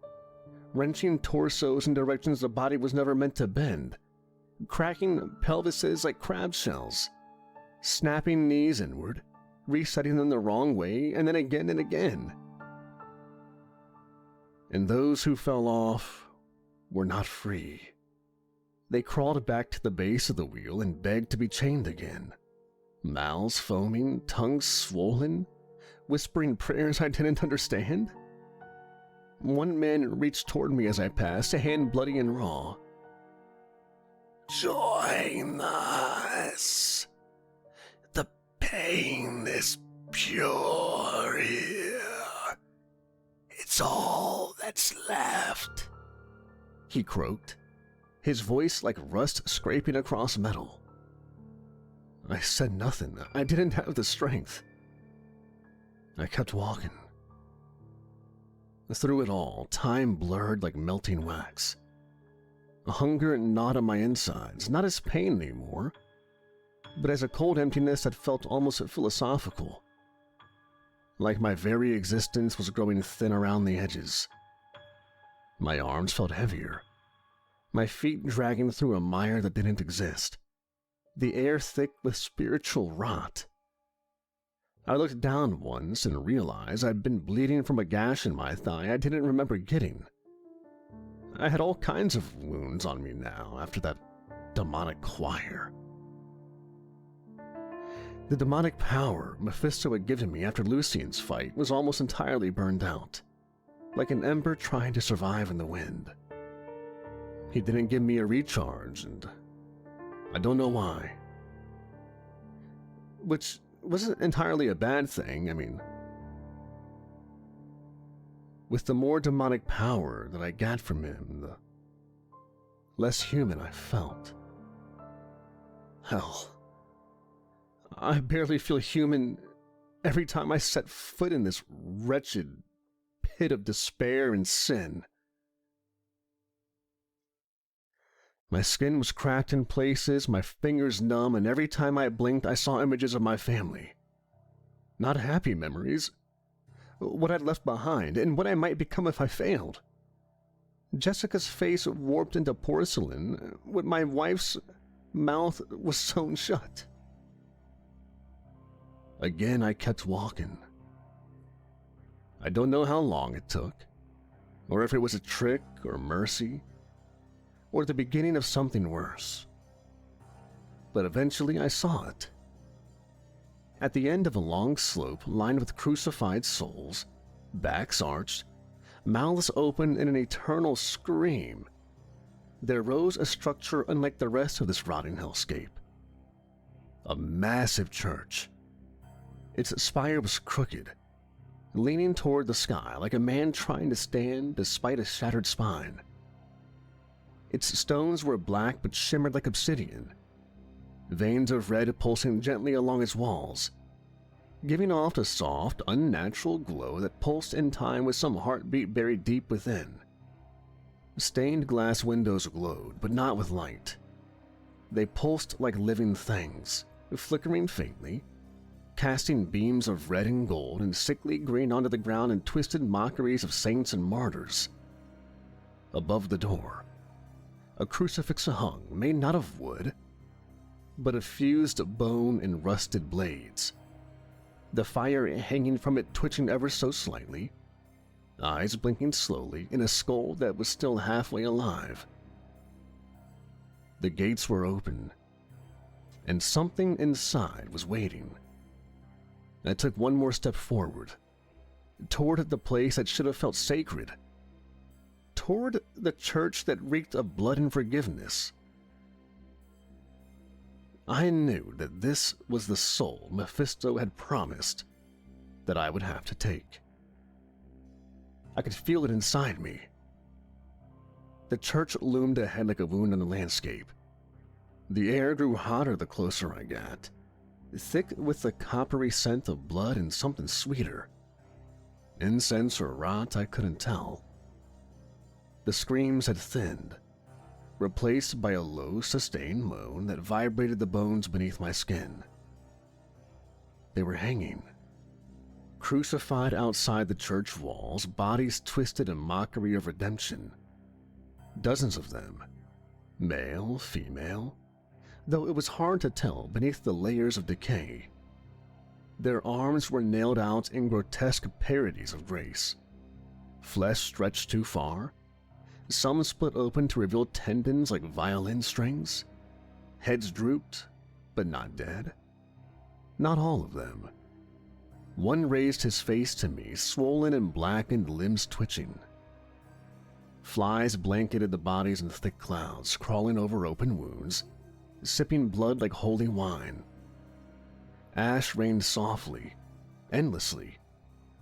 wrenching torsos in directions the body was never meant to bend, cracking pelvises like crab shells, snapping knees inward, resetting them the wrong way, and then again and again. And those who fell off were not free. They crawled back to the base of the wheel and begged to be chained again, mouths foaming, tongues swollen, whispering prayers I didn't understand. One man reached toward me as I passed, a hand bloody and raw. "Join us. The pain is pure here. It's all that's left," he croaked, his voice like rust scraping across metal. I said nothing. I didn't have the strength. I kept walking, Through it all, time blurred like melting wax. A hunger gnawed on my insides, not as pain anymore, but as a cold emptiness that felt almost philosophical. Like my very existence was growing thin around the edges. My arms felt heavier, my feet dragging through a mire that didn't exist, the air thick with spiritual rot. I looked down once and realized I'd been bleeding from a gash in my thigh I didn't remember getting. I had all kinds of wounds on me now after that demonic choir. The demonic power Mephisto had given me after Lucian's fight was almost entirely burned out, like an ember trying to survive in the wind. He didn't give me a recharge, and I don't know why. Which wasn't entirely a bad thing. I mean, with the more demonic power that I got from him, the less human I felt. Hell, I barely feel human every time I set foot in this wretched pit of despair and sin. My skin was cracked in places, my fingers numb, and every time I blinked I saw images of my family. Not happy memories. What I'd left behind, and what I might become if I failed. Jessica's face warped into porcelain, when my wife's mouth was sewn shut. Again I kept walking. I don't know how long it took, or if it was a trick or mercy, or the beginning of something worse. But eventually I saw it. At the end of a long slope lined with crucified souls, backs arched, mouths open in an eternal scream, there rose a structure unlike the rest of this rotting hellscape. A massive church. Its spire was crooked, leaning toward the sky like a man trying to stand despite a shattered spine. Its stones were black but shimmered like obsidian, veins of red pulsing gently along its walls, giving off a soft, unnatural glow that pulsed in time with some heartbeat buried deep within. Stained glass windows glowed, but not with light. They pulsed like living things, flickering faintly, casting beams of red and gold and sickly green onto the ground in twisted mockeries of saints and martyrs. Above the door, a crucifix hung, made not of wood, but of fused bone and rusted blades, the fire hanging from it twitching ever so slightly, eyes blinking slowly in a skull that was still halfway alive. The gates were open, and something inside was waiting. I took one more step forward, toward the place that should have felt sacred, toward the church that reeked of blood and forgiveness. I knew that this was the soul Mephisto had promised that I would have to take. I could feel it inside me. The church loomed ahead like a wound on the landscape. The air grew hotter the closer I got, thick with the coppery scent of blood and something sweeter. Incense or rot, I couldn't tell. The screams had thinned, replaced by a low, sustained moan that vibrated the bones beneath my skin. They were hanging, crucified outside the church walls, bodies twisted in mockery of redemption. Dozens of them, male, female, though it was hard to tell beneath the layers of decay. Their arms were nailed out in grotesque parodies of grace. Flesh stretched too far, some split open to reveal tendons like violin strings. Heads drooped, but not dead. Not all of them. One raised his face to me, swollen and blackened, limbs twitching. Flies blanketed the bodies in thick clouds, crawling over open wounds, sipping blood like holy wine. Ash rained softly, endlessly,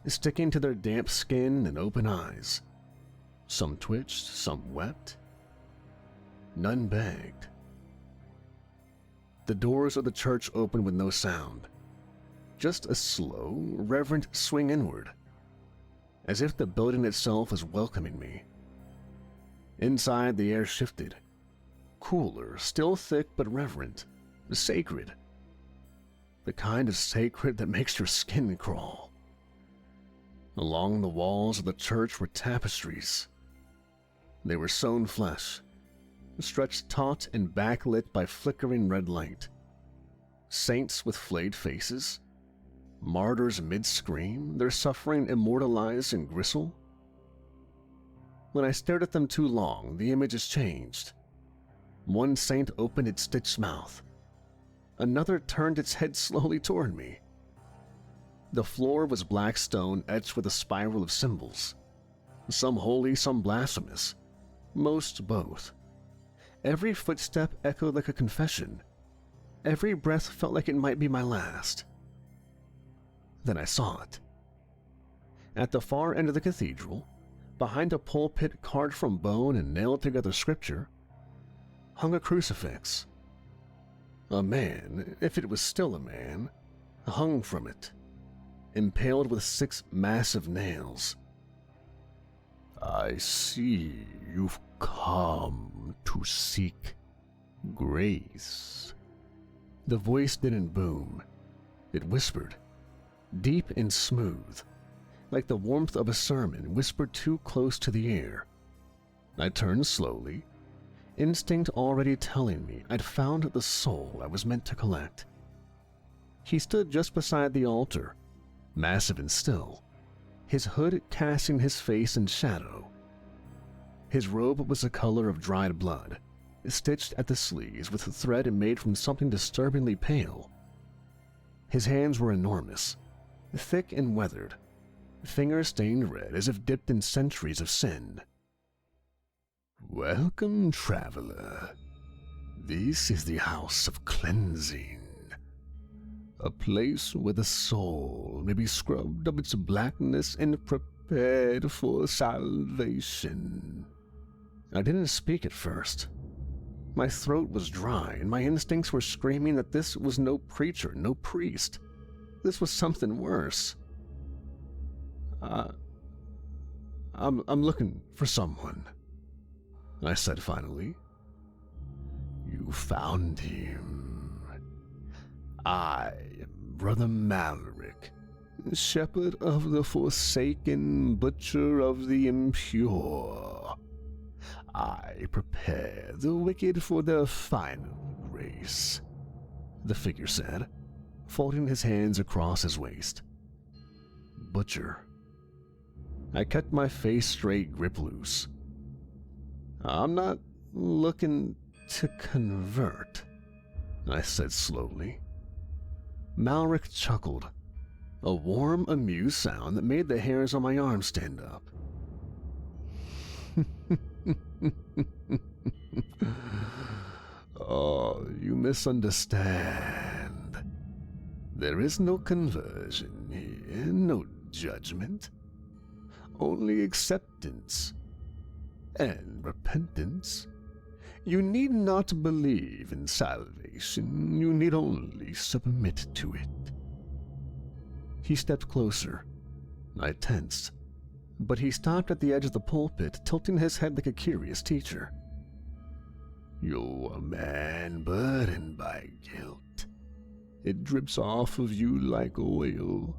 sticking to their damp skin and open eyes. Some twitched, some wept. None begged. The doors of the church opened with no sound, just a slow, reverent swing inward. as if the building itself was welcoming me. Inside, the air shifted. Cooler, still thick but reverent, sacred. The kind of sacred that makes your skin crawl. Along the walls of the church were tapestries. They were sewn flesh, stretched taut and backlit by flickering red light. Saints with flayed faces, martyrs mid-scream, their suffering immortalized in gristle. When I stared at them too long, the images changed. One saint opened its stitched mouth. Another turned its head slowly toward me. The floor was black stone etched with a spiral of symbols. Some holy, some blasphemous. Most both. Every footstep echoed like a confession. Every breath felt like it might be my last. Then I saw it. At the far end of the cathedral, behind a pulpit carved from bone and nailed together scripture, hung a crucifix. A man, if it was still a man, hung from it, impaled with 6 massive nails. "I see you've come to seek grace." The voice didn't boom. It whispered, deep and smooth, like the warmth of a sermon whispered too close to the ear. I turned slowly, instinct already telling me I'd found the soul I was meant to collect. He stood just beside the altar, massive and still, his hood casting his face in shadow. His robe was the color of dried blood, stitched at the sleeves with a thread made from something disturbingly pale. His hands were enormous, thick and weathered, fingers stained red as if dipped in centuries of sin. "Welcome, traveler. This is the house of cleansing. A place where the soul may be scrubbed of its blackness and prepared for salvation." I didn't speak at first. My throat was dry, and my instincts were screaming that this was no preacher, no priest. This was something worse. I'm looking for someone," I said finally. "You found him. I am Brother Malric, shepherd of the forsaken, butcher of the impure. I prepare the wicked for their final grace," the figure said, folding his hands across his waist. Butcher. I cut my face straight, grip loose. "I'm not looking to convert," I said slowly. Malric chuckled, a warm, amused sound that made the hairs on my arm stand up. "Oh, you misunderstand. There is no conversion here, no judgment. Only acceptance and repentance. You need not believe in salvation, you need only submit to it." He stepped closer. I tensed, but he stopped at the edge of the pulpit, tilting his head like a curious teacher. "You're a man burdened by guilt. It drips off of you like oil.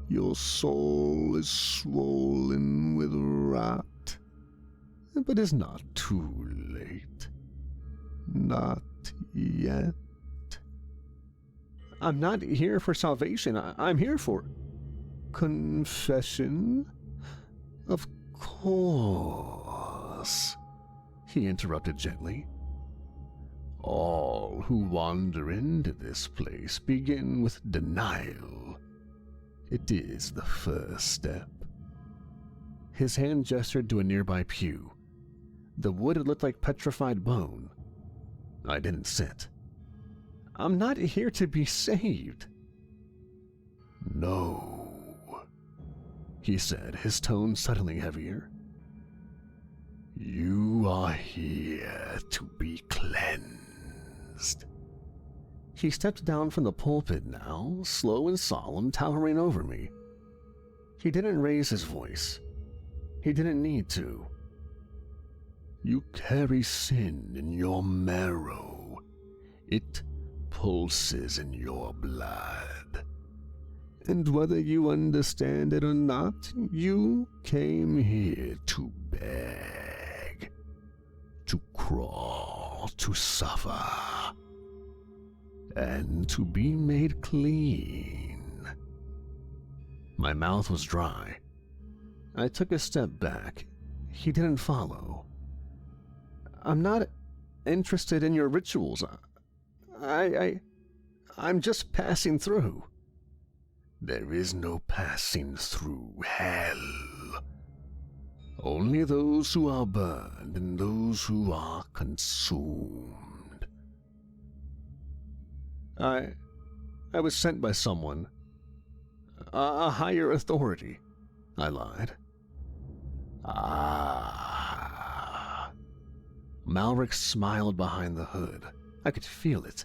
Your soul is swollen with rot. But it's not too late. Not yet." "I'm not here for salvation. I'm here for confession." "Of course," he interrupted gently. "All who wander into this place begin with denial. It is the first step." His hand gestured to a nearby pew. The wood looked like petrified bone. I didn't sit. "I'm not here to be saved." "No," he said, his tone suddenly heavier. "You are here to be cleansed." He stepped down from the pulpit now, slow and solemn, towering over me. He didn't raise his voice. He didn't need to. You carry sin in your marrow. It pulses in your blood. And whether you understand it or not, you came here to beg, to crawl, to suffer, and to be made clean. My mouth was dry. I took a step back. He didn't follow. I'm not interested in your rituals. I'm just passing through. There is no passing through hell. Only those who are burned and those who are consumed. I was sent by someone. A higher authority, I lied. Ah. Malric smiled behind the hood. I could feel it.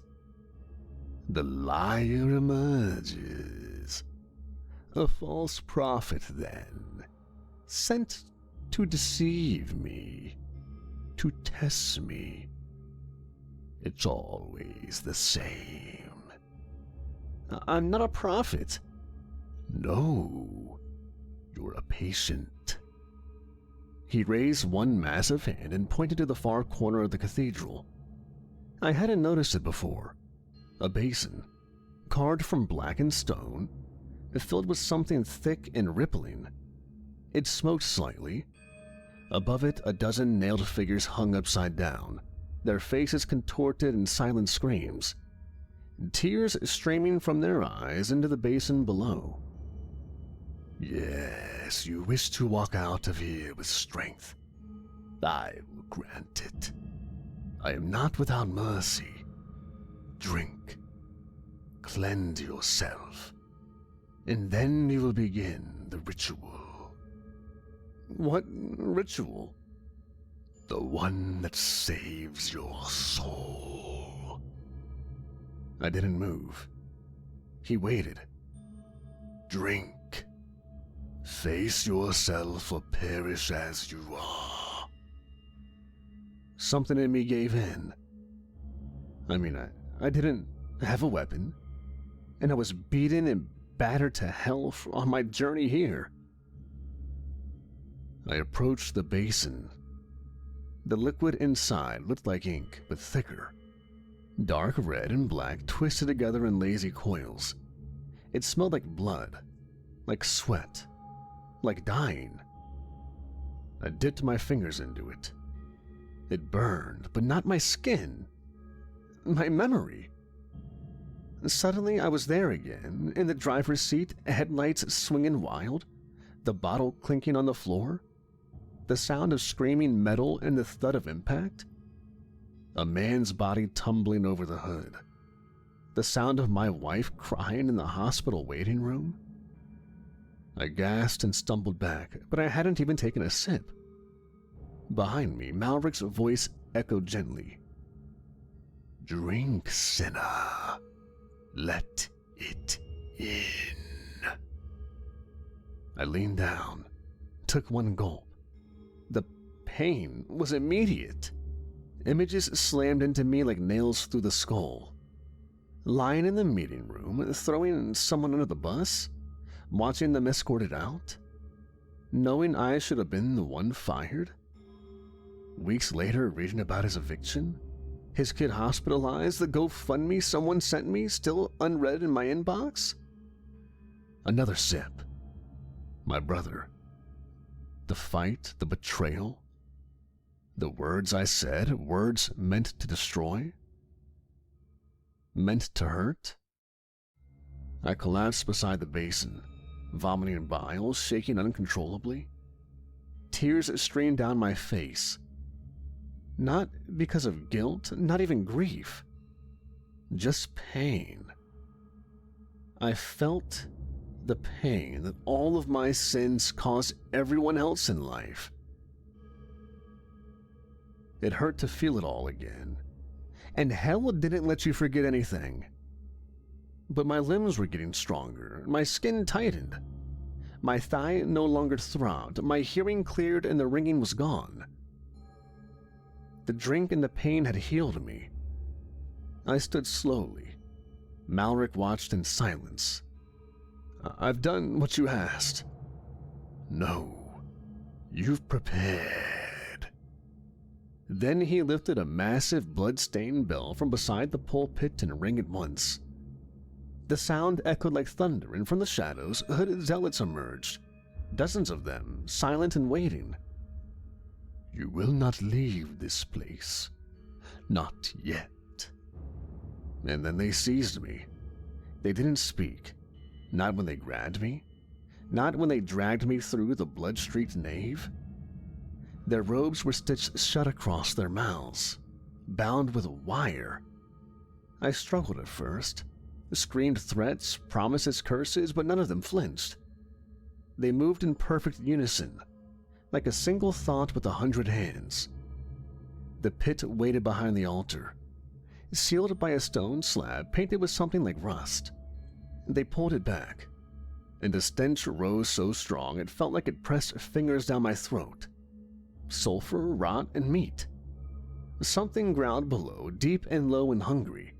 The liar emerges. A false prophet, then, sent to deceive me, to test me. It's always the same. I'm not a prophet. No, you're a patient. He raised one massive hand and pointed to the far corner of the cathedral. I hadn't noticed it before. A basin, carved from blackened stone, filled with something thick and rippling. It smoked slightly. Above it, a dozen nailed figures hung upside down, their faces contorted in silent screams, tears streaming from their eyes into the basin below. Yes, you wish to walk out of here with strength. I will grant it. I am not without mercy. Drink. Cleanse yourself. And then we will begin the ritual. What ritual? The one that saves your soul. I didn't move. He waited. Drink. Face yourself or perish as you are. Something in me gave in. I mean, I didn't have a weapon, and I was beaten and battered to hell on my journey here. I approached the basin. The liquid inside looked like ink, but thicker. Dark red and black twisted together in lazy coils. It smelled like blood, like sweat, like dying. I dipped my fingers into it. It burned, but not my skin. My memory. Suddenly, I was there again, in the driver's seat, headlights swinging wild, the bottle clinking on the floor, the sound of screaming metal and the thud of impact, a man's body tumbling over the hood, the sound of my wife crying in the hospital waiting room. I gasped and stumbled back, but I hadn't even taken a sip. Behind me, Malric's voice echoed gently. Drink, sinner. Let it in. I leaned down, took one gulp. The pain was immediate. Images slammed into me like nails through the skull. Lying in the meeting room, throwing someone under the bus, watching them escorted out, knowing I should have been the one fired. Weeks later, reading about his eviction, his kid hospitalized, the GoFundMe someone sent me still unread in my inbox. Another sip. My brother. The fight, the betrayal. The words I said, words meant to destroy. Meant to hurt. I collapsed beside the basin, vomiting bile, shaking uncontrollably. Tears streamed down my face. Not because of guilt, not even grief. Just pain. I felt the pain that all of my sins caused everyone else in life. It hurt to feel it all again. And hell didn't let you forget anything. But my limbs were getting stronger, my skin tightened. My thigh no longer throbbed, my hearing cleared, and the ringing was gone. The drink and the pain had healed me. I stood slowly. Malric watched in silence. "I've done what you asked." "No, you've prepared." Then he lifted a massive blood-stained bell from beside the pulpit and rang it once. The sound echoed like thunder, and from the shadows, hooded zealots emerged, dozens of them, silent and waiting. "You will not leave this place. Not yet." And then they seized me. They didn't speak. Not when they grabbed me. Not when they dragged me through the blood-streaked nave. Their robes were stitched shut across their mouths, bound with wire. I struggled at first, screamed threats, promises, curses, but none of them flinched. They moved in perfect unison, like a single thought with 100 hands. The pit waited behind the altar, sealed by a stone slab painted with something like rust. They pulled it back, and the stench rose so strong it felt like it pressed fingers down my throat. Sulfur, rot, and meat. Something growled below, deep and low and hungry.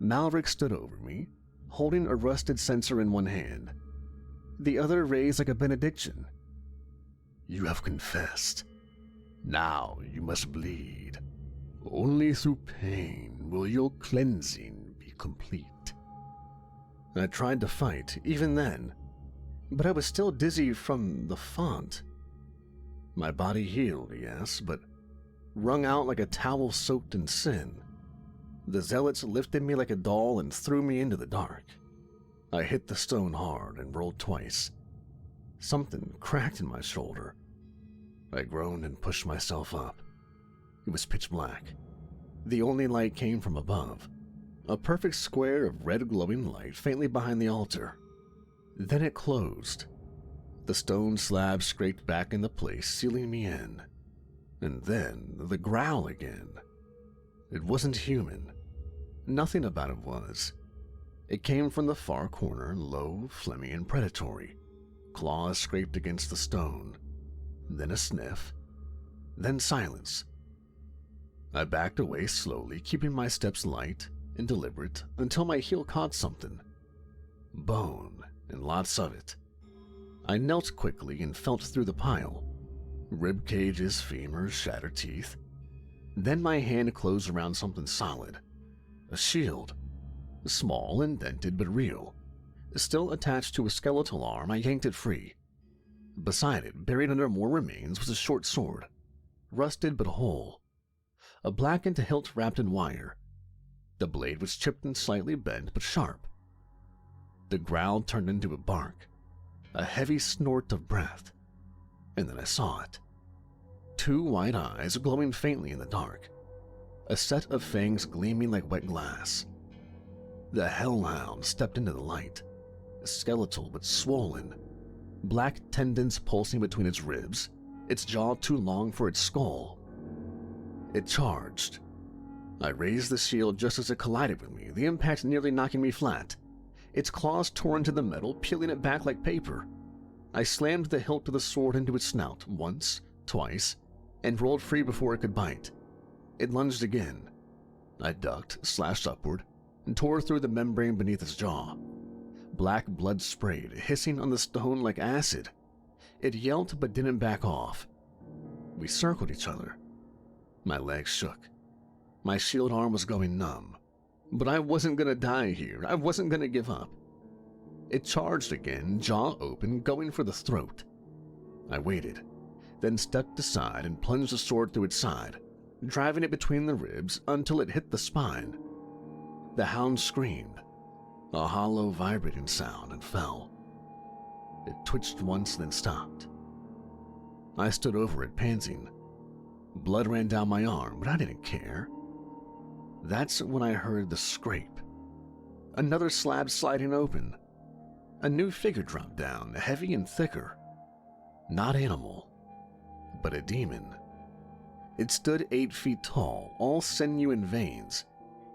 Malric stood over me, holding a rusted censer in one hand, the other raised like a benediction. "You have confessed. Now you must bleed. Only through pain will your cleansing be complete." I tried to fight, even then, but I was still dizzy from the font. My body healed, yes, but wrung out like a towel soaked in sin. The zealots lifted me like a doll and threw me into the dark. I hit the stone hard and rolled twice. Something cracked in my shoulder. I groaned and pushed myself up. It was pitch black. The only light came from above, a perfect square of red glowing light faintly behind the altar. Then it closed. The stone slab scraped back into place, sealing me in. And then the growl again. It wasn't human. Nothing about it was. It came from the far corner, low, phlegmy, and predatory. Claws scraped against the stone. Then a sniff. Then silence. I backed away slowly, keeping my steps light and deliberate until my heel caught something. Bone, and lots of it. I knelt quickly and felt through the pile. Rib cages, femurs, shattered teeth. Then my hand closed around something solid. A shield. Small, indented, but real. Still attached to a skeletal arm, I yanked it free. Beside it, buried under more remains, was a short sword. Rusted but whole. A blackened hilt wrapped in wire. The blade was chipped and slightly bent, but sharp. The growl turned into a bark. A heavy snort of breath. And then I saw it. 2 white eyes glowing faintly in the dark. A set of fangs gleaming like wet glass. The hellhound stepped into the light. Skeletal but swollen. Black tendons pulsing between its ribs. Its jaw too long for its skull. It charged. I raised the shield just as it collided with me, the impact nearly knocking me flat. Its claws tore into the metal, peeling it back like paper. I slammed the hilt of the sword into its snout once, twice, and rolled free before it could bite. It lunged again. I ducked, slashed upward, and tore through the membrane beneath its jaw. Black blood sprayed, hissing on the stone like acid. It yelped but didn't back off. We circled each other. My legs shook. My shield arm was going numb. But I wasn't gonna die here. I wasn't gonna give up. It charged again, jaw open, going for the throat. I waited, then stepped aside and plunged the sword through its side, driving it between the ribs until it hit the spine. The hound screamed, a hollow, vibrating sound, and fell. It twitched once, then stopped. I stood over it, panting. Blood ran down my arm, but I didn't care. That's when I heard the scrape. Another slab sliding open. A new figure dropped down, heavy and thicker. Not animal, but a demon. It stood 8 feet tall, all sinew and veins,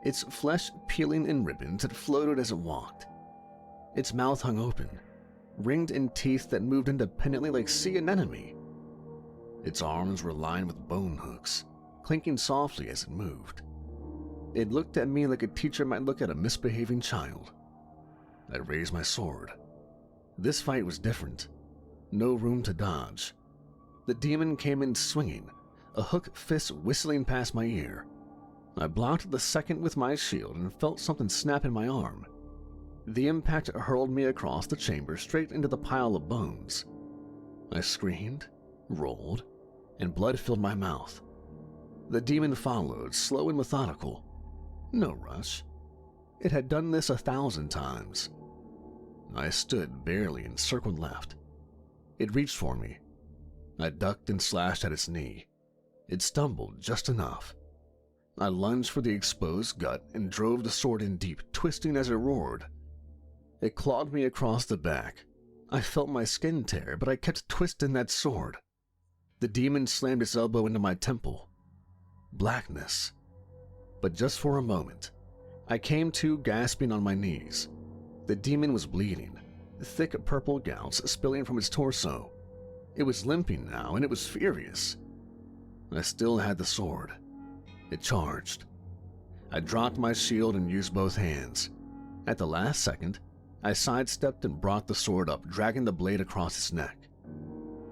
its flesh peeling in ribbons that floated as it walked. Its mouth hung open, ringed in teeth that moved independently like sea anemone. Its arms were lined with bone hooks, clinking softly as it moved. It looked at me like a teacher might look at a misbehaving child. I raised my sword. This fight was different. No room to dodge. The demon came in swinging, a hook fist whistling past my ear. I blocked the second with my shield and felt something snap in my arm. The impact hurled me across the chamber straight into the pile of bones. I screamed, rolled, and blood filled my mouth. The demon followed, slow and methodical. No rush. It had done this 1,000 times. I stood barely and circled left. It reached for me. I ducked and slashed at its knee. It stumbled just enough. I lunged for the exposed gut and drove the sword in deep, twisting as it roared. It clawed me across the back. I felt my skin tear, but I kept twisting that sword. The demon slammed its elbow into my temple. Blackness. But just for a moment, I came to gasping on my knees. The demon was bleeding, thick purple gouts spilling from its torso. It was limping now, and it was furious. I still had the sword. It charged. I dropped my shield and used both hands. At the last second, I sidestepped and brought the sword up, dragging the blade across its neck.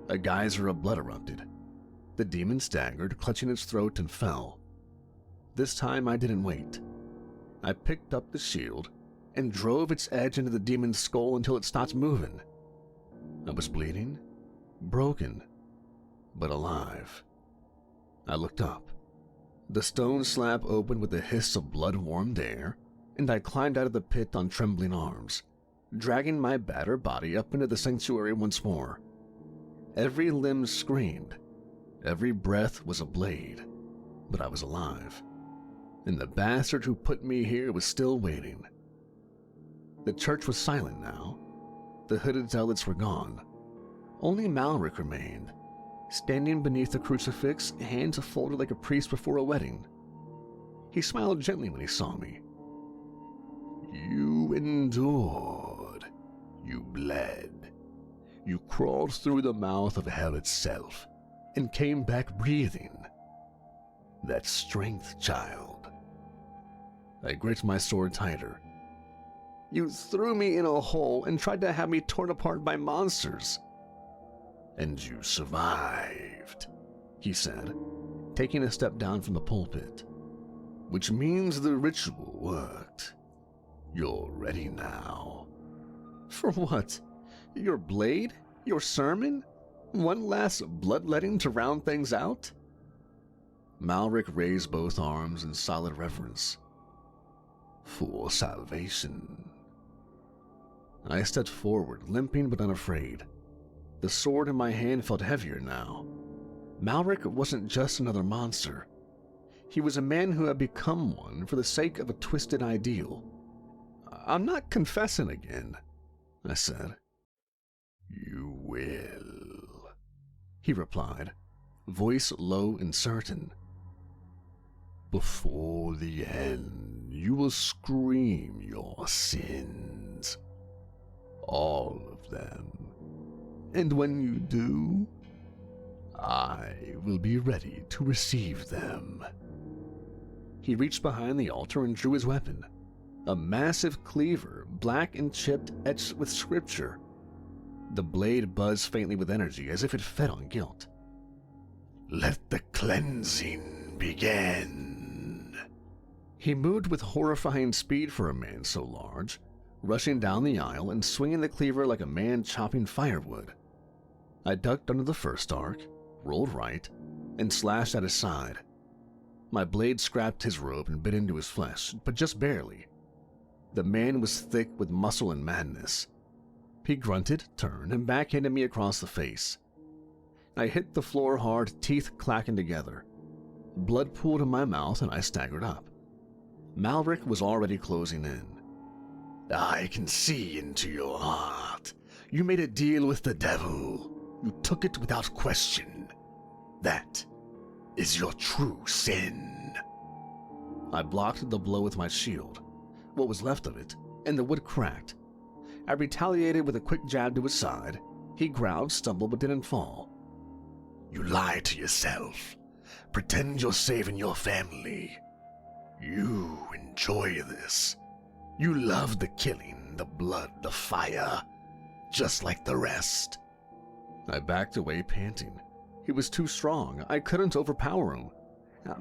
A geyser of blood erupted. The demon staggered, clutching its throat, and fell. This time I didn't wait. I picked up the shield and drove its edge into the demon's skull until it stopped moving. I was bleeding, broken, but alive. I looked up. The stone slab opened with a hiss of blood-warmed air, and I climbed out of the pit on trembling arms, dragging my battered body up into the sanctuary once more. Every limb screamed. Every breath was a blade, but I was alive. And the bastard who put me here was still waiting. The church was silent now. The hooded zealots were gone. Only Malric remained, standing beneath the crucifix, hands folded like a priest before a wedding. He smiled gently when he saw me. You endured. You bled. You crawled through the mouth of hell itself and came back breathing. That's strength, child. I gripped my sword tighter. You threw me in a hole and tried to have me torn apart by monsters. And you survived, he said, taking a step down from the pulpit. Which means the ritual worked. You're ready now. For what? Your blade? Your sermon? One last bloodletting to round things out? Malric raised both arms in solid reverence. For salvation. I stepped forward, limping but unafraid. The sword in my hand felt heavier now. Malric wasn't just another monster. He was a man who had become one for the sake of a twisted ideal. I'm not confessing again, I said. You will, he replied, voice low and certain. Before the end, you will scream your sins. All of them. And when you do, I will be ready to receive them. He reached behind the altar and drew his weapon, a massive cleaver, black and chipped, etched with scripture. The blade buzzed faintly with energy, as if it fed on guilt. Let the cleansing begin. He moved with horrifying speed for a man so large, rushing down the aisle and swinging the cleaver like a man chopping firewood. I ducked under the first arc, rolled right, and slashed at his side. My blade scrapped his robe and bit into his flesh, but just barely. The man was thick with muscle and madness. He grunted, turned, and backhanded me across the face. I hit the floor hard, teeth clacking together. Blood pooled in my mouth and I staggered up. Malric was already closing in. I can see into your heart. You made a deal with the devil. You took it without question. That is your true sin. I blocked the blow with my shield, what was left of it, and the wood cracked. I retaliated with a quick jab to his side. He growled, stumbled, but didn't fall. You lie to yourself. Pretend you're saving your family. You enjoy this. You love the killing, the blood, the fire, just like the rest. I backed away, panting. He was too strong. I couldn't overpower him.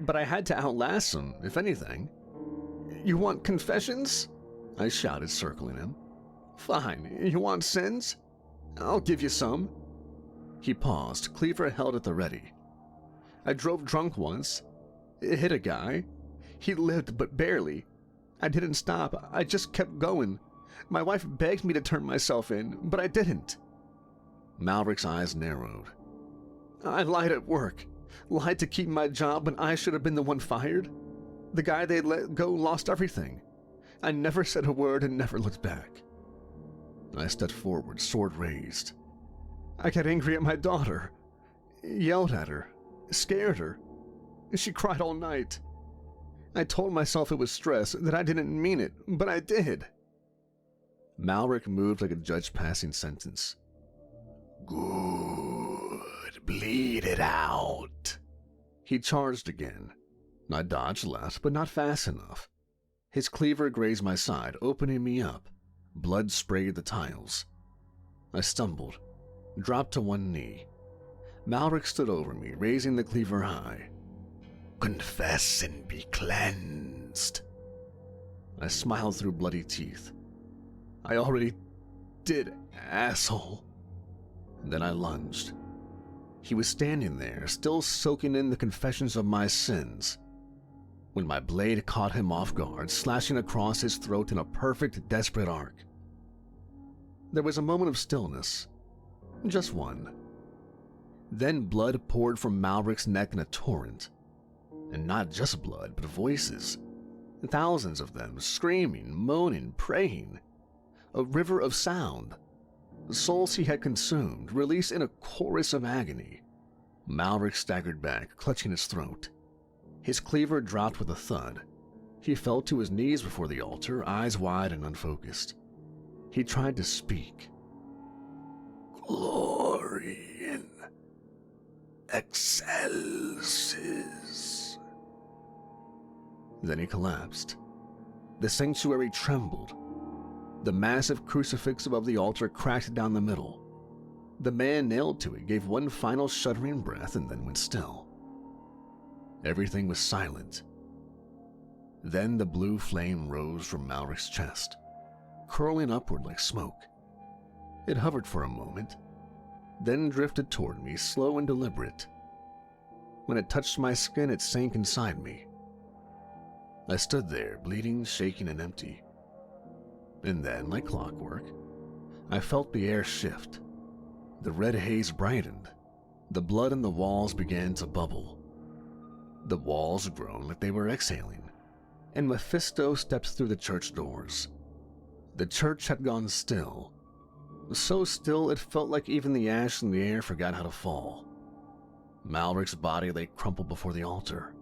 But I had to outlast him, if anything. You want confessions? I shouted, circling him. Fine. You want sins? I'll give you some. He paused, cleaver held at the ready. I drove drunk once. It hit a guy. He lived, but barely. I didn't stop. I just kept going. My wife begged me to turn myself in, but I didn't. Malric's eyes narrowed. I lied at work. Lied to keep my job when I should have been the one fired. The guy they let go lost everything. I never said a word and never looked back. I stepped forward, sword raised. I got angry at my daughter. Yelled at her. Scared her. She cried all night. I told myself it was stress, that I didn't mean it, but I did. Malric moved like a judge passing sentence. Good. Bleed it out. He charged again. I dodged left, but not fast enough. His cleaver grazed my side, opening me up. Blood sprayed the tiles. I stumbled, dropped to one knee. Malric stood over me, raising the cleaver high. Confess and be cleansed. I smiled through bloody teeth. I already did, asshole. And then I lunged. He was standing there, still soaking in the confessions of my sins, when my blade caught him off guard, slashing across his throat in a perfect, desperate arc. There was a moment of stillness. Just one. Then blood poured from Malric's neck in a torrent. And not just blood, but voices. Thousands of them, screaming, moaning, praying. A river of sound. The souls he had consumed, released in a chorus of agony. Malric staggered back, clutching his throat. His cleaver dropped with a thud. He fell to his knees before the altar, eyes wide and unfocused. He tried to speak. Glory in excelsis. Then he collapsed. The sanctuary trembled. The massive crucifix above the altar cracked down the middle. The man nailed to it gave one final shuddering breath and then went still. Everything was silent. Then the blue flame rose from Malric's chest, curling upward like smoke. It hovered for a moment, then drifted toward me, slow and deliberate. When it touched my skin, it sank inside me. I stood there, bleeding, shaking, and empty. And then, like clockwork, I felt the air shift. The red haze brightened. The blood in the walls began to bubble. The walls groaned like they were exhaling, and Mephisto stepped through the church doors. The church had gone still. So still it felt like even the ash in the air forgot how to fall. Malric's body lay crumpled before the altar,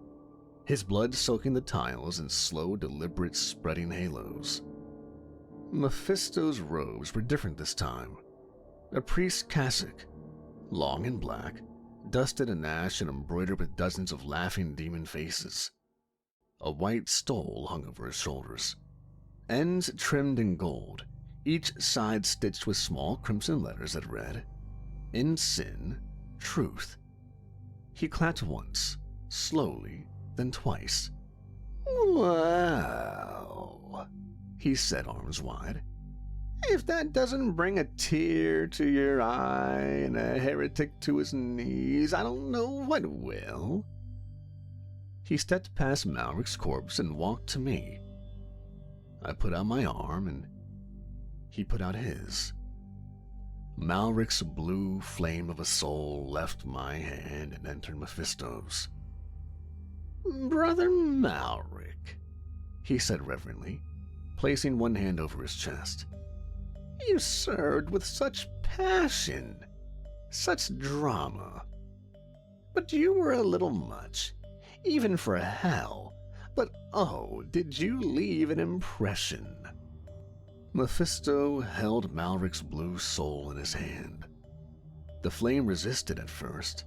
his blood soaking the tiles in slow, deliberate, spreading halos. Mephisto's robes were different this time. A priest's cassock, long and black, dusted in ash and embroidered with dozens of laughing demon faces. A white stole hung over his shoulders, ends trimmed in gold, each side stitched with small crimson letters that read, "In sin, truth." He clapped once, slowly, then twice. "Well," he said, arms wide, "if that doesn't bring a tear to your eye and a heretic to his knees, I don't know what will." He stepped past Malric's corpse and walked to me. I put out my arm and he put out his. Malric's blue flame of a soul left my hand and entered Mephisto's. "Brother Malric," he said reverently, placing one hand over his chest. "You served with such passion, such drama. But you were a little much, even for hell. But oh, did you leave an impression? Mephisto held Malric's blue soul in his hand. The flame resisted at first,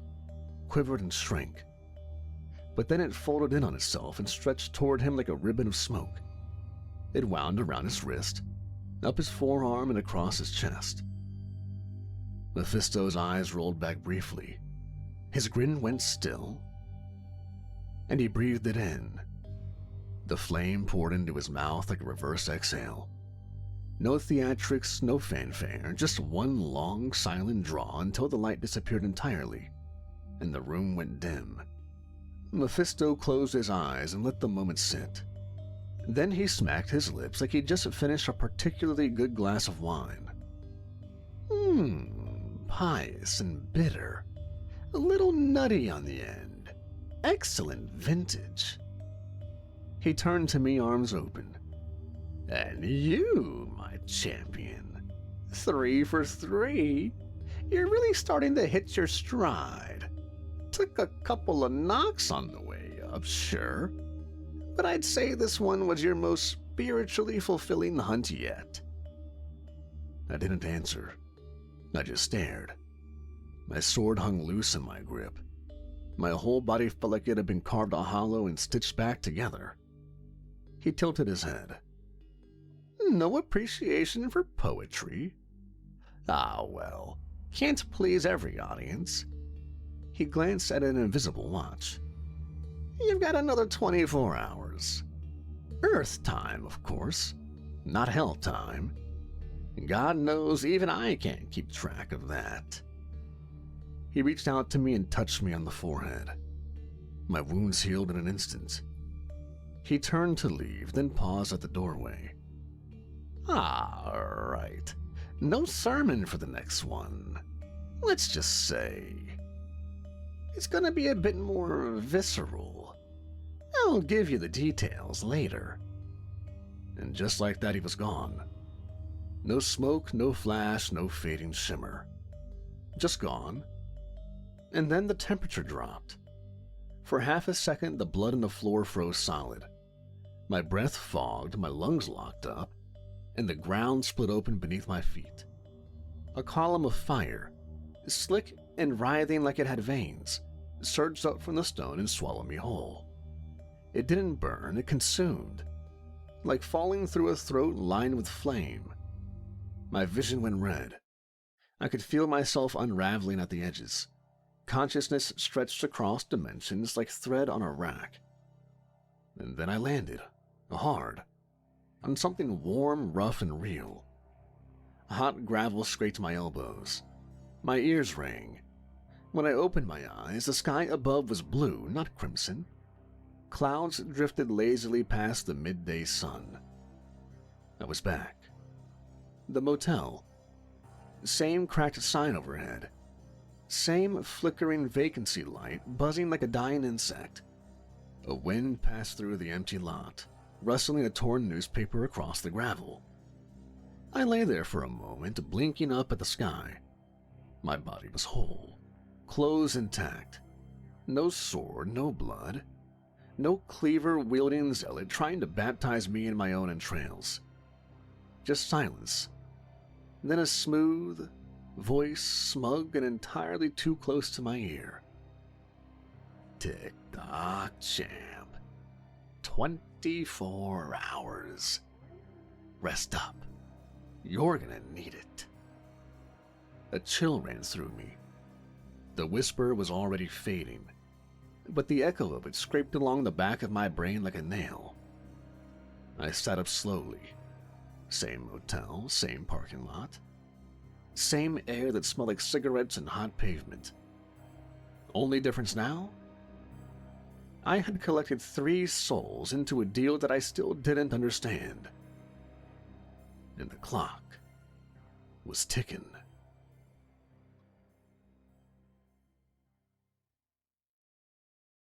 quivered and shrank, but then it folded in on itself and stretched toward him like a ribbon of smoke. It wound around his wrist, up his forearm and across his chest. Mephisto's eyes rolled back briefly. His grin went still, and he breathed it in. The flame poured into his mouth like a reverse exhale. No theatrics, no fanfare, just one long, silent draw until the light disappeared entirely, and the room went dim. Mephisto closed his eyes and let the moment sit. Then he smacked his lips like he'd just finished a particularly good glass of wine. Pious and bitter. A little nutty on the end. Excellent vintage. He turned to me, arms open. And you, my champion. 3 for 3. You're really starting to hit your stride. Took a couple of knocks on the way up, sure. But I'd say this one was your most spiritually fulfilling hunt yet. I didn't answer. I just stared. My sword hung loose in my grip. My whole body felt like it had been carved hollow and stitched back together. He tilted his head. No appreciation for poetry? Ah, well, can't please every audience. He glanced at an invisible watch. You've got another 24 hours. Earth time, of course, not hell time. God knows even I can't keep track of that. He reached out to me and touched me on the forehead. My wounds healed in an instant. He turned to leave, then paused at the doorway. Right. No sermon for the next one. Let's just say it's gonna be a bit more visceral. I'll give you the details later. And just like that, he was gone. No smoke, no flash, no fading shimmer. Just gone. And then the temperature dropped. For half a second, the blood on the floor froze solid. My breath fogged, my lungs locked up, and the ground split open beneath my feet. A column of fire, slick and writhing like it had veins, surged up from the stone and swallowed me whole. It didn't burn, it consumed, like falling through a throat lined with flame. My vision went red. I could feel myself unraveling at the edges. Consciousness stretched across dimensions like thread on a rack. And then I landed, hard, on something warm, rough, and real. Hot gravel scraped my elbows. My ears rang. When I opened my eyes, the sky above was blue, not crimson. Clouds drifted lazily past the midday sun. I was back. The motel. Same cracked sign overhead. Same flickering vacancy light buzzing like a dying insect. A wind passed through the empty lot, rustling a torn newspaper across the gravel. I lay there for a moment, blinking up at the sky. My body was whole, clothes intact. No sword, no blood. No cleaver-wielding zealot trying to baptize me in my own entrails. Just silence. Then a smooth voice, smug and entirely too close to my ear. Tick-tock, champ. 24 hours. Rest up. You're gonna need it. A chill ran through me. The whisper was already fading, but the echo of it scraped along the back of my brain like a nail. I sat up slowly. Same motel, same parking lot. Same air that smelled like cigarettes and hot pavement. Only difference now? I had collected 3 souls into a deal that I still didn't understand. And the clock was ticking.